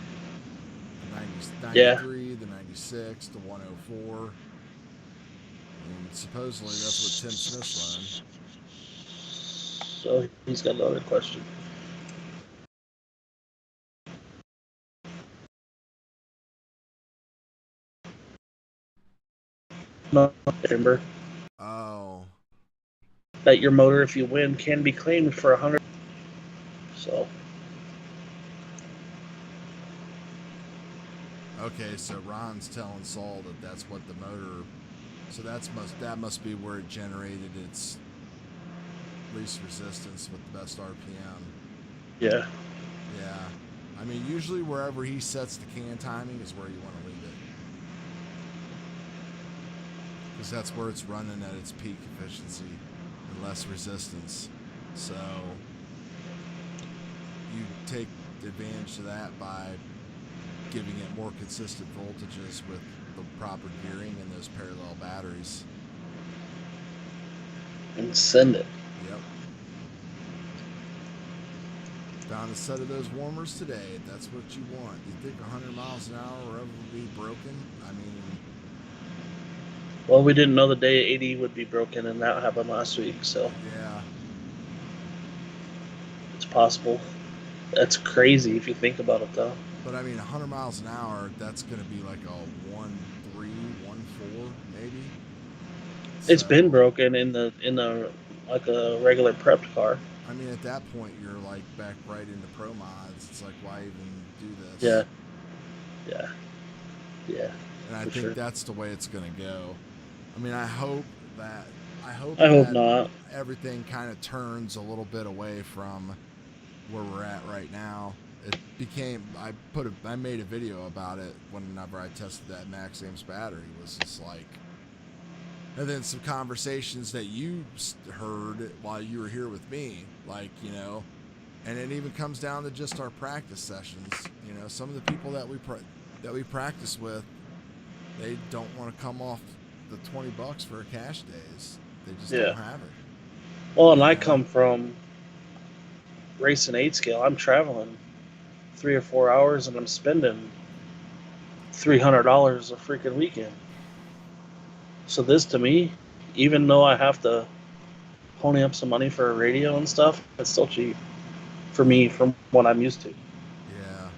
The 93, the 96, the 104, and supposedly that's what Tim Smith's running. So he's got another question. No, remember Oh. that your motor, if you win, can be claimed for 100. So. Okay, so Ron's telling Saul that that's what the motor. So that must be where it generated its least resistance with the best RPM. Yeah. Yeah. I mean, usually wherever he sets the can timing is where you want to leave it. Because that's where it's running at its peak efficiency and less resistance. So you take advantage of that by giving it more consistent voltages with the proper gearing and those parallel batteries. And send it. Yep. Found a set of those warmers today. If that's what you want. You think 100 miles an hour will ever be broken? I mean... Well, we didn't know the day 80 would be broken, and that happened last week, so... Yeah. It's possible. That's crazy if you think about it, though. But I mean, 100 miles an hour, that's going to be like a 1.3, 1.4, maybe. It's been broken in the like a regular prepped car. I mean, at that point, you're like back right into pro mods. It's like, why even do this? Yeah. And I think that's the way it's going to go. I mean, I hope that I hope I hope that not. everything kind of turns a little bit away from where we're at right now. It became, I made a video about it whenever I tested that Max Ames battery. It was just like, and then some conversations that you heard while you were here with me, like, you know, and it even comes down to just our practice sessions. You know, some of the people that we practice with, they don't want to come off the $20 for a cash days. They just Yeah. don't have it. Well, and You I know? come from racing 8 scale. I'm traveling 3 or 4 hours, and I'm spending $300 a freaking weekend. So this, to me, even though I have to pony up some money for a radio and stuff, it's still cheap for me from what I'm used to. Yeah.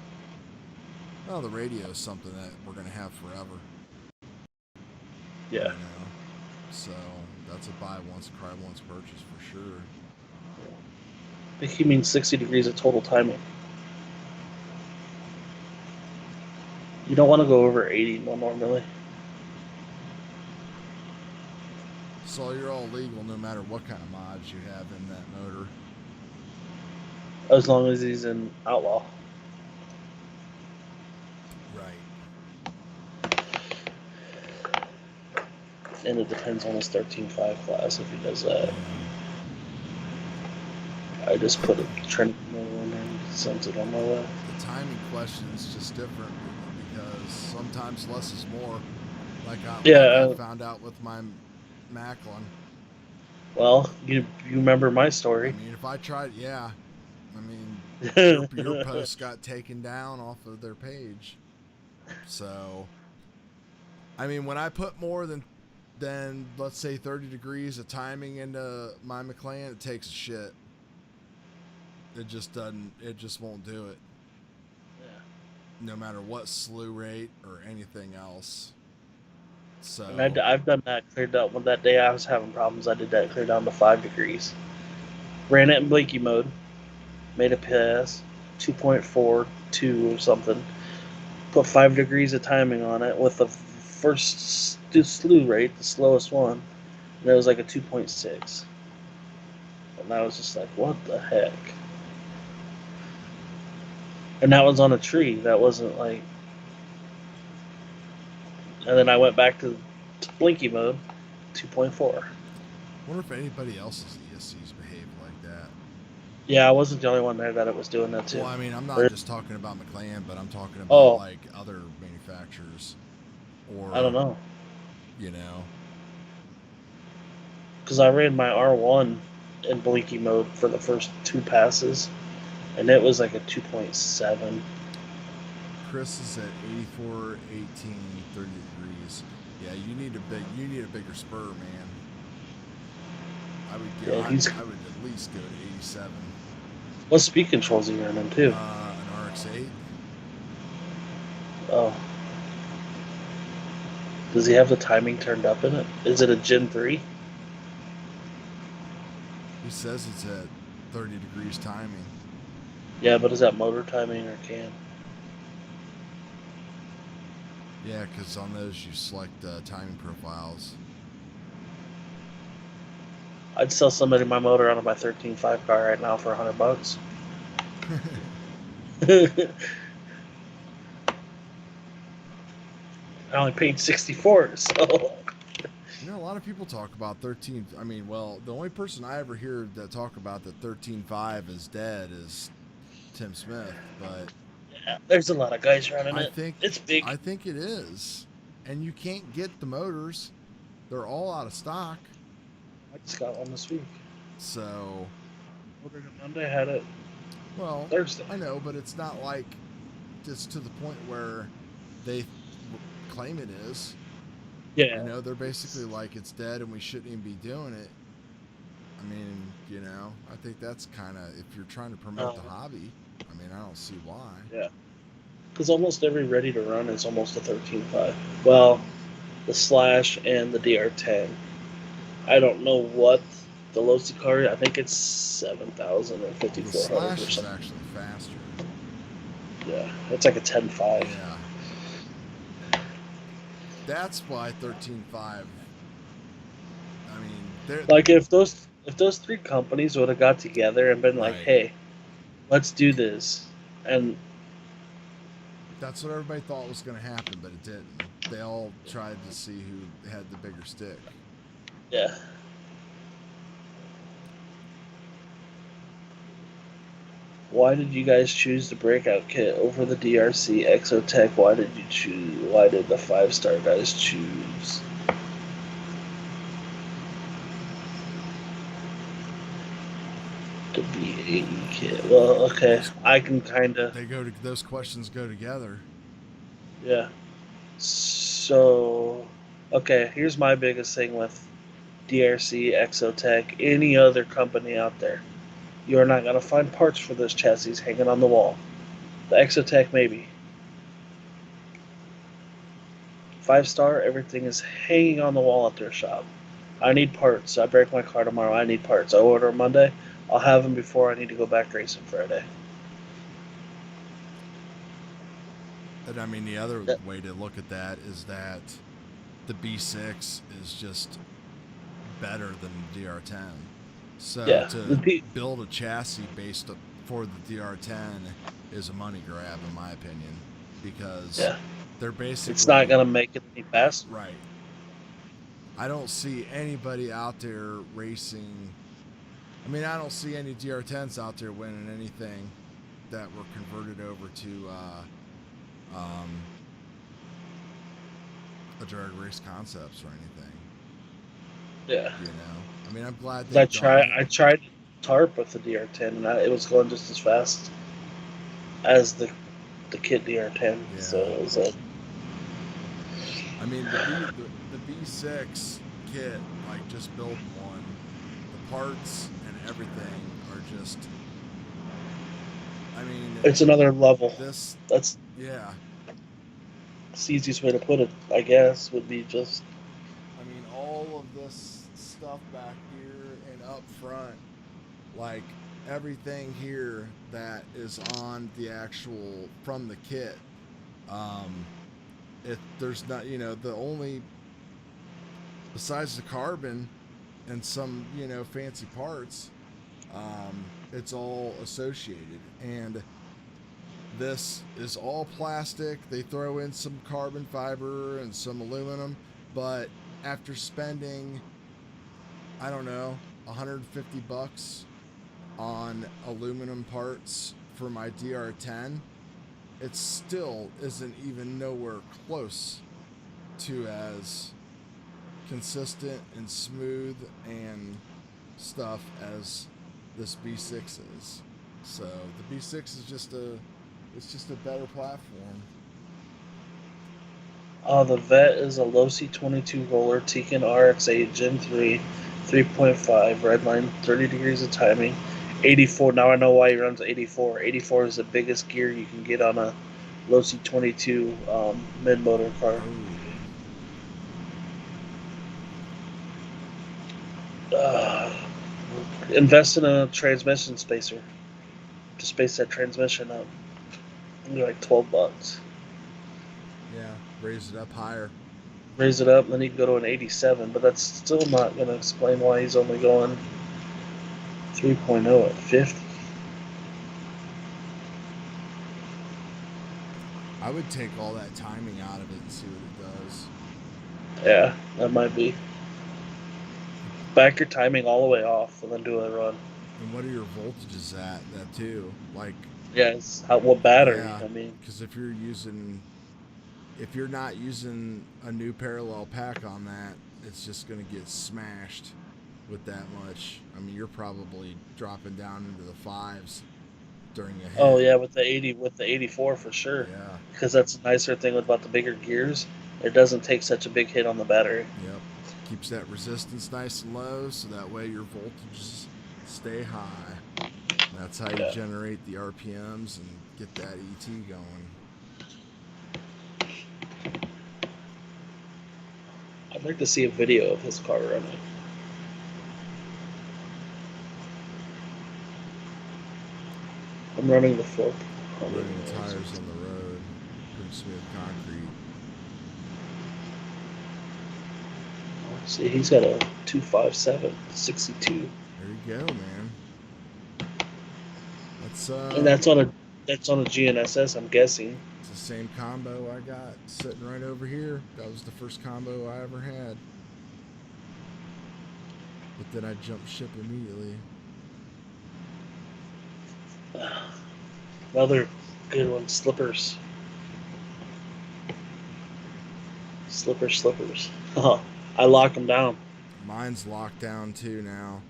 Well, the radio is something that we're going to have forever. Yeah. You know? So that's a buy once, cry once purchase for sure. I think he means 60 degrees of total timing. You don't want to go over 80 normally. So you're all legal no matter what kind of mods you have in that motor. As long as he's in Outlaw. Right. And it depends on his 13.5 class if he does that. I just put a trend in there and sends it on my way. The timing question is just different because sometimes less is more. Like I found out with my Macklin. Well, you remember my story. I mean, if I tried, yeah. I mean, your post got taken down off of their page. So, I mean, when I put more than let's say 30 degrees of timing into my McLean, it takes a shit. It just doesn't. It just won't do it. Yeah. No matter what slew rate or anything else. So And I've done that, cleared up. When that day I was having problems, I did that, clear down to 5 degrees. Ran it in blinky mode. Made a pass, 2.42 or something. Put 5 degrees of timing on it with the first slew rate, the slowest one. And it was like a 2.6. And I was just like, what the heck? And that was on a tree. That wasn't like... And then I went back to blinky mode, 2.4. I wonder if anybody else's ESCs behave like that. Yeah, I wasn't the only one there that it was doing that too. Well, I mean, I'm not just talking about McLean, but I'm talking about like other manufacturers. Or I don't know. You know. Because I ran my R1 in blinky mode for the first 2 passes, and it was like a 2.7. Chris is at 84, 18, 30 degrees. Yeah, you need a bigger spur, man. I would at least go to 87. What speed controls are you running too? An RX-8. Oh. Does he have the timing turned up in it? Is it a Gen 3? He says it's at 30 degrees timing. Yeah, but is that motor timing or cam? Yeah, because on those you select timing profiles. I'd sell somebody my motor out of my 13.5 car right now for $100. I only paid 64, so... You know, a lot of people talk about 13. I mean, well, the only person I ever hear that talk about that 13.5 is dead is Tim Smith, but... Yeah, there's a lot of guys running it. It's big. I think it is. And you can't get the motors. They're all out of stock. I just got one this week. So... Ordered it Monday, had it Thursday. I know, but it's not like just to the point where they claim it is. Yeah. You know, they're basically like it's dead and we shouldn't even be doing it. I mean, you know, I think that's kind of, if you're trying to promote the hobby, I mean, I don't see why. Yeah. Because almost every ready to run is almost a 13.5. Well, the Slash and the DR10. I don't know what the lowest car, I think it's 7,000 or 5,400 or something. The Slash is actually faster. Yeah, it's like a 10.5. Yeah. That's why 13.5, I mean, They're Like if those three companies would have got together and been like, right. "Hey, let's do this," and That's what everybody thought was going to happen, but it didn't. They all tried to see who had the bigger stick. yeah. Why did you guys choose the breakout kit over the DRC Exotech? Why did you choose? Why did the 5-star guys choose? The BAE kit. Well, okay, I can kind of, Those questions go together. yeah. So, okay, here's my biggest thing with DRC, Exotech, any other company out there. You're not going to find parts for those chassis hanging on the wall. The Exotech, maybe. 5-star, everything is hanging on the wall at their shop. I need parts. I break my car tomorrow. I need parts. I order Monday. I'll have them before I need to go back racing Friday. And I mean, the other That- way to look at that is that the B6 is just better than the DR10. So Yeah, to build a chassis based for the DR10 is a money grab, in my opinion, because Yeah, they're basically it's not going to make it any faster. right. I don't see anybody out there racing. I mean, I don't see any DR10s out there winning anything that were converted over to a drag race concepts or anything. Yeah. You know, I mean, I'm glad I they tried tarp with the DR10, and it was going just as fast as the kit DR10. Yeah. So it was I mean, the B6 kit, like, just build one. The parts and everything are just. I mean, it's another level. This, That's yeah. the easiest way to put it, I guess, would be just. I mean, all of this stuff back here and up front, like everything here that is on the actual from the kit. There's not, you know, the only besides the carbon and some, you know, fancy parts, it's all associated, and this is all plastic. They throw in some carbon fiber and some aluminum, but after spending, I don't know, $150 on aluminum parts for my DR10, it still isn't even nowhere close to as consistent and smooth and stuff as this B6 is. So the B6 is just a better platform. The Vet is a Losi 22 roller Tekin RX8 Gen 3, 3.5 redline, 30 degrees of timing, 84. Now I know why he runs 84. 84 is the biggest gear you can get on a Losi 22 mid motor car. Invest in a transmission spacer to space that transmission up. They're like $12. Yeah, raise it up higher. Raise it up, and then you can go to an 87, but that's still not going to explain why he's only going 3.0 at 50. I would take all that timing out of it and see what it does. Yeah, that might be. Back your timing all the way off and then do a run. And what are your voltages at that too? Like, yeah, it's what battery? Yeah, I mean, because if you're not using a new parallel pack on that, it's just going to get smashed with that much. I mean, you're probably dropping down into the 5s during a hit. Oh yeah, with the 84 for sure. Yeah. Because that's the nicer thing about the bigger gears. It doesn't take such a big hit on the battery. Yep. Keeps that resistance nice and low, so that way your voltages stay high. That's how you generate the RPMs and get that ET going. I'd like to see a video of his car running. I'm running the fork. Running the tires on the road. Pretty smooth concrete. See, he's got a 257, 62. There you go, man. That's And that's on a GNSS, I'm guessing. it's the same combo I got sitting right over here. That was the first combo I ever had. But then I jumped ship immediately. Another good one, slippers. Slippers. Oh, I lock them down. Mine's locked down too now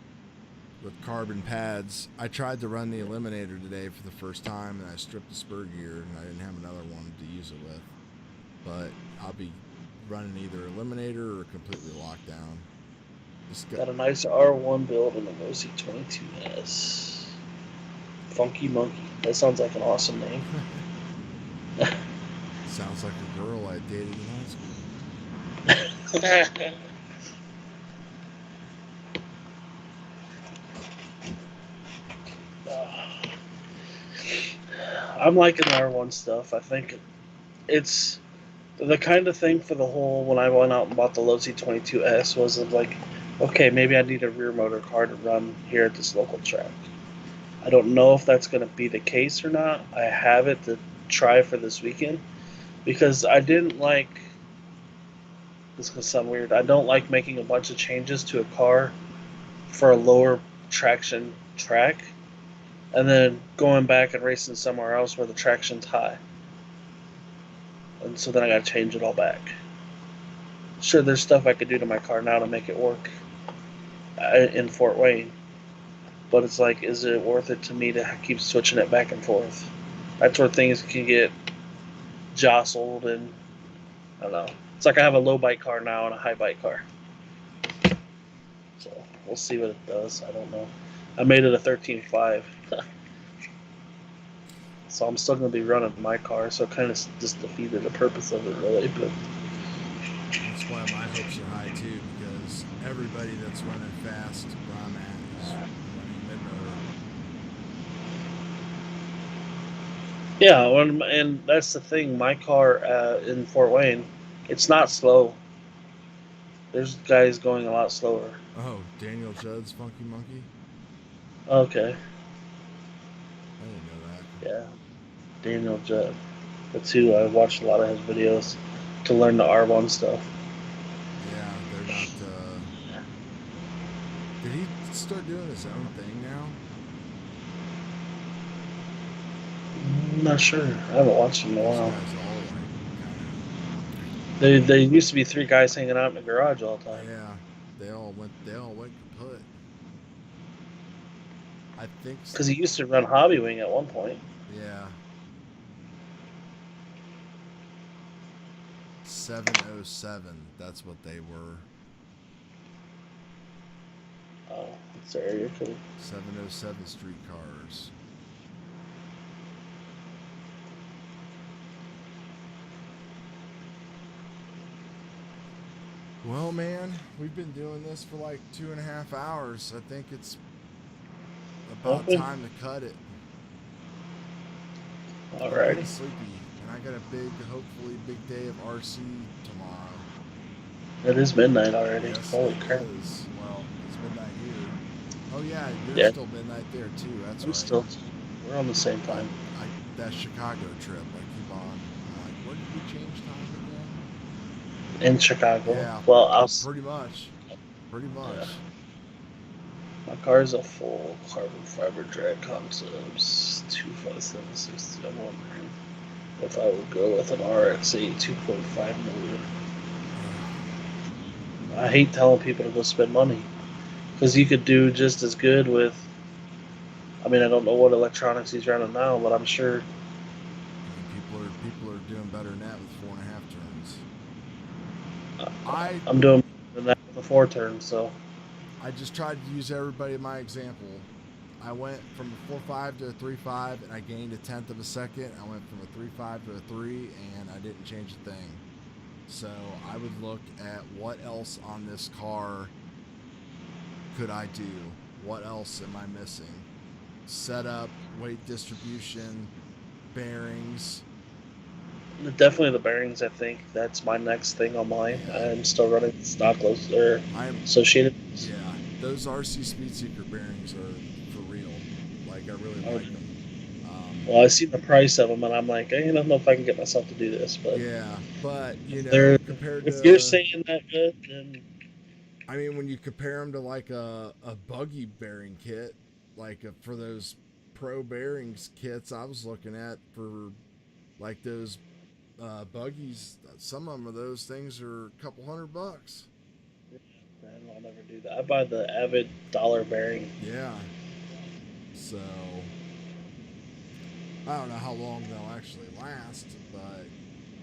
with carbon pads. I tried to run the eliminator today for the first time and I stripped the spur gear and I didn't have another one to use it with. But I'll be running either eliminator or completely locked down. Just Got a nice R1 build in the MC22S. Funky Monkey. That sounds like an awesome name. Sounds like a girl I dated in high school. I'm liking the R1 stuff. I think it's the kind of thing for the whole, when I went out and bought the Logitech C922S, was like, okay, maybe I need a rear motor car to run here at this local track. I don't know if that's going to be the case or not. I have it to try for this weekend because I didn't like, this is going to sound weird, I don't like making a bunch of changes to a car for a lower traction track and then going back and racing somewhere else where the traction's high. And so then I got to change it all back. Sure, there's stuff I could do to my car now to make it work in Fort Wayne. But it's like, is it worth it to me to keep switching it back and forth? That's where things can get jostled and, I don't know. It's like I have a low bike car now and a high bike car. So we'll see what it does. I don't know. I made it a 13.5. So I'm still going to be running my car, so it kind of just defeated the purpose of it, really. But that's why my hopes are high too, because everybody that's running fast where I'm at is running mid-motor. yeah, and that's the thing. My car in Fort Wayne, it's not slow. There's guys going a lot slower. Oh, Daniel Judd's Funky Monkey? Okay. I didn't know that. Yeah. Daniel Judd. That's who I watched a lot of his videos to learn the R1 stuff. Yeah, they're not, did he start doing his own thing now? I'm not sure. I haven't watched him in a Those while. guys all like, They used to be three guys hanging out in the garage all the time. yeah, they all went kaput. I think so. Because he used to run Hobby Wing at one point. Yeah. 707, that's what they were. Oh, it's their area code. 707 streetcars. Well, man, we've been doing this for like 2.5 hours. I think it's about Okay. time to cut it. I'm Alright. getting sleepy, and I got a hopefully big day of RC tomorrow. It is midnight already. Yes, Holy it crap. is. Well, it's midnight here. Oh yeah, you're Yeah. still midnight there too. That's We're right. we're on the same time. That Chicago trip, I keep on. I'm like, what did we change time again? In Chicago. Yeah. Well, Pretty much. Yeah. My car is a full carbon fiber drag concepts 25760. I'm wondering if I would go with an RX-8 2.5 millimeter. I hate telling people to go spend money because you could do just as good with. I mean, I don't know what electronics he's running now, but I'm sure People are doing better than that with 4.5 turns. I'm doing better than that with a 4 turn. So I just tried to use everybody in my example. I went from a 4.5 to a 3.5, and I gained 1/10 of a second. I went from a 3.5 to a 3, and I didn't change a thing. So I would look at what else on this car could I do? What else am I missing? Setup, weight distribution, bearings, Definitely the bearings. I think that's my next thing on mine. Yeah. I'm still running stock lows or I'm associated. Yeah, those RC Speedseeker bearings are for real. Like I really Oh, like them. well, I see the price of them, and I'm like, I don't know if I can get myself to do this. But Yeah, but you if know, they're compared if you're to, saying that good, then I mean, when you compare them to like a buggy bearing kit, like for those pro bearings kits I was looking at for like those buggies, some of them of those things are a couple $100. I'll never do that. I buy the Avid dollar bearing. Yeah, so I don't know how long they'll actually last, but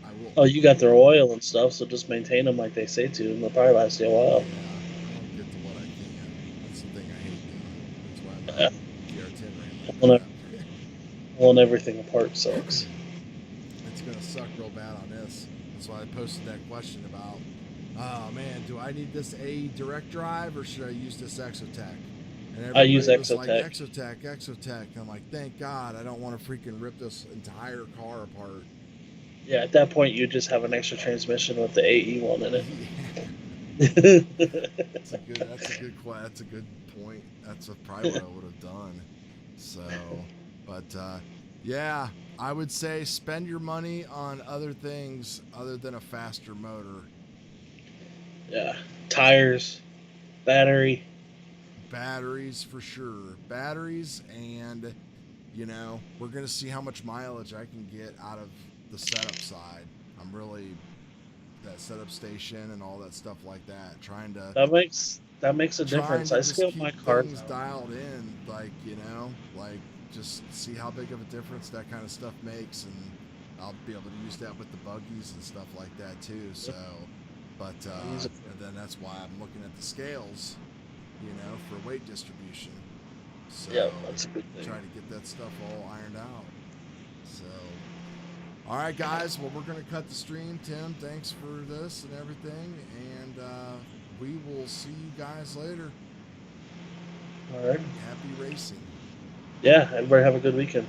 I will. Oh, you got their oil and stuff, so just maintain them like they say to, and they'll probably last you a Yeah, while. I'll get to what I can. That's the thing I hate doing. That's why my Yeah. DR10 ran like Pulling, crap. pulling everything apart sucks. It's gonna suck real bad on this. That's why I posted that question about, oh man, do I need this A direct drive or should I use this Exotech? And I use everybody was like, Exotech. Exotech, Exotech. And I'm like, thank God I don't want to freaking rip this entire car apart. Yeah, at that point, you just have an extra transmission with the AE one in it. That's a good point. That's probably what I would have done. So, but yeah, I would say spend your money on other things other than a faster motor. Yeah, tires, battery. Batteries for sure. Batteries, and you know, we're gonna see how much mileage I can get out of the setup side. I'm really that setup station and all that stuff like that. That makes a Trying difference. to I just scaled keep my car things down. dialed in, like, you know, like just see how big of a difference that kind of stuff makes, and I'll be able to use that with the buggies and stuff like that too. So, but Use it. and then that's why I'm looking at the scales, you know, for weight distribution. So Yeah, that's a good thing. trying to get that stuff all ironed out. So, all right, guys. Well, we're gonna cut the stream. Tim, thanks for this and everything, and we will see you guys later. All right. Happy racing. Yeah, everybody have a good weekend.